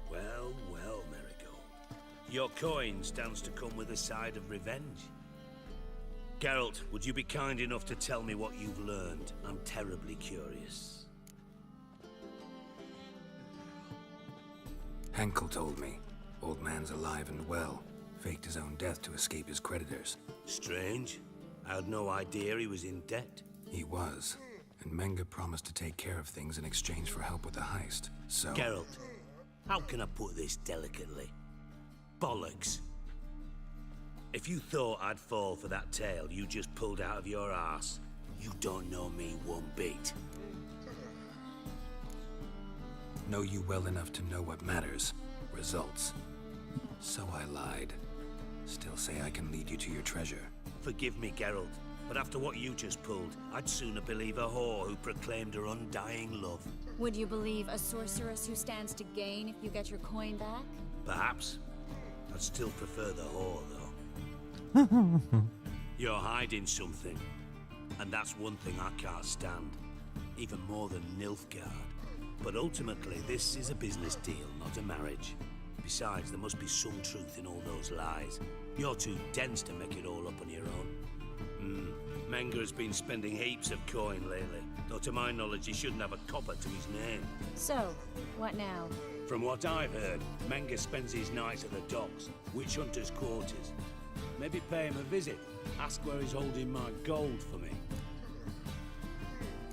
Well, well, Marigold. Your coin stands to come with a side of revenge. Geralt, would you be kind enough to tell me what you've learned? I'm terribly curious. Henkel told me. Old man's alive and well. Faked his own death to escape his creditors. Strange. I had no idea he was in debt. He was. And Menge promised to take care of things in exchange for help with the heist. So... Geralt, how can I put this delicately? Bollocks. If you thought I'd fall for that tale you just pulled out of your arse, you don't know me one bit. Know you well enough to know what matters. Results. So I lied. Still say I can lead you to your treasure. Forgive me, Geralt, but after what you just pulled, I'd sooner believe a whore who proclaimed her undying love. Would you believe a sorceress who stands to gain if you get your coin back? Perhaps. I'd still prefer the whore, though. You're hiding something, and that's one thing I can't stand, even more than Nilfgaard. But ultimately, this is a business deal, not a marriage. Besides, there must be some truth in all those lies. You're too dense to make it all up on your own. Menger's been spending heaps of coin lately, though to my knowledge he shouldn't have a copper to his name. So, what now? From what I've heard, Menger spends his nights at the docks, witch hunters' quarters. Maybe pay him a visit, ask where he's holding my gold for me.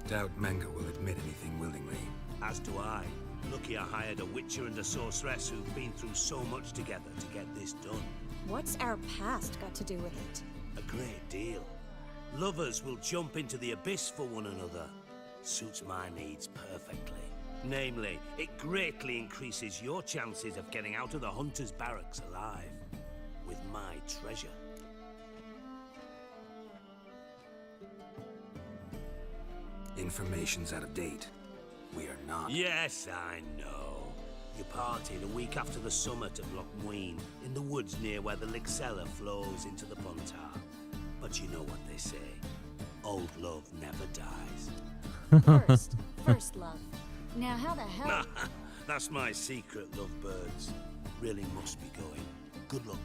Doubt Menger will admit anything willingly. As do I. Lucky I hired a witcher and a sorceress who've been through so much together to get this done. What's our past got to do with it? A great deal. Lovers will jump into the abyss for one another. Suits my needs perfectly. Namely, it greatly increases your chances of getting out of the hunter's barracks alive. With my treasure. Information's out of date. We are not. Yes, I know. You partied a week after the summit of Loch Mween, in the woods near where the Lixella flows into the Puntar. But you know what they say. Old love never dies. First love. Now how the hell... That's my secret, lovebirds. Really must be going. Good luck.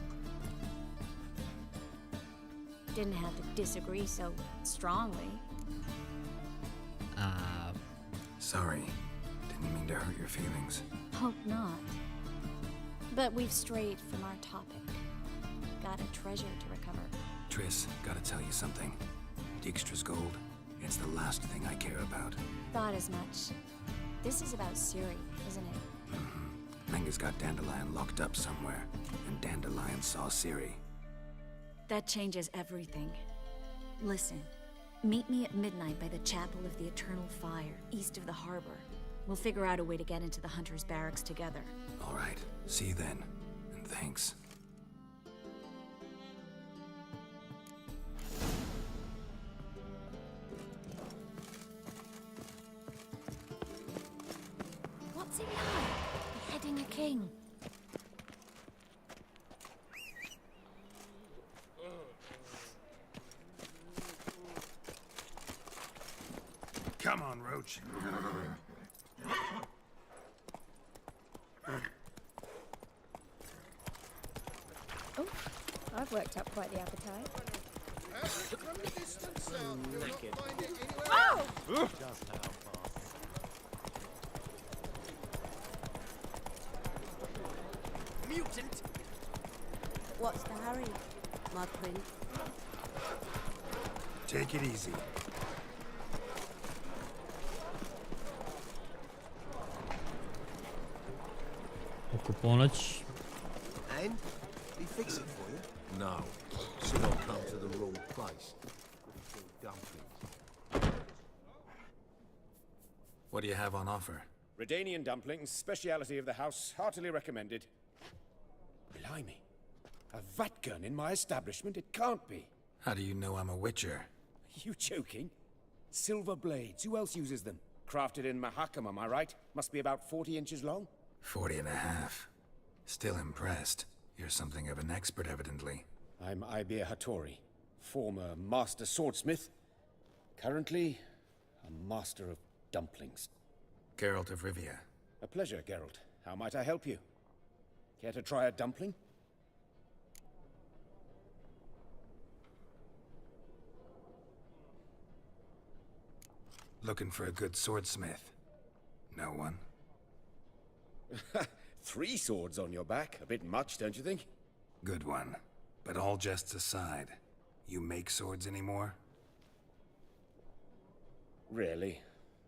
Didn't have to disagree so strongly. Sorry. Didn't mean to hurt your feelings. Hope not. But we've strayed from our topic. Got a treasure to recover. Triss, gotta tell you something. Dijkstra's gold, it's the last thing I care about. Thought as much. This is about Ciri, isn't it? Menger's got Dandelion locked up somewhere, and Dandelion saw Ciri. That changes everything. Listen. Meet me at midnight by the Chapel of the Eternal Fire, east of the harbor. We'll figure out a way to get into the Hunter's Barracks together. All right. See you then. And thanks. What's it like, beheading a king? Come on, Roach. Oh, I've worked up quite the appetite. Oh! Mutant! What's the hurry, my prince? Take it easy. Oko ponoć. And? He fix it for you? No. Should I come to the wrong place? Dumplings. What do you have on offer? Redanian dumplings, speciality of the house, heartily recommended. Blimey. A vatgun in my establishment? It can't be. How do you know I'm a witcher? You joking? Silver blades, who else uses them? Crafted in Mahakam, am I right? Must be about 40 inches long? 40 and a half. Still impressed. You're something of an expert, evidently. I'm Ibir Hattori, former master swordsmith. Currently, a master of dumplings. Geralt of Rivia. A pleasure, Geralt. How might I help you? Care to try a dumpling? Looking for a good swordsmith. No one? 3 swords on your back. A bit much, don't you think? Good one. But all jests aside, you make swords anymore? Really?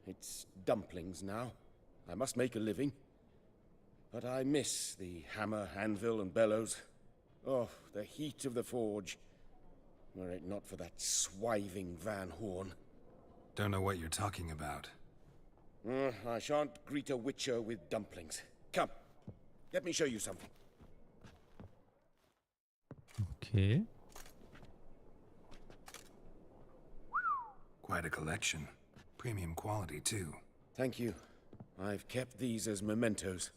It's dumplings now. I must make a living. But I miss the hammer, anvil, and bellows. Oh, the heat of the forge. Were it not for that swiving Van Horn. Don't know what you're talking about. I shan't greet a witcher with dumplings. Come, let me show you something. Okay. Quite a collection. Premium quality, too. Thank you. I've kept these as mementos.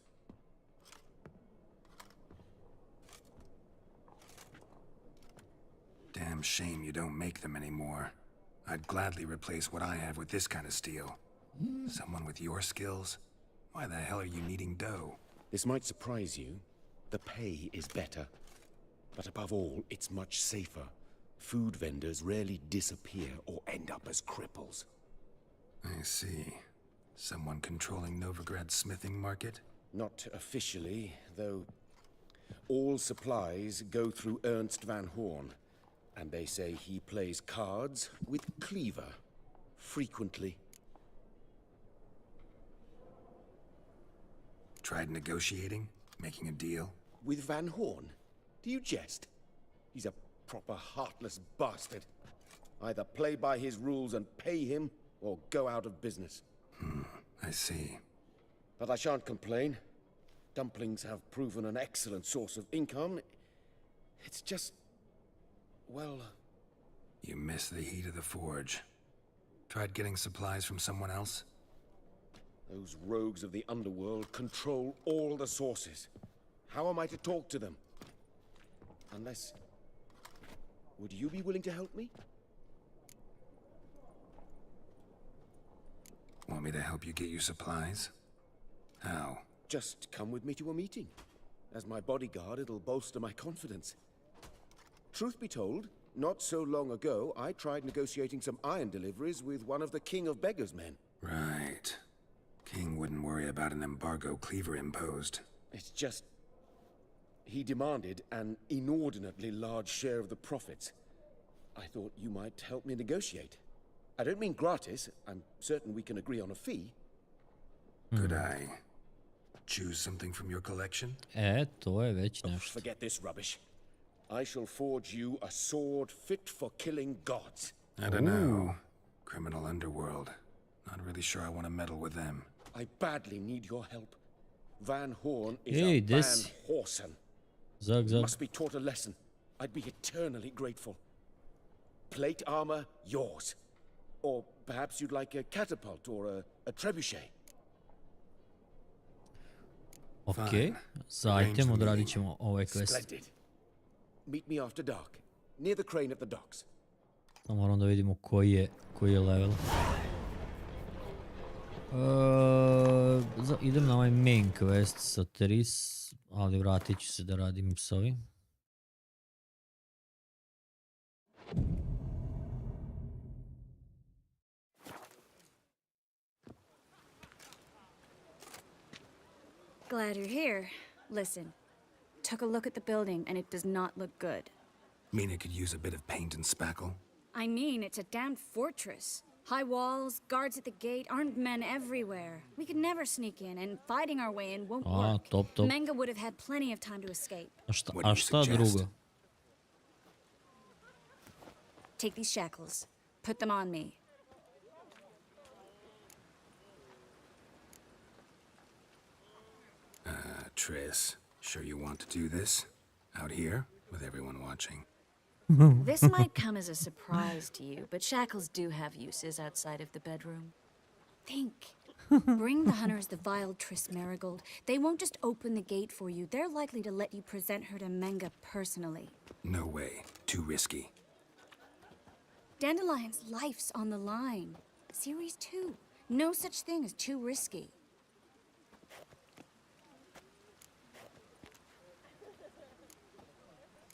Damn shame you don't make them anymore. I'd gladly replace what I have with this kind of steel. Someone with your skills? Why the hell are you needing dough? This might surprise you. The pay is better. But above all, it's much safer. Food vendors rarely disappear or end up as cripples. I see. Someone controlling Novigrad's smithing market? Not officially, though all supplies go through Ernst van Horn. And they say he plays cards with Cleaver. Frequently. Tried negotiating? Making a deal? With Van Horn? Do you jest? He's a proper heartless bastard. Either play by his rules and pay him, or go out of business. I see. But I shan't complain. Dumplings have proven an excellent source of income. It's just... well... You miss the heat of the forge. Tried getting supplies from someone else? Those rogues of the underworld control all the sources. How am I to talk to them? Unless... would you be willing to help me? Want me to help you get you supplies? How? Just come with me to a meeting. As my bodyguard, it'll bolster my confidence. Truth be told, not so long ago, I tried negotiating some iron deliveries with one of the King of Beggars' men. Right. King wouldn't worry about an embargo Cleaver imposed. It's just... he demanded an inordinately large share of the profits. I thought you might help me negotiate. I don't mean gratis. I'm certain we can agree on a fee. Could I choose something from your collection? To je već nešto. Forget this rubbish. I shall forge you a sword fit for killing gods. I don't know. Criminal underworld. Not really sure I want to meddle with them. I badly need your help. Van Horn is Hey, a this- Van Horsen. Zag, zag. Must be taught a lesson. I'd be eternally grateful. Plate armor, yours. Or perhaps you'd like a catapult or a trebuchet. Ok, za item odradit ćemo ovaj quest. Splendid. Meet me after dark, near the crane at the docks. Samo moram da vidimo koji je level. Idem na ovaj main quest sa Tris, ali vratit ću se da radim s ovim. Glad you're here. Listen, took a look at the building and it does not look good. Mean it could use a bit of paint and spackle? I mean, it's a damn fortress. High walls, guards at the gate, armed men everywhere. We could never sneak in, and fighting our way in won't work. Top. Menga would have had plenty of time to escape. A šta drugo? Take these shackles. Put them on me. Triss, sure you want to do this? Out here, with everyone watching? This might come as a surprise to you, but shackles do have uses outside of the bedroom. Think. Bring the hunters the vile Triss Marigold. They won't just open the gate for you. They're likely to let you present her to Menga personally. No way. Too risky. Dandelion's life's on the line. Series 2. No such thing as too risky.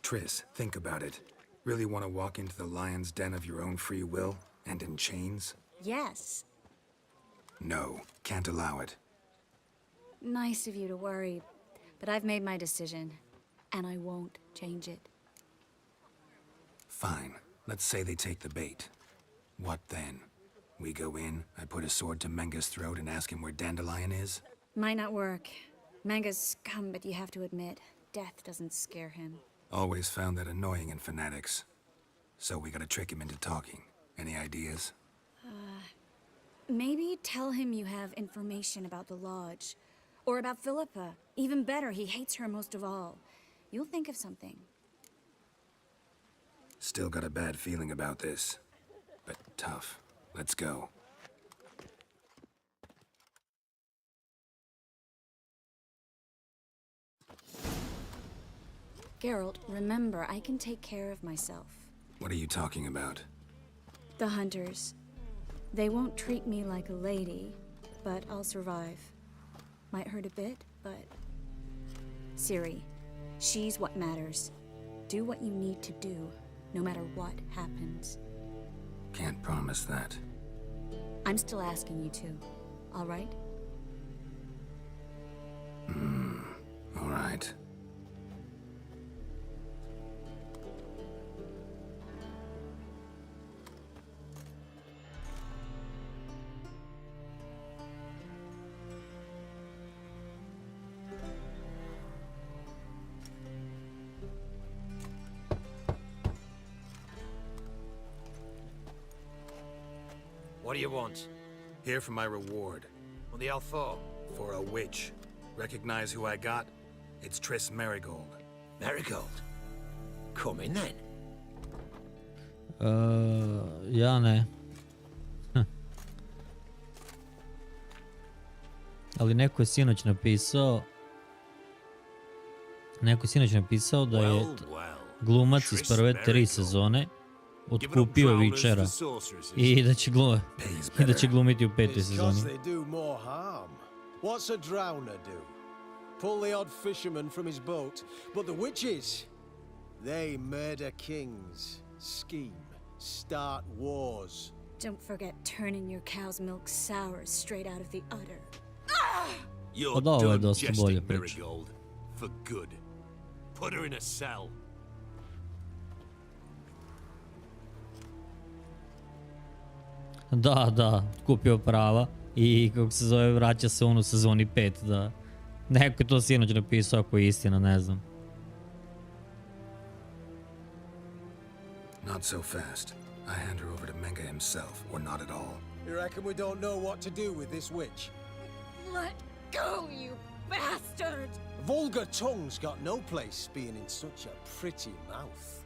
Triss, think about it. Really want to walk into the lion's den of your own free will, and in chains? Yes. No, can't allow it. Nice of you to worry, but I've made my decision, and I won't change it. Fine. Let's say they take the bait. What then? We go in, I put a sword to Menga's throat and ask him where Dandelion is? Might not work. Menga's scum, but you have to admit, death doesn't scare him. Always found that annoying in fanatics. So we gotta trick him into talking. Any ideas? Maybe tell him you have information about the lodge. Or about Philippa. Even better, he hates her most of all. You'll think of something. Still got a bad feeling about this. But tough. Let's go. Geralt, remember, I can take care of myself. What are you talking about? The hunters. They won't treat me like a lady, but I'll survive. Might hurt a bit, but... Ciri, she's what matters. Do what you need to do, no matter what happens. Can't promise that. I'm still asking you to, all right? All right. What do you want? Here for my reward. What the hell for? For a witch. Recognize who I got? It's Triss Merigold. Merigold? Come in then. Ja ne. Ali neko je sinoć napisao da je glumac iz prve 3 sezone otkupio Witchera i da će glumiti u 5. sezoni. What's a drowner do? Pull the odd fisherman from his boat, but the witches, they murder kings, scheme, start wars. Don't forget turning your cow's milk sour straight out of the udder. You're done jesting, Merigold. For good. Put her in a cell. Da, kupio prava i kako se zove, vraća se on u sezoni 5, da. Neko je to sinoć napisao, ako je istina, ne znam. Not so fast. I hand her over to Menga himself, or not at all. You reckon we don't know what to do with this witch? Let go, you bastard! Vulgar tongue's got no place being in such a pretty mouth.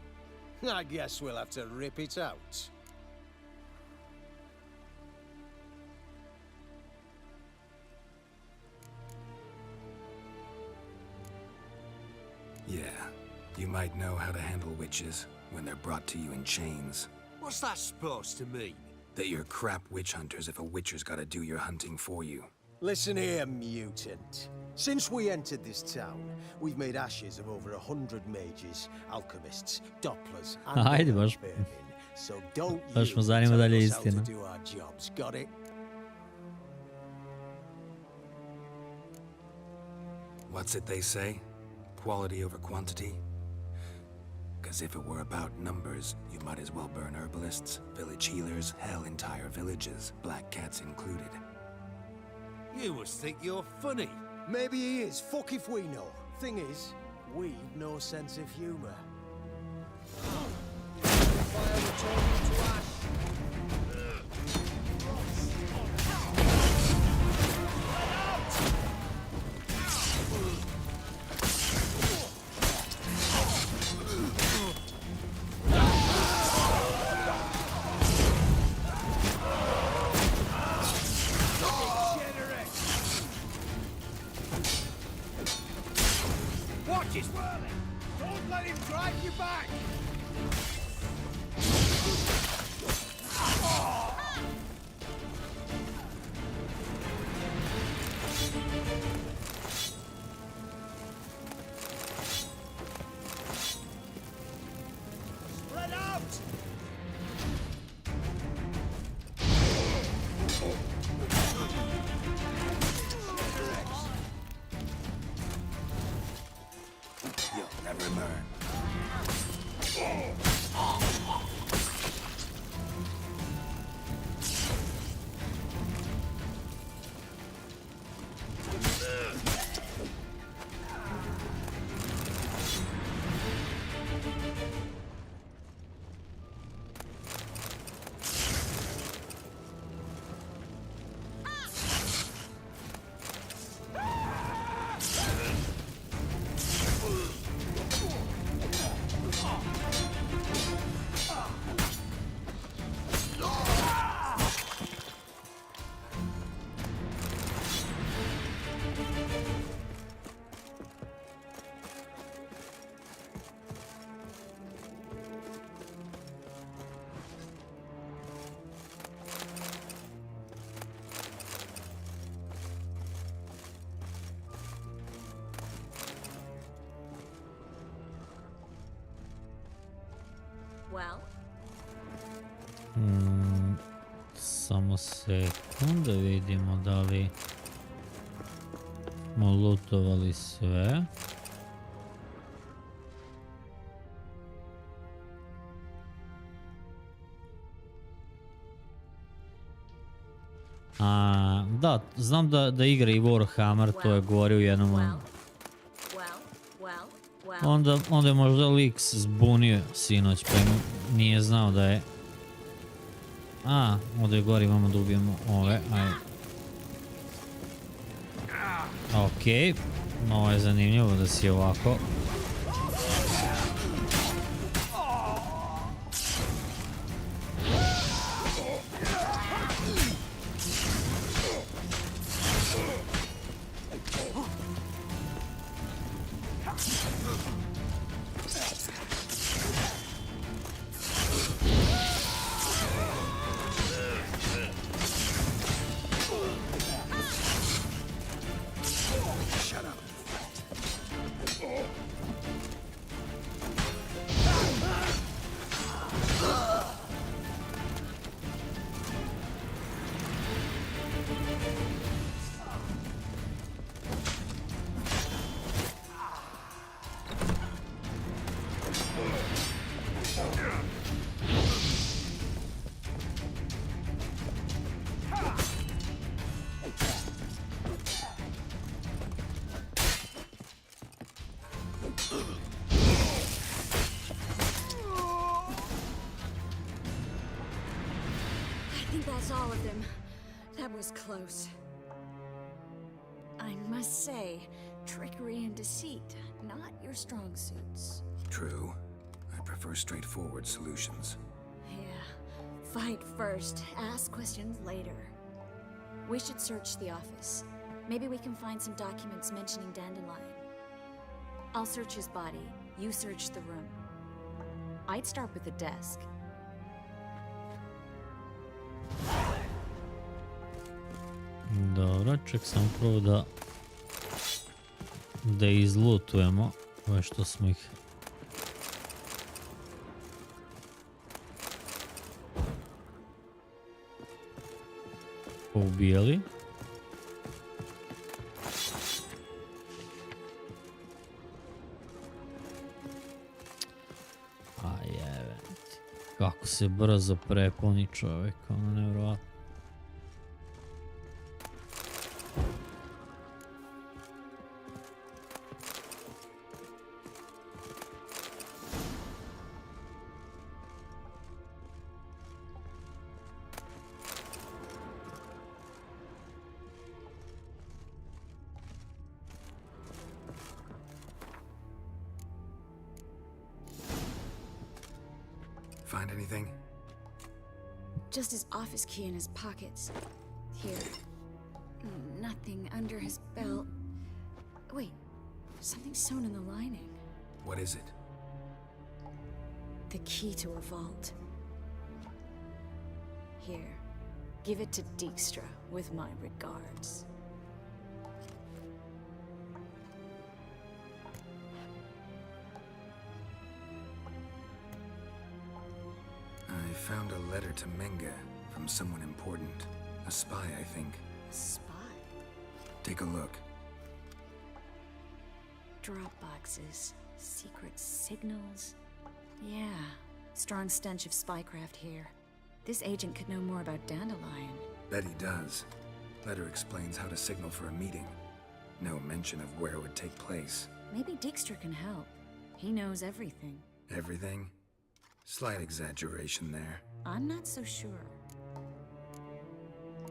I guess we'll have to rip it out. Yeah, you might know how to handle witches when they're brought to you in chains. What's that supposed to mean? That you're crap witch hunters if a witcher's gotta do your hunting for you. Listen here, mutant. Since we entered this town, we've made ashes of over 100 mages, alchemists, dopplers, and Ajde, baš so don't me zanima dalje us how to istina. do our jobs. Got it? What's it they say? Quality over quantity? Because if it were about numbers, you might as well burn herbalists, village healers, hell, entire villages, black cats included. You must think you're funny. Maybe he is. Fuck if we know. Thing is, we've no sense of humor. Fire returning to ash. Well? Samo sekunde, vidimo da li smo lootovali sve. Da, znam da igra i Warhammer, to je govorio u jednom. Onda je možda lik zbunio sinoć, pa nije znao da je... Ovdje gori imamo da ubijemo ove, ajde. Okej, ovo je zanimljivo da si ovako. That's all of them. That was close. I must say, trickery and deceit, not your strong suits. True. I prefer straightforward solutions. Yeah. Fight first, ask questions later. We should search the office. Maybe we can find some documents mentioning Dandelion. I'll search his body, you search the room. I'd start with the desk. Dobro, ček sam prvo da izlutujemo ove što smo ih poubijali. Kako se brzo prepuni čovjek, ono nevjerovatno. Find anything? Just his office key in his pockets. Here. Nothing under his belt. Wait, something's sewn in the lining. What is it? The key to a vault. Here, give it to Dijkstra with my regards. I found a letter to Menga from someone important. A spy, I think. A spy? Take a look. Drop boxes, secret signals. Yeah, strong stench of spycraft here. This agent could know more about Dandelion. Bet he does. Letter explains how to signal for a meeting. No mention of where it would take place. Maybe Dijkstra can help. He knows everything. Everything? Slight exaggeration there. I'm not so sure.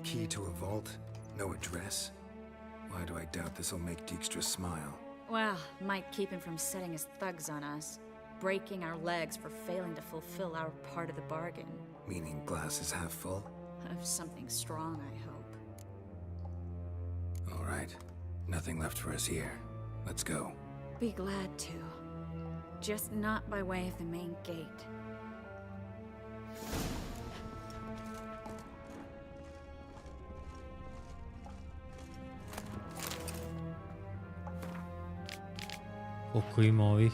Key to a vault? No address? Why do I doubt this'll make Dijkstra smile? Well, might keep him from setting his thugs on us. Breaking our legs for failing to fulfill our part of the bargain. Meaning glass is half full? Of something strong, I hope. All right. Nothing left for us here. Let's go. Be glad to. Just not by way of the main gate. Koliko ima ovih?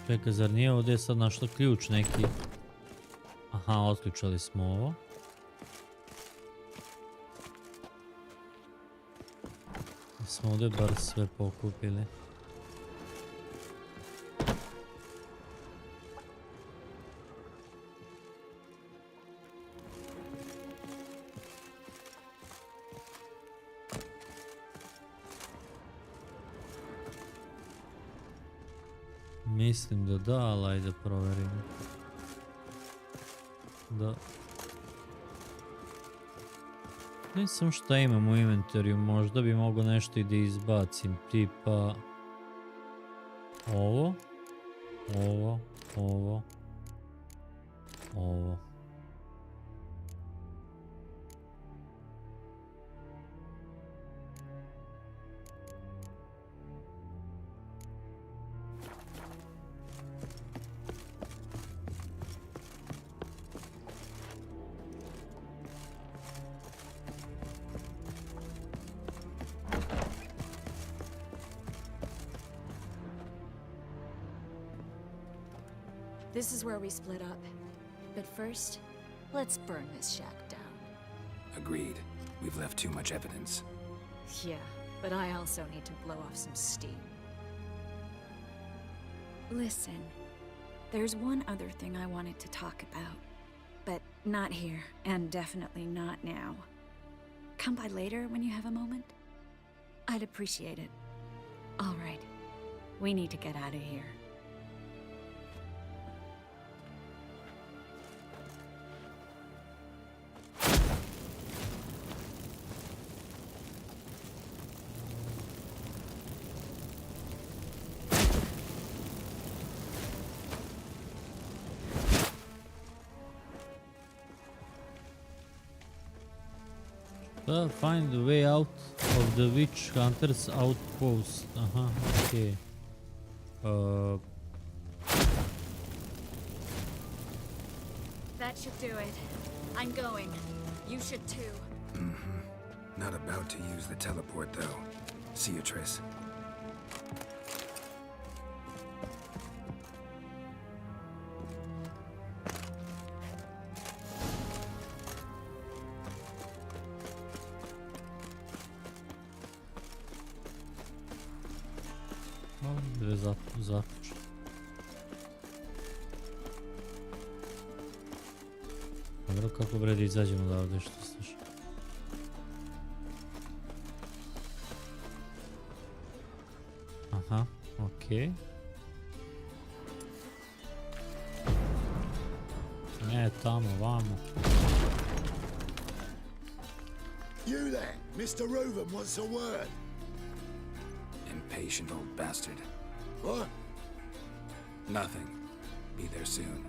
Čekaj, zar nije ovdje sad našla ključ neki? Aha, otključali smo ovo. Smo ovdje bar sve pokupili. Mislim da da, ali ajde provjerimo. Da. Ne znam šta imam u inventoriju, možda bi mogo nešto i da izbacim, tipa ovo, ovo, ovo, ovo. This is where we split up. But first, let's burn this shack down. Agreed. We've left too much evidence. Yeah, but I also need to blow off some steam. Listen, there's one other thing I wanted to talk about. But not here, and definitely not now. Come by later when you have a moment. I'd appreciate it. All right, we need to get out of here. Find the way out of the witch hunter's outpost. Aha, okay. That should do it. I'm going. You should too. Not about to use the teleport, though. See you, Triss. Dve zaključne. Dobro, kako vredi izađemo da ovdje što sluša. Aha, okej. Ne, tamo, vamo. You there, Mr. Reuven wants a word. Impatient old bastard. What? Nothing. Be there soon.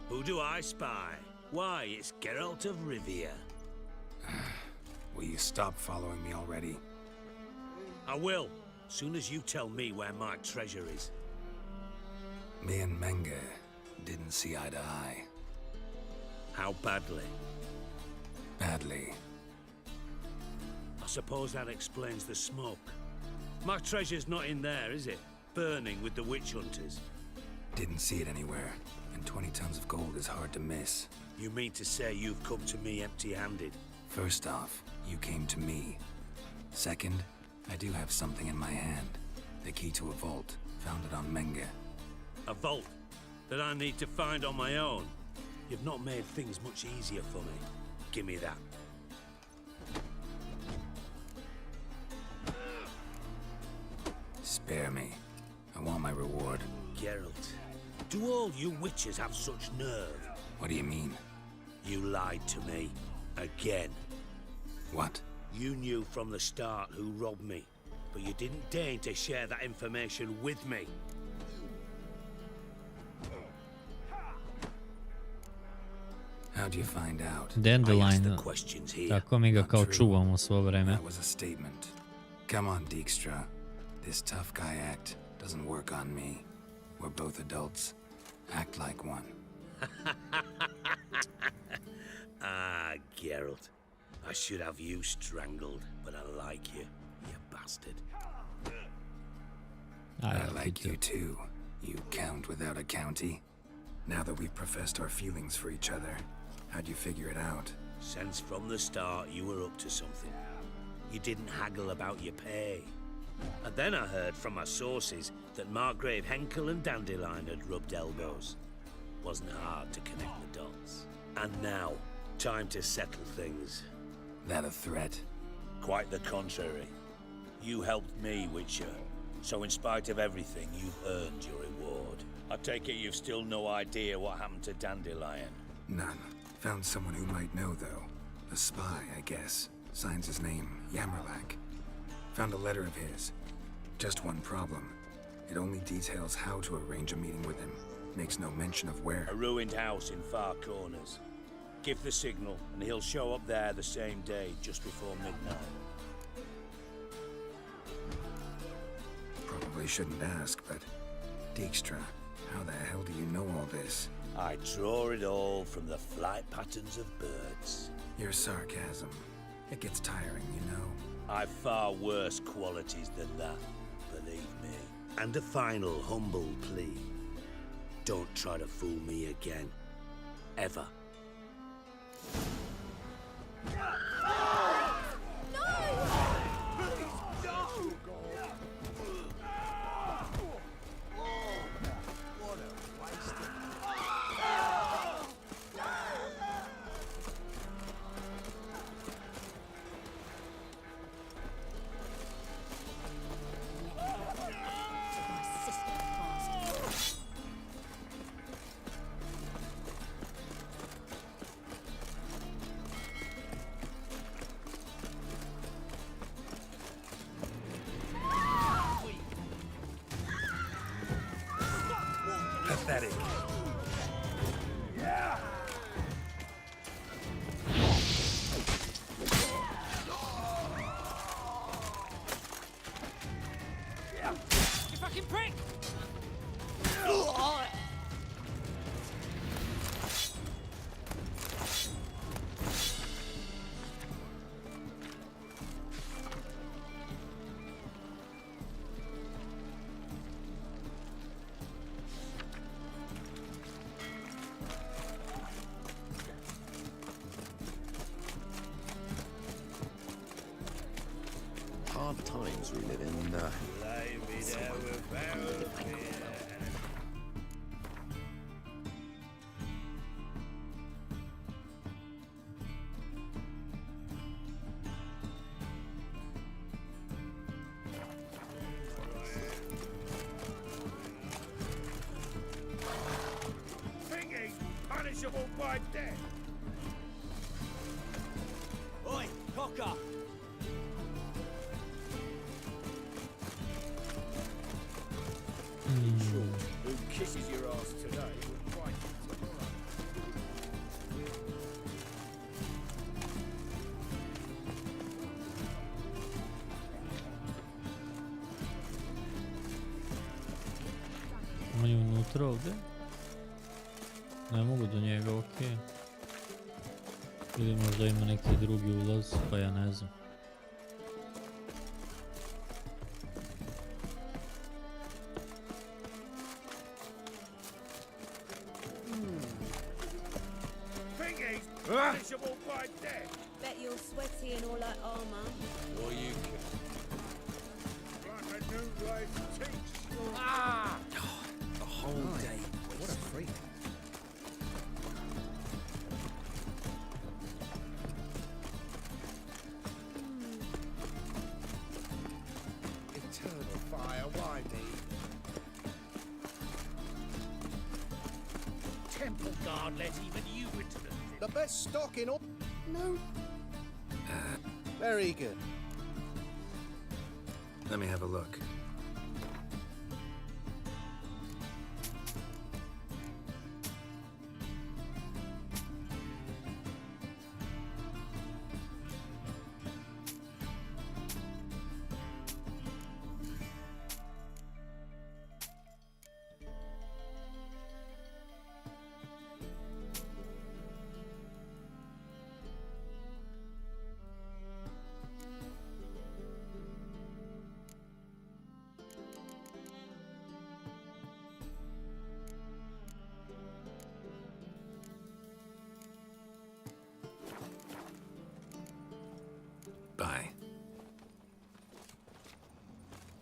Who do I spy? Why, it's Geralt of Rivia. Will you stop following me already? I will, soon as you tell me where my treasure is. Me and Menge didn't see eye to eye. How badly? Badly. I suppose that explains the smoke. My treasure's not in there, is it? Burning with the witch hunters. Didn't see it anywhere, and 20 tons of gold is hard to miss. You mean to say you've come to me empty-handed? First off, you came to me. Second, I do have something in my hand. The key to a vault, founded on Menge. A vault that I need to find on my own? You've not made things much easier for me. Give me that. Spare me. I want my reward. Geralt, do all you witches have such nerve? What do you mean? You lied to me. Again. What? You knew from the start who robbed me, but you didn't deign to share that information with me. How'd you find out? Dandelion. Tako mi ga kao čuvamo svo vreme. That was a statement. Come on, Dijkstra. This tough guy act doesn't work on me. We're both adults. Act like one. Ah, Geralt. I should have you strangled, but I like you, you bastard. I like you too, you count without a county. Now that we've professed our feelings for each other, how'd you figure it out? Since from the start you were up to something. You didn't haggle about your pay. And then I heard from my sources that Margrave Henkel and Dandelion had rubbed elbows. Wasn't hard to connect the dots. And now, time to settle things. That a threat? Quite the contrary. You helped me, Witcher. So in spite of everything, you've earned your reward. I take it you've still no idea what happened to Dandelion? None. Found someone who might know, though. A spy, I guess. Signs his name, Yammerlak. Found a letter of his. Just one problem. It only details how to arrange a meeting with him. Makes no mention of where. A ruined house in Far Corners. Give the signal, and he'll show up there the same day, just before midnight. Probably shouldn't ask, but... Dijkstra, how the hell do you know all this? I draw it all from the flight patterns of birds. Your sarcasm. It gets tiring, you know. I've far worse qualities than that, believe me. And a final humble plea. Don't try to fool me again. Ever. Pathetic. You fucking prick! Hard times we live in. Thingy's punishable by death. Oi, cocker! Who kisses your ass today will fight you tomorrow. On je unutra ovdje? Ne mogu do njega, okej. Ili možda ima neki drugi ulaz, pa ja ne znam. Thingy's punishable by death. Bet you're sweaty in all that armour. Or you can. Like a new life teach. Ah! The whole day. What a freak. Eternal fire, why me? Temple guard let even you into the... The best stock in all. No. Very good. Let me have a look.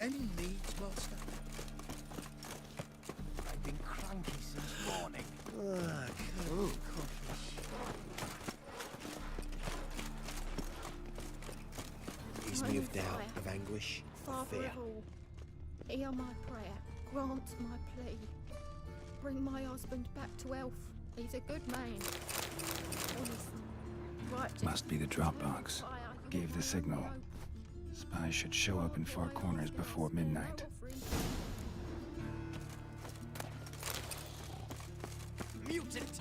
Any needs, master? I've been cranky since morning. Ease me of doubt, of anguish, of Father fear. of all, hear my prayer, grant my plea. Bring my husband back to health. He's a good man. Honest, righteous. Must be the drop box. Gave the signal. Spies should show up in far corners before midnight. Mutant!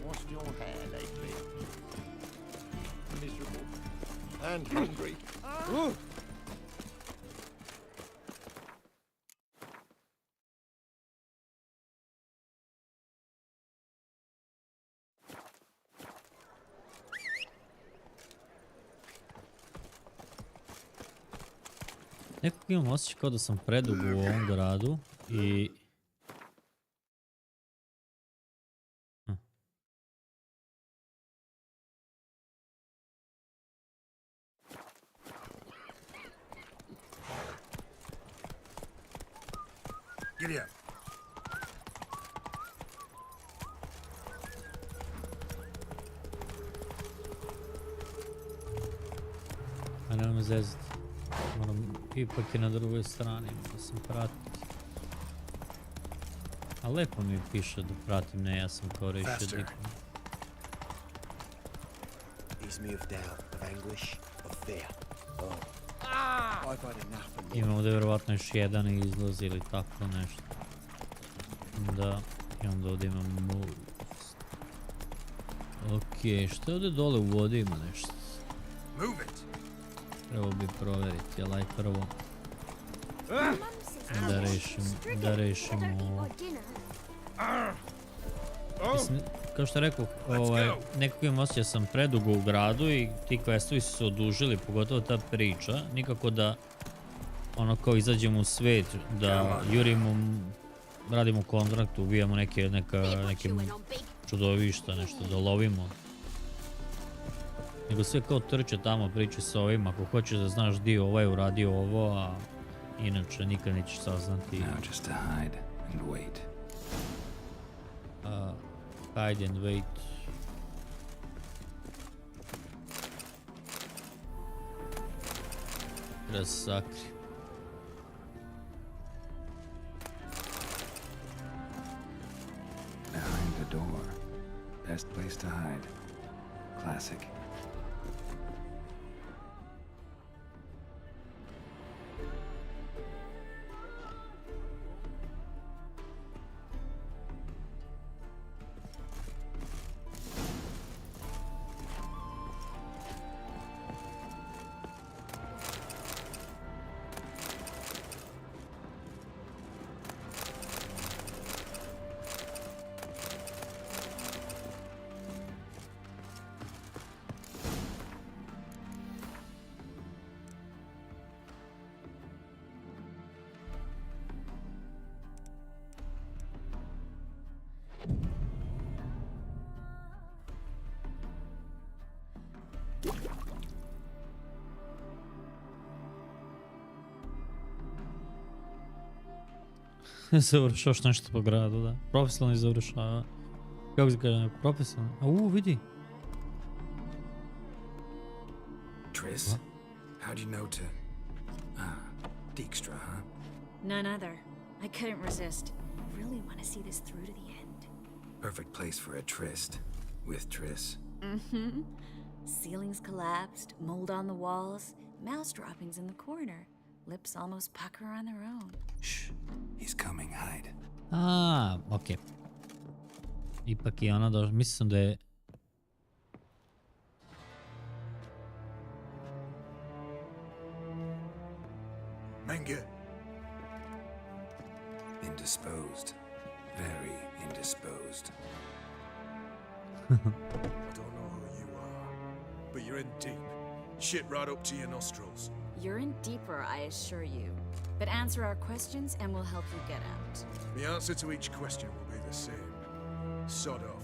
Washed your hair lately? Miserable. And hungry. Nekako imam osjećaj kao da sam predugo u ovom gradu i... Giddy up. A ne me zezati. Moram, ipak je na drugoj strani, da sam pratiti. A lepo mi piše da pratim, ne, ja sam kao rešio dikom. Ease me of doubt, of anguish, of fear. Oh. I've had enough of Imamo ovdje vjerovatno još jedan izlaz ili tako nešto. Da, i onda ovdje imamo mogućnost. Okej, što je ovdje dole u vodi ima nešto? Trebao bi provjeriti, ali aj prvo da rešimo ovo. Mislim, kao što rekao, nekako imam osjećaj sam predugo u gradu i ti questovi su se odužili, pogotovo ta priča. Nikako da ono kao izađemo u svet, da jurimo, radimo kontrakt, ubijamo neke čudovišta, nešto da lovimo. Nego sve kao trče tamo, priče sa ovim, ako hoćeš da znaš di ovaj uradio ovo, a inače nikad nećeš saznati. Now just to hide and wait. Hide and wait. Da se sakri. Behind the door. Best place to hide. Classic. Završaš nešto po gradu, da. Profesionalni završava. Kako se kaže, profesionalni? Vidi. Triss, how'd you know to... Dijkstra, huh? None other. I couldn't resist. I really want to see this through to the end. Perfect place for a tryst. With Triss. Mm-hmm. Ceilings collapsed, mold on the walls, mouse droppings in the corner. Lips almost pucker on their own. Shh, he's coming, hide. Okej. Ipak je ona došla, mislim da je... Menge. Indisposed. Very indisposed. I don't know who you are, but you're in deep. Shit right up to your nostrils. You're in deeper, I assure you. But answer our questions and we'll help you get out. The answer to each question will be the same. Sod off.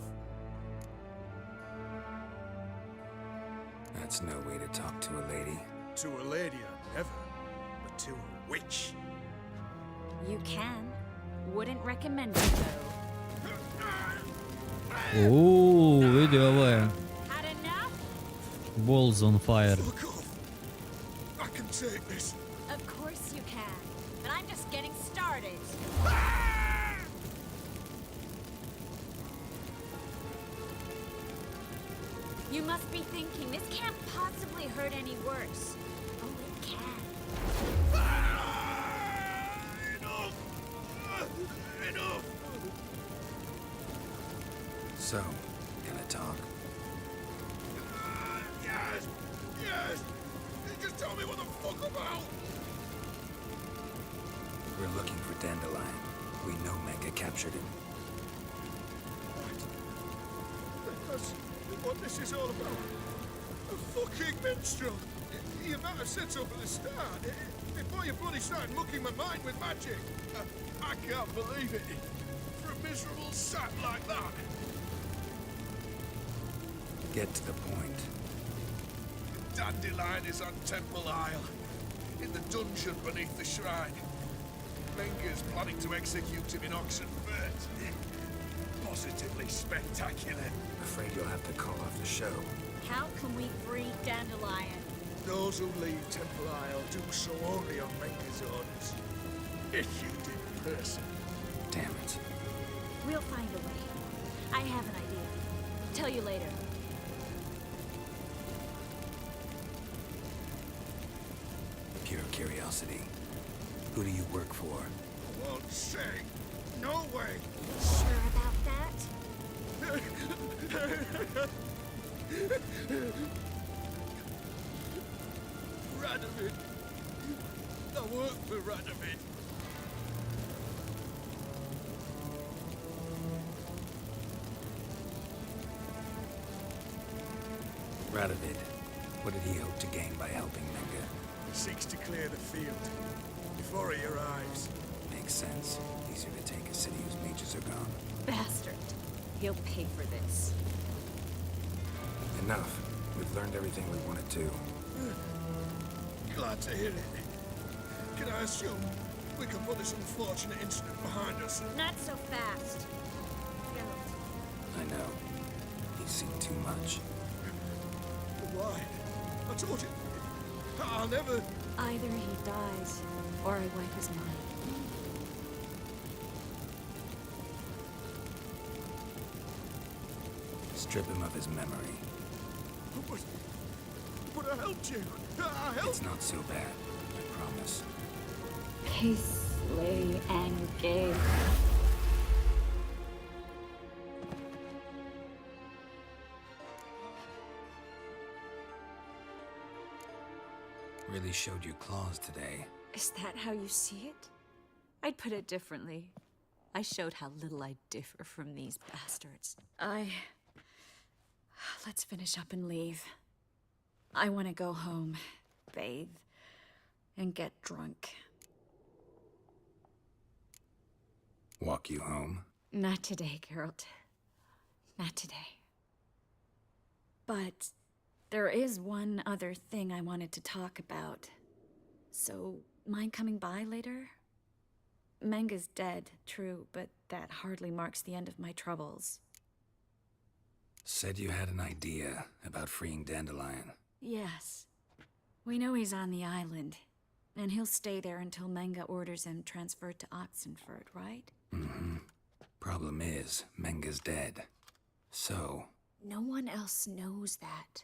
That's no way to talk to a lady. To a lady, I never. But to a witch. You can. Wouldn't recommend it though. Vidi ovo je. Balls on fire. I can take this. Of course you can. But I'm just getting started. You must be thinking, this can't possibly hurt any worse. Oh, it can. Enough! So, gonna talk? Yes! Yes! Just tell me what the fuck about! We're looking for Dandelion. We know Menga captured him. That's what this is all about. A fucking minstrel! You might have said so at the start. Before you bloody started mucking my mind with magic. I can't believe it. For a miserable sap like that. Get to the point. Dandelion is on Temple Isle, in the dungeon beneath the shrine. Menga's planning to execute him in oxen first. Positively spectacular. Afraid you'll have to call off the show. How can we free Dandelion? Those who leave Temple Isle do so only on Menga's orders. Issued in person. Damn it. We'll find a way. I have an idea. Tell you later. Pure curiosity. Who do you work for? I won't say. No way. Sure about that? Radovid. I work for Radovid. Radovid. What did he hope to gain by helping Menga? He seeks to clear the field before he arrives. Makes sense. Easier to take a city whose mages are gone. Bastard. He'll pay for this. Enough. We've learned everything we wanted to. Glad to hear it. Can I assume we can put this unfortunate incident behind us? Not so fast. Geralt. I know. He's seen too much. Why? I told you. I'll never... Either he dies, or I wipe his mind. Strip him of his memory. But I helped you. I helped... It's not so bad. I promise. Peacefully engage. Really showed your claws today. Is that how you see it? I'd put it differently. I showed how little I differ from these bastards. Let's finish up and leave. I want to go home, bathe, and get drunk. Walk you home? Not today, Geralt. Not today. But there is one other thing I wanted to talk about. So, mind coming by later? Menga's dead, true, but that hardly marks the end of my troubles. Said you had an idea about freeing Dandelion. Yes. We know he's on the island, and he'll stay there until Menga orders him transferred to Oxenford, right? Mm-hmm. Problem is, Menga's dead. So... No one else knows that.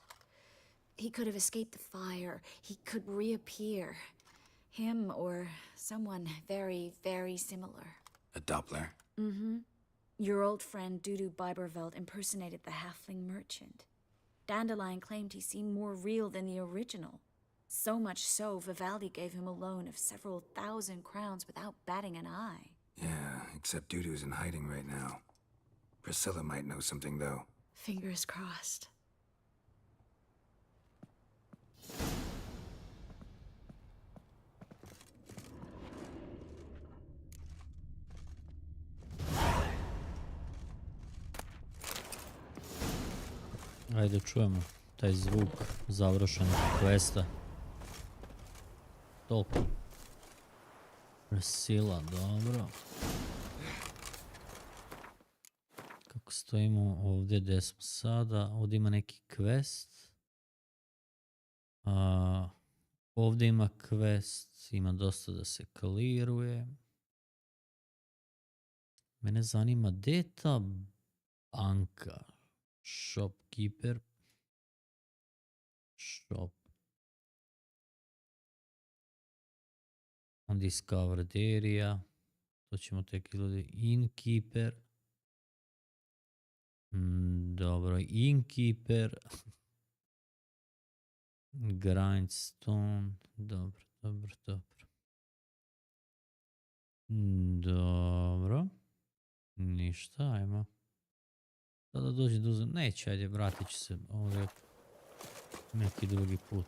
He could have escaped the fire. He could reappear. Him or someone very, very similar. A Doppler? Mm-hmm. Your old friend Dudu Biberveld impersonated the halfling merchant. Dandelion claimed he seemed more real than the original. So much so, Vivaldi gave him a loan of several thousand crowns without batting an eye. Yeah, except Dudu's in hiding right now. Priscilla might know something, though. Fingers crossed. Ajde čujemo taj zvuk završenog questa. Toliko. Sila, dobro. Kako stojimo ovdje gdje smo sada? Ovdje ima neki quest. Ovdje ima quest, ima dosta da se kliruje. Mene zanima gdje je ta banka? Shopkeeper. Shop. Undiscovered area. To ćemo tek izgledati. Innkeeper. Dobro, innkeeper. Grindstone. Dobro, dobro, dobro. Dobro. Ništa, ajmo. Sada dođe do uzem. Neće, ajde, vratit ću se ovdje neki drugi put.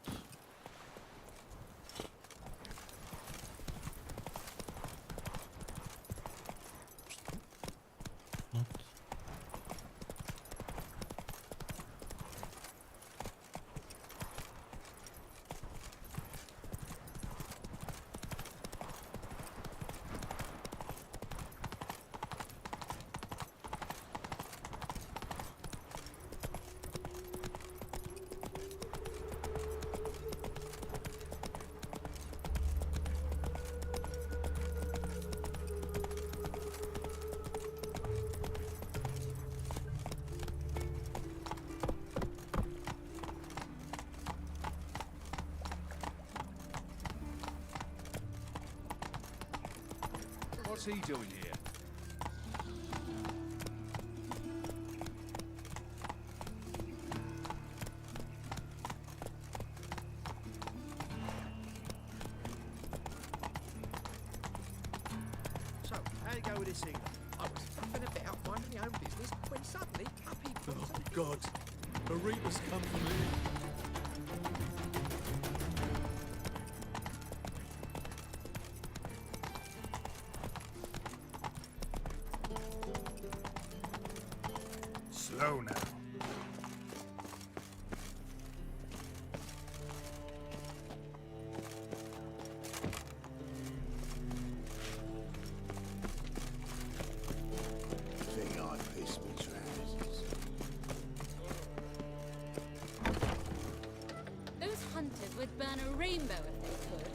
What's he doing here? So, how you go with this thing? I was faffing about minding my own business when suddenly up he comes. Oh, God. A Reaper's come for me. Slow now. Think I piss me trousers. Those hunters would burn a rainbow if they could.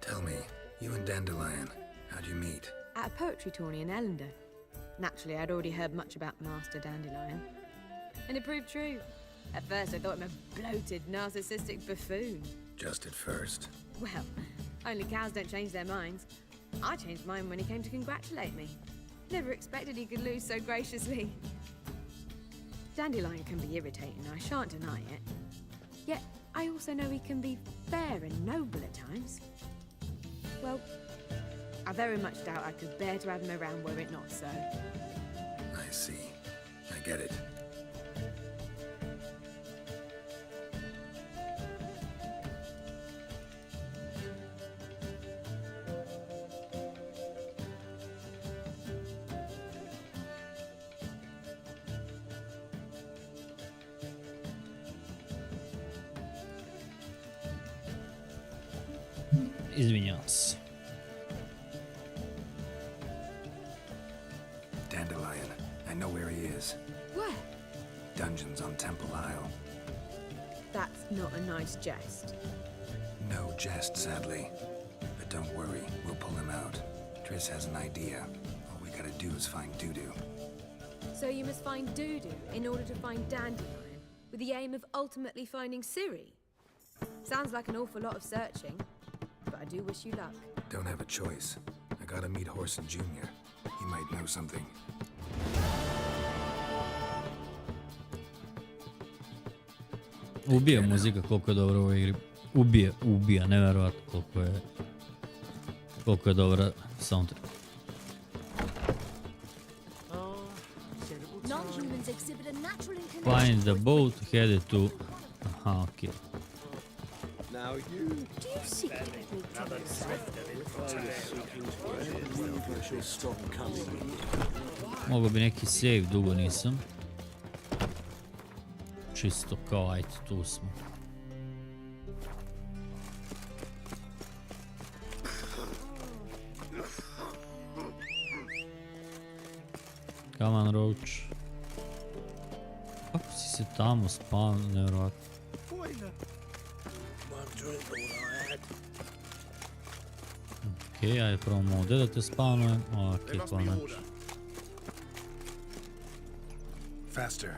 Tell me, you and Dandelion, how'd you meet? At a poetry tourney in Ellender. Naturally, I'd already heard much about Master Dandelion. And it proved true. At first, I thought him a bloated, narcissistic buffoon. Just at first. Well, only cows don't change their minds. I changed mine when he came to congratulate me. Never expected he could lose so graciously. Dandelion can be irritating, I shan't deny it. Yet, I also know he can be fair and noble at times. Well, I very much doubt I could bear to have him around were it not so. I see. I get it. Izvinjavam se. Dandelion, I know where he is. Where? Dungeons on Temple Isle. That's not a nice jest. No jest, sadly. But don't worry, we'll pull him out. Triss has an idea. All we gotta do is find Dudu. So you must find Dudu in order to find Dandelion, with the aim of ultimately finding Ciri? Sounds like an awful lot of searching. but I do wish you luck. Don't have a choice. I gotta meet Horson Jr. He might know something. Ubija muzika koliko je dobra u ovoj igri. Ubija, nevjerojatno koliko je dobra soundtrack. Non-humans exhibit a natural inclination. Find the boat headed to... Aha, okej. Now you... Do you secretly think to yourself? Mogu bi neki save, dugo nisam. Čisto kao, ajde, tu smo. Come on, Roach. Kako si se tamo spavno, nevjerojatno. Okej, ajde probamo ovdje da te spavnujem. Okej, to neće. Faster.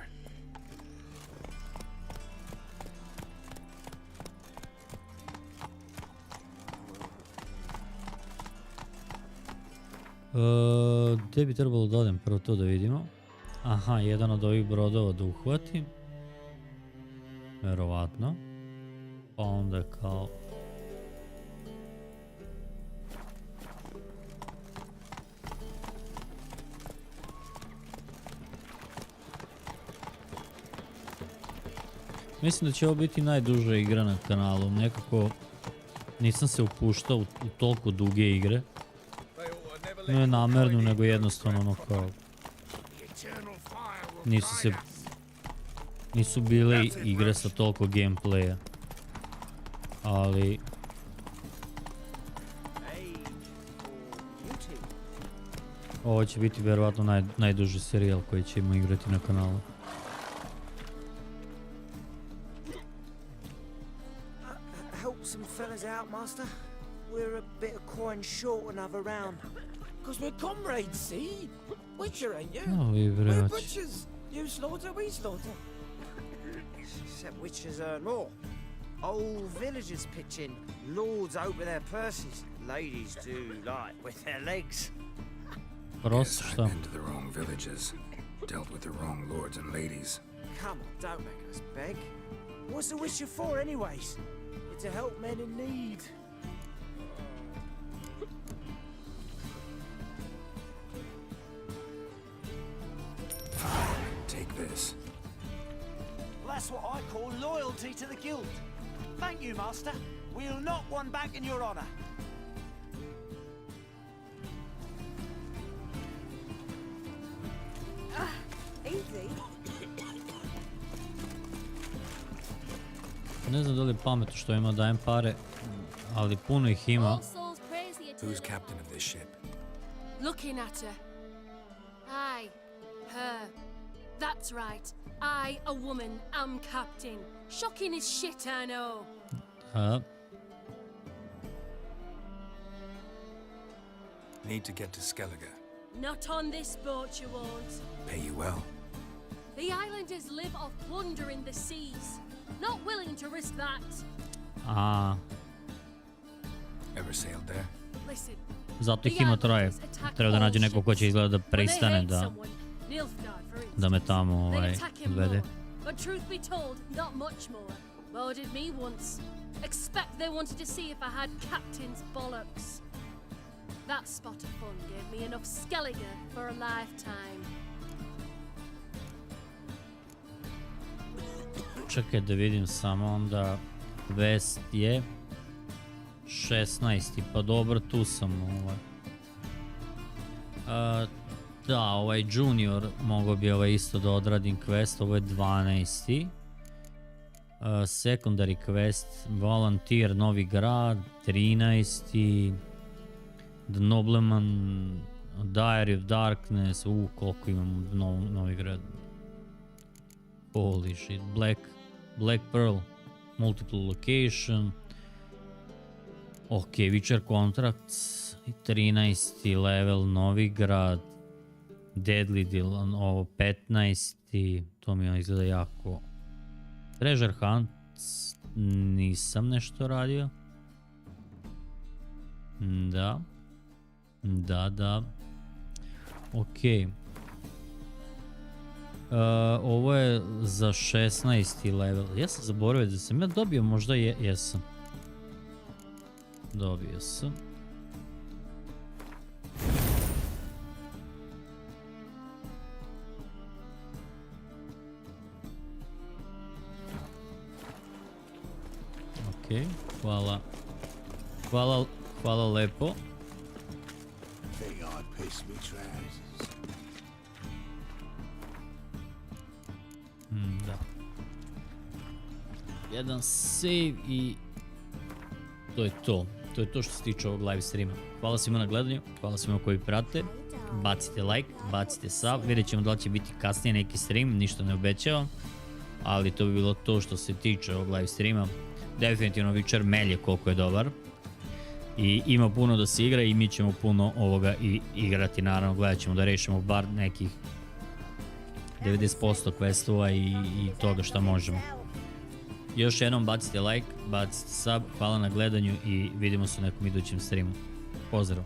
Gdje bi trebalo da odem? Prvo to da vidimo. Aha, jedan od ovih brodova da uhvatim. Verovatno. Pa onda kao... Mislim da će ovo biti najduža igra na kanalu. Nekako nisam se upuštao u toliko duge igre. Ne namerno, nego jednostavno ono kao... Nisu bile igre sa toliko gameplaya. Ali... Ovo će biti vjerovatno najduži serijal koji ćemo igrati na kanalu. Some fellas out, Master. We're a bit of coin short another round. Because we're comrades, see? Butcher, ain't you? No, we're butchers. You slaughter, we slaughter. Except witchers earn more. Old villagers pitch in. Lords open their purses. Ladies do like with their legs. Yes, I've been to the wrong villages. Dealt with the wrong lords and ladies. Come on, don't make us beg. What's the witcher for, anyways? To help men in need. Take this. Well, that's what I call loyalty to the guild. Thank you, Master. We'll knock one back in your honor. Easy. Ne znam da li je pametno što ima dajem pare, ali puno ih ima. Who's captain of this ship? Looking at her. I, her. That's right. I, a woman, am captain. Shocking as shit, I know. Need to get to Skellige. Not on this boat, you won't. Pay you well. The islanders live off plundering the seas. Not willing to risk that. Ever sailed there? Listen. Zato ih ima troje. Treba da nađe neko ko će izgleda da pristane da me tamo odvede. But truth be told, not much more. Boarded me once. Expect they wanted to see if I had captain's bollocks. That spot of fun gave me enough Skellige for a lifetime. Čekaj da vidim samo onda. Vest je 16. Pa dobro, tu sam da, ovaj junior mogao bi isto da odradim quest. Ovo je 12. Secondary quest Volunteer Novi Grad 13. The Nobleman Diary of Darkness. Koliko imam Novi Grad. Holy shit. Black Pearl Multiple Location. Ok, Witcher Contracts 13. level Novi Grad. Deadly Deal, ovo 15. To mi izgleda jako. Treasure Hunts nisam nešto radio. Da. Da. Okej. Ovo je za 16. level. Ja sam zaboravio da sam ja dobio, možda jesam. Dobio sam. Okej, hvala. Hvala lepo. Think I pissed me trousers. Da. Jedan save i to je to. To je to što se tiče ovog live streama. Hvala svima na gledanju, hvala svima koji prate. Bacite like, bacite sub. Vidjet ćemo da li će biti kasnije neki stream, ništa ne obećavam. Ali to bi bilo to što se tiče ovog live streama. Definitivno Witcher melje koliko je dobar. I ima puno da se igra i mi ćemo puno ovoga i igrati, naravno. Gledat ćemo da rešimo bar nekih 90% questova i toga šta možemo. Još jednom bacite like, bacite sub, hvala na gledanju i vidimo se u nekom idućem streamu. Pozdrav!